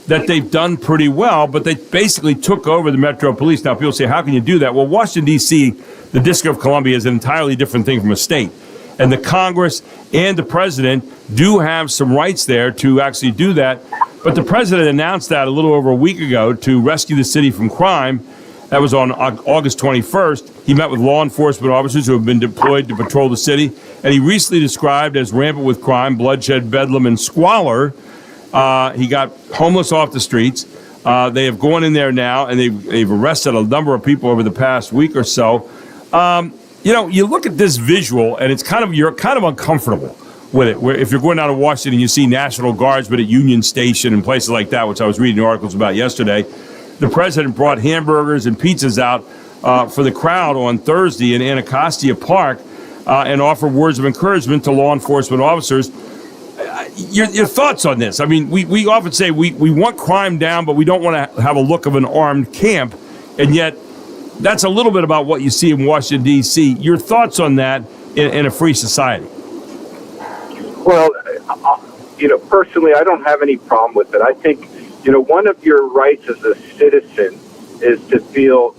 that they've done pretty well, but they basically took over the Metro Police. Now, people say, how can you do that? Well, Washington, D.C., the District of Columbia, is an entirely different thing from a state. And the Congress and the president do have some rights there to actually do that. But the president announced that a little over a week ago to rescue the city from crime. That was on August 21st. He met with law enforcement officers who have been deployed to patrol the city. And he recently described as rampant with crime, bloodshed, bedlam, and squalor. He got homeless off the streets. They have gone in there now, and they've arrested a number of people over the past week or so. You look at this visual, and you're kind of uncomfortable with it. Where if you're going down to Washington, you see National Guardsmen at Union Station and places like that, which I was reading articles about yesterday. The president brought hamburgers and pizzas out for the crowd on Thursday in Anacostia Park and offered words of encouragement to law enforcement officers. Your thoughts on this? I mean, we often say we want crime down, but we don't want to have a look of an armed camp, and yet that's a little bit about what you see in Washington, D.C. Your thoughts on that in a free society? Well, personally, I don't have any problem with it. I think, one of your rights as a citizen is to feel,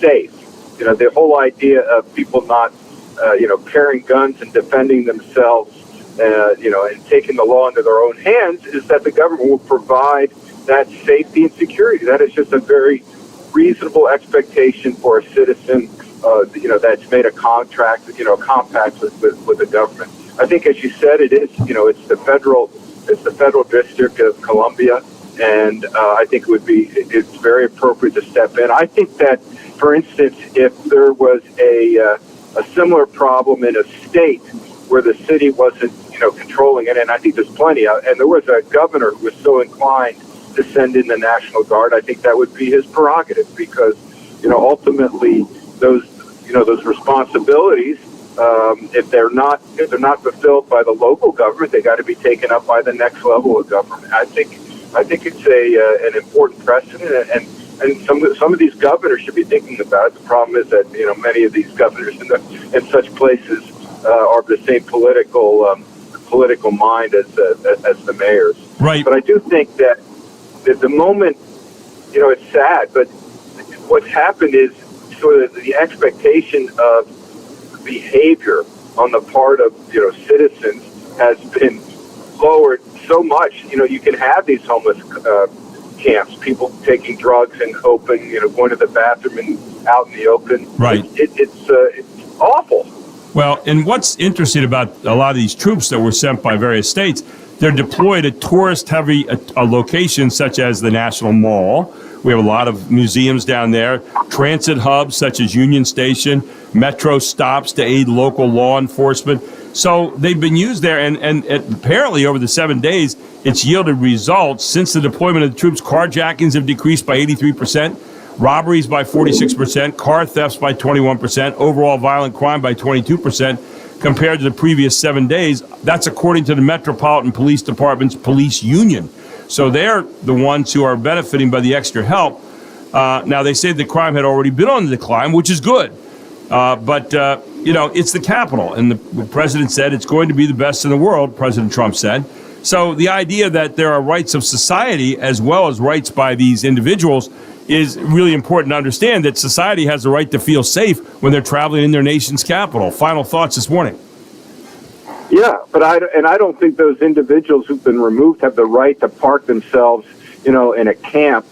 safe. The whole idea of people not, carrying guns and defending themselves, and taking the law into their own hands is that the government will provide that safety and security. That is just a very reasonable expectation for a citizen, that's made a contract, compact with the government. I think, as you said, it is, it's the federal District of Columbia, and I think it's very appropriate to step in. I think that, for instance, if there was a similar problem in a state where the city wasn't, controlling it, and I think there's plenty of, and there was a governor who was so inclined to send in the National Guard, I think that would be his prerogative, because, ultimately those responsibilities, if they're not fulfilled by the local government, they got to be taken up by the next level of government. I think it's an important precedent, and some of these governors should be thinking about it. The problem is that many of these governors in such places are of the same political mind as the mayors. Right. But I do think that at the moment, it's sad, but what's happened is sort of the expectation of behavior on the part of citizens has been lowered so much. You can have these homeless camps, people taking drugs and hoping, going to the bathroom out in the open. Right. It's awful. Well, and what's interesting about a lot of these troops that were sent by various states, they're deployed at tourist-heavy locations such as the National Mall. We have a lot of museums down there, transit hubs such as Union Station, metro stops to aid local law enforcement. So they've been used there, and apparently over the 7 days, it's yielded results. Since the deployment of the troops, carjackings have decreased by 83%, robberies by 46%, car thefts by 21%, overall violent crime by 22% compared to the previous 7 days. That's according to the Metropolitan Police Department's police union. So they're the ones who are benefiting by the extra help. Now, they say the crime had already been on the decline, which is good. But it's the Capitol. And the president said it's going to be the best in the world, President Trump said. So the idea that there are rights of society as well as rights by these individuals is really important to understand, that society has the right to feel safe when they're traveling in their nation's capital. Final thoughts this morning. Yeah, but I don't think those individuals who've been removed have the right to park themselves, in a camp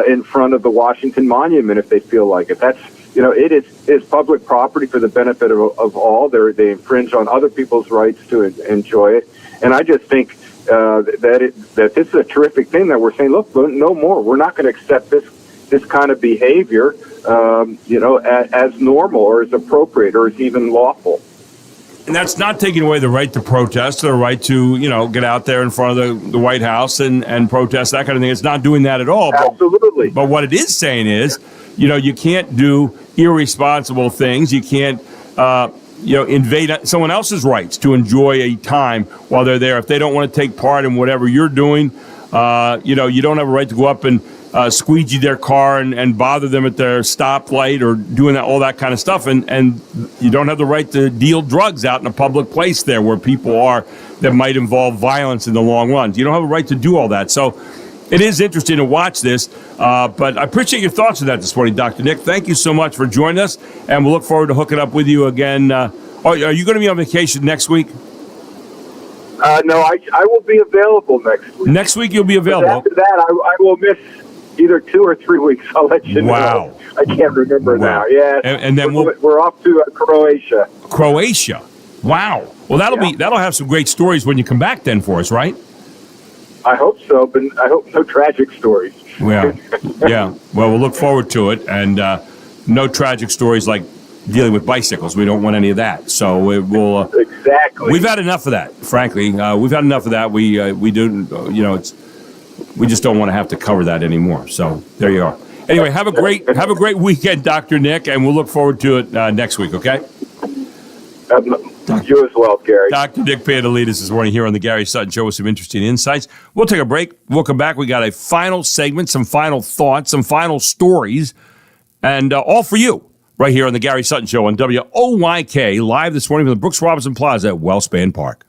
in front of the Washington Monument if they feel like it. That's, it is public property for the benefit of all. They infringe on other people's rights to enjoy it. And I just think that this is a terrific thing that we're saying, look, no more. We're not going to accept this kind of behavior, as normal or as appropriate or as even lawful. And that's not taking away the right to protest or the right to, get out there in front of the White House and protest, that kind of thing. It's not doing that at all. Absolutely. But what it is saying is, you can't do irresponsible things. You can't, invade someone else's rights to enjoy a time while they're there. If they don't want to take part in whatever you're doing, you don't have a right to go up and squeegee their car and bother them at their stoplight or doing all that kind of stuff. And you don't have the right to deal drugs out in a public place there where people are that might involve violence in the long run. You don't have a right to do all that. So it is interesting to watch this, but I appreciate your thoughts on that this morning, Dr. Nick. Thank you so much for joining us, and we'll look forward to hooking up with you again. Are you going to be on vacation next week? No, I will be available next week. Next week you'll be available. But after that, I will miss either 2 or 3 weeks. I'll let you know. Wow. I can't remember now. Yeah, and then we're off to Croatia. Croatia. Wow. Well, that'll have some great stories when you come back then for us, right? I hope so, but I hope no tragic stories. Yeah. Yeah. Well, we'll look forward to it, and no tragic stories like dealing with bicycles. We don't want any of that. So we'll exactly. We've had enough of that. Frankly, we've had enough of that. We do. We just don't want to have to cover that anymore. So there you are. Anyway, have a great weekend, Dr. Nick, and we'll look forward to it next week. Okay. You as well, Gary. Dr. Nick Pandalidis this morning here on the Gary Sutton Show with some interesting insights. We'll take a break. We'll come back. We got a final segment, some final thoughts, some final stories, and all for you right here on the Gary Sutton Show on WOYK, live this morning from the Brooks Robinson Plaza at Wellspan Park.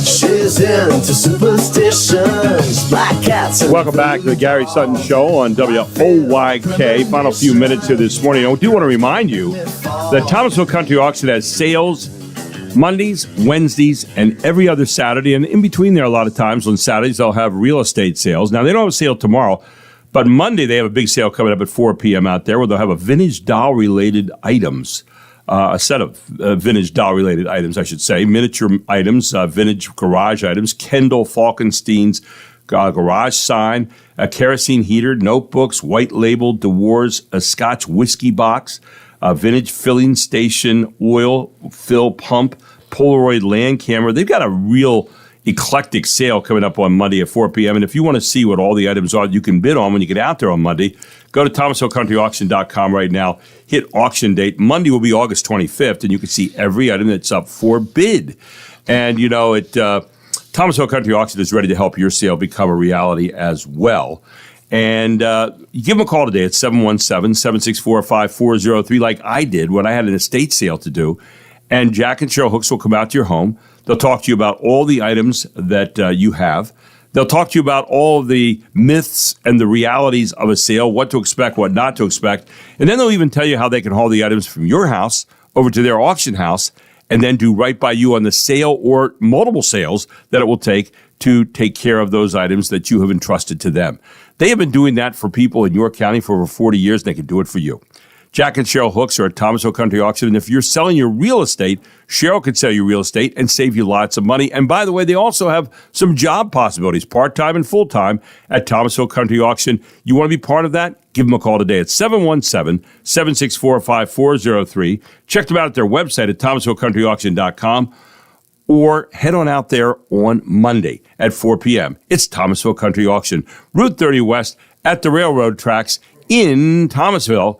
She's into superstitions, black cats. Welcome back to the Gary Sutton Show on WOYK. Final few minutes here this morning. I do want to remind you that Thomasville Country Auction has sales Mondays, Wednesdays, and every other Saturday. And in between there, a lot of times on Saturdays, they'll have real estate sales. Now, they don't have a sale tomorrow, but Monday they have a big sale coming up at 4 p.m. out there where they'll have a vintage doll-related items. A set of vintage doll-related items, I should say, miniature items, vintage garage items, Kendall Falkenstein's garage sign, a kerosene heater, notebooks, white labeled DeWars, a Scotch whiskey box, a vintage filling station oil fill pump, Polaroid land camera. They've got a real eclectic sale coming up on Monday at 4 p.m. And if you want to see what all the items are you can bid on when you get out there on Monday, go to ThomasvilleCountryAuction.com right now. Hit auction date. Monday will be August 25th, and you can see every item that's up for bid. And, you know, Thomasville Country Auction is ready to help your sale become a reality as well. And you give them a call today at 717-764-5403 like I did when I had an estate sale to do. And Jack and Cheryl Hooks will come out to your home. They'll talk to you about all the items that you have. They'll talk to you about all of the myths and the realities of a sale, what to expect, what not to expect. And then they'll even tell you how they can haul the items from your house over to their auction house and then do right by you on the sale or multiple sales that it will take to take care of those items that you have entrusted to them. They have been doing that for people in York County for over 40 years, and they can do it for you. Jack and Cheryl Hooks are at Thomasville Country Auction, and if you're selling your real estate, Cheryl could sell your real estate and save you lots of money. And by the way, they also have some job possibilities, part-time and full-time, at Thomasville Country Auction. You want to be part of that? Give them a call today at 717-764-5403. Check them out at their website at thomasvillecountryauction.com or head on out there on Monday at 4 p.m. It's Thomasville Country Auction, Route 30 West at the railroad tracks in Thomasville.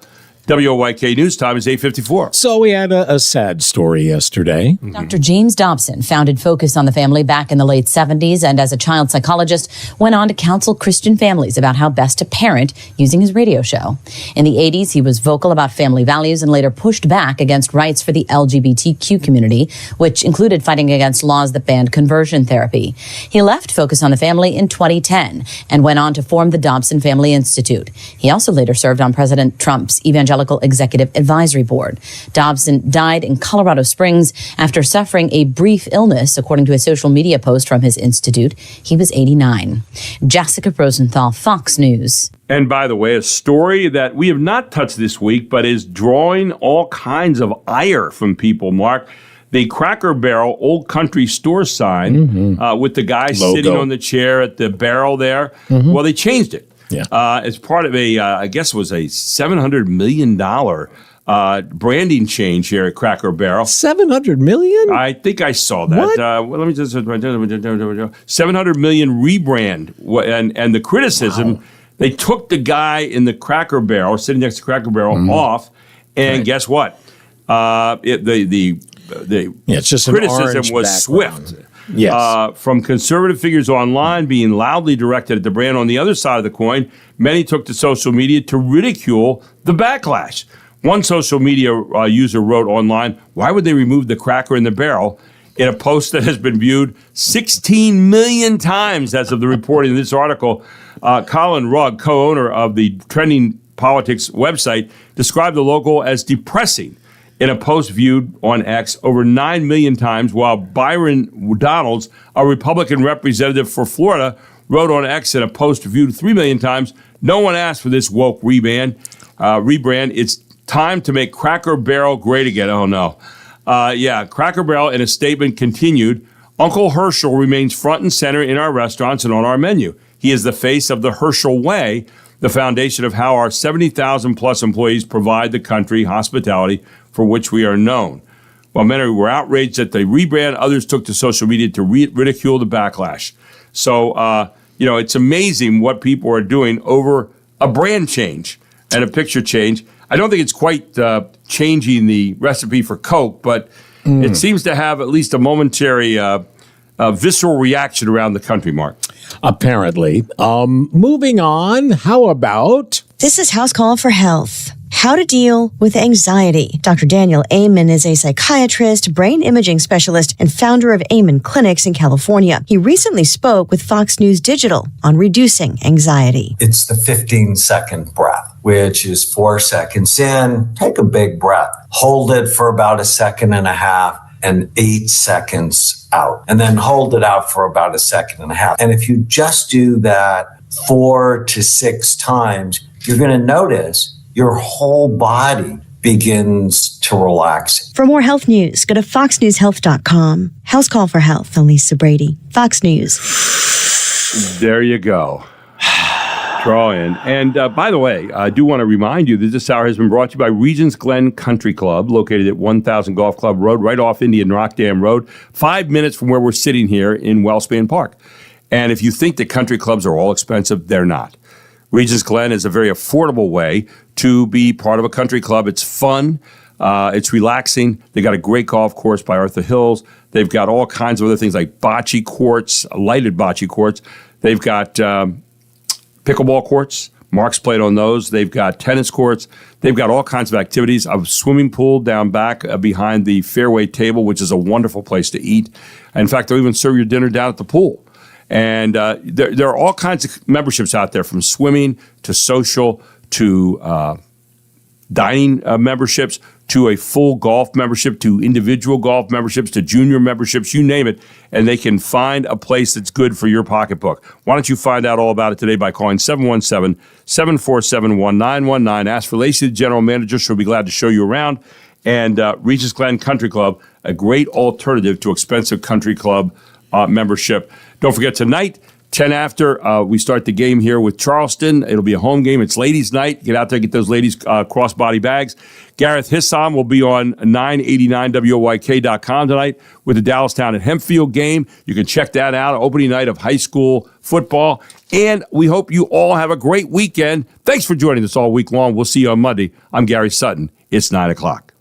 WOYK News Time is 8:54. So we had a sad story yesterday. Dr. James Dobson founded Focus on the Family back in the late 70s and as a child psychologist went on to counsel Christian families about how best to parent using his radio show. In the 80s, he was vocal about family values and later pushed back against rights for the LGBTQ community, which included fighting against laws that banned conversion therapy. He left Focus on the Family in 2010 and went on to form the Dobson Family Institute. He also later served on President Trump's Evangelical Executive Advisory Board. Dobson died in Colorado Springs after suffering a brief illness, according to a social media post from his institute. He was 89. Jessica Rosenthal, Fox News. And by the way, a story that we have not touched this week, but is drawing all kinds of ire from people, Mark. The Cracker Barrel Old Country Store sign with the guy sitting on the chair at the barrel there. Well, they changed it. Yeah. As part of I guess it was a $700 million branding change here at Cracker Barrel. $700 million? I think I saw that. What? Let me just $700 million rebrand. And the criticism, they took the guy in the Cracker Barrel, sitting next to Cracker Barrel, off, and guess what? The it's just criticism was swift. Yes. From conservative figures online being loudly directed at the brand on the other side of the coin, many took to social media to ridicule the backlash. One social media user wrote online, "Why would they remove the cracker in the barrel?" in a post that has been viewed 16 million times as of the reporting of this article. Colin Rugg, co-owner of the Trending Politics website, described the logo as depressing in a post viewed on X over 9 million times, while Byron Donalds, a Republican representative for Florida, wrote on X in a post viewed 3 million times, "No one asked for this woke rebrand. It's time to make Cracker Barrel great again." Oh, no. Cracker Barrel in a statement continued, "Uncle Herschel remains front and center in our restaurants and on our menu. He is the face of the Herschel Way, the foundation of how our 70,000 plus employees provide the country hospitality for which we are known." While many were outraged at the rebrand, others took to social media to ridicule the backlash. So, it's amazing what people are doing over a brand change and a picture change. I don't think it's quite changing the recipe for Coke, but it seems to have at least a momentary visceral reaction around the country, Mark. Apparently. Moving on, how about... This is House Call for Health. how to deal with anxiety. Dr. Daniel Amen is a psychiatrist, brain imaging specialist, and founder of Amen Clinics in California. He recently spoke with Fox News Digital on reducing anxiety. It's the 15-second breath, which is 4 seconds in. Take a big breath. Hold it for about a second and a half and 8 seconds out. And then hold it out for about a second and a half. And if you just do that 4 to 6 times, you're going to notice your whole body begins to relax. For more health news, go to foxnewshealth.com. House Call for Health, Lisa Brady, Fox News. There you go. Draw in. And by the way, I do want to remind you that this hour has been brought to you by Regents Glen Country Club, located at 1000 Golf Club Road, right off Indian Rock Dam Road, 5 minutes from where we're sitting here in Wellspan Park. And if you think that country clubs are all expensive, they're not. Regents Glen is a very affordable way to be part of a country club. It's fun. It's relaxing. They got a great golf course by Arthur Hills. They've got all kinds of other things like bocce courts, lighted bocce courts. They've got pickleball courts. Mark's played on those. They've got tennis courts. They've got all kinds of activities. A swimming pool down back behind the fairway table, which is a wonderful place to eat. In fact, they'll even serve your dinner down at the pool. And there are all kinds of memberships out there, from swimming to social to dining memberships to a full golf membership to individual golf memberships to junior memberships, you name it. And they can find a place that's good for your pocketbook. Why don't you find out all about it today by calling 717-747-1919. Ask for Lacey, the general manager. She'll be glad to show you around. And Regents Glen Country Club, a great alternative to expensive country club membership. Don't forget, tonight, 10 after, we start the game here with Charleston. It'll be a home game. It's ladies' night. Get out there, get those ladies' crossbody bags. Gareth Hissam will be on 989WOYK.com tonight with the Dallastown and Hempfield game. You can check that out, opening night of high school football. And we hope you all have a great weekend. Thanks for joining us all week long. We'll see you on Monday. I'm Gary Sutton. It's 9 o'clock.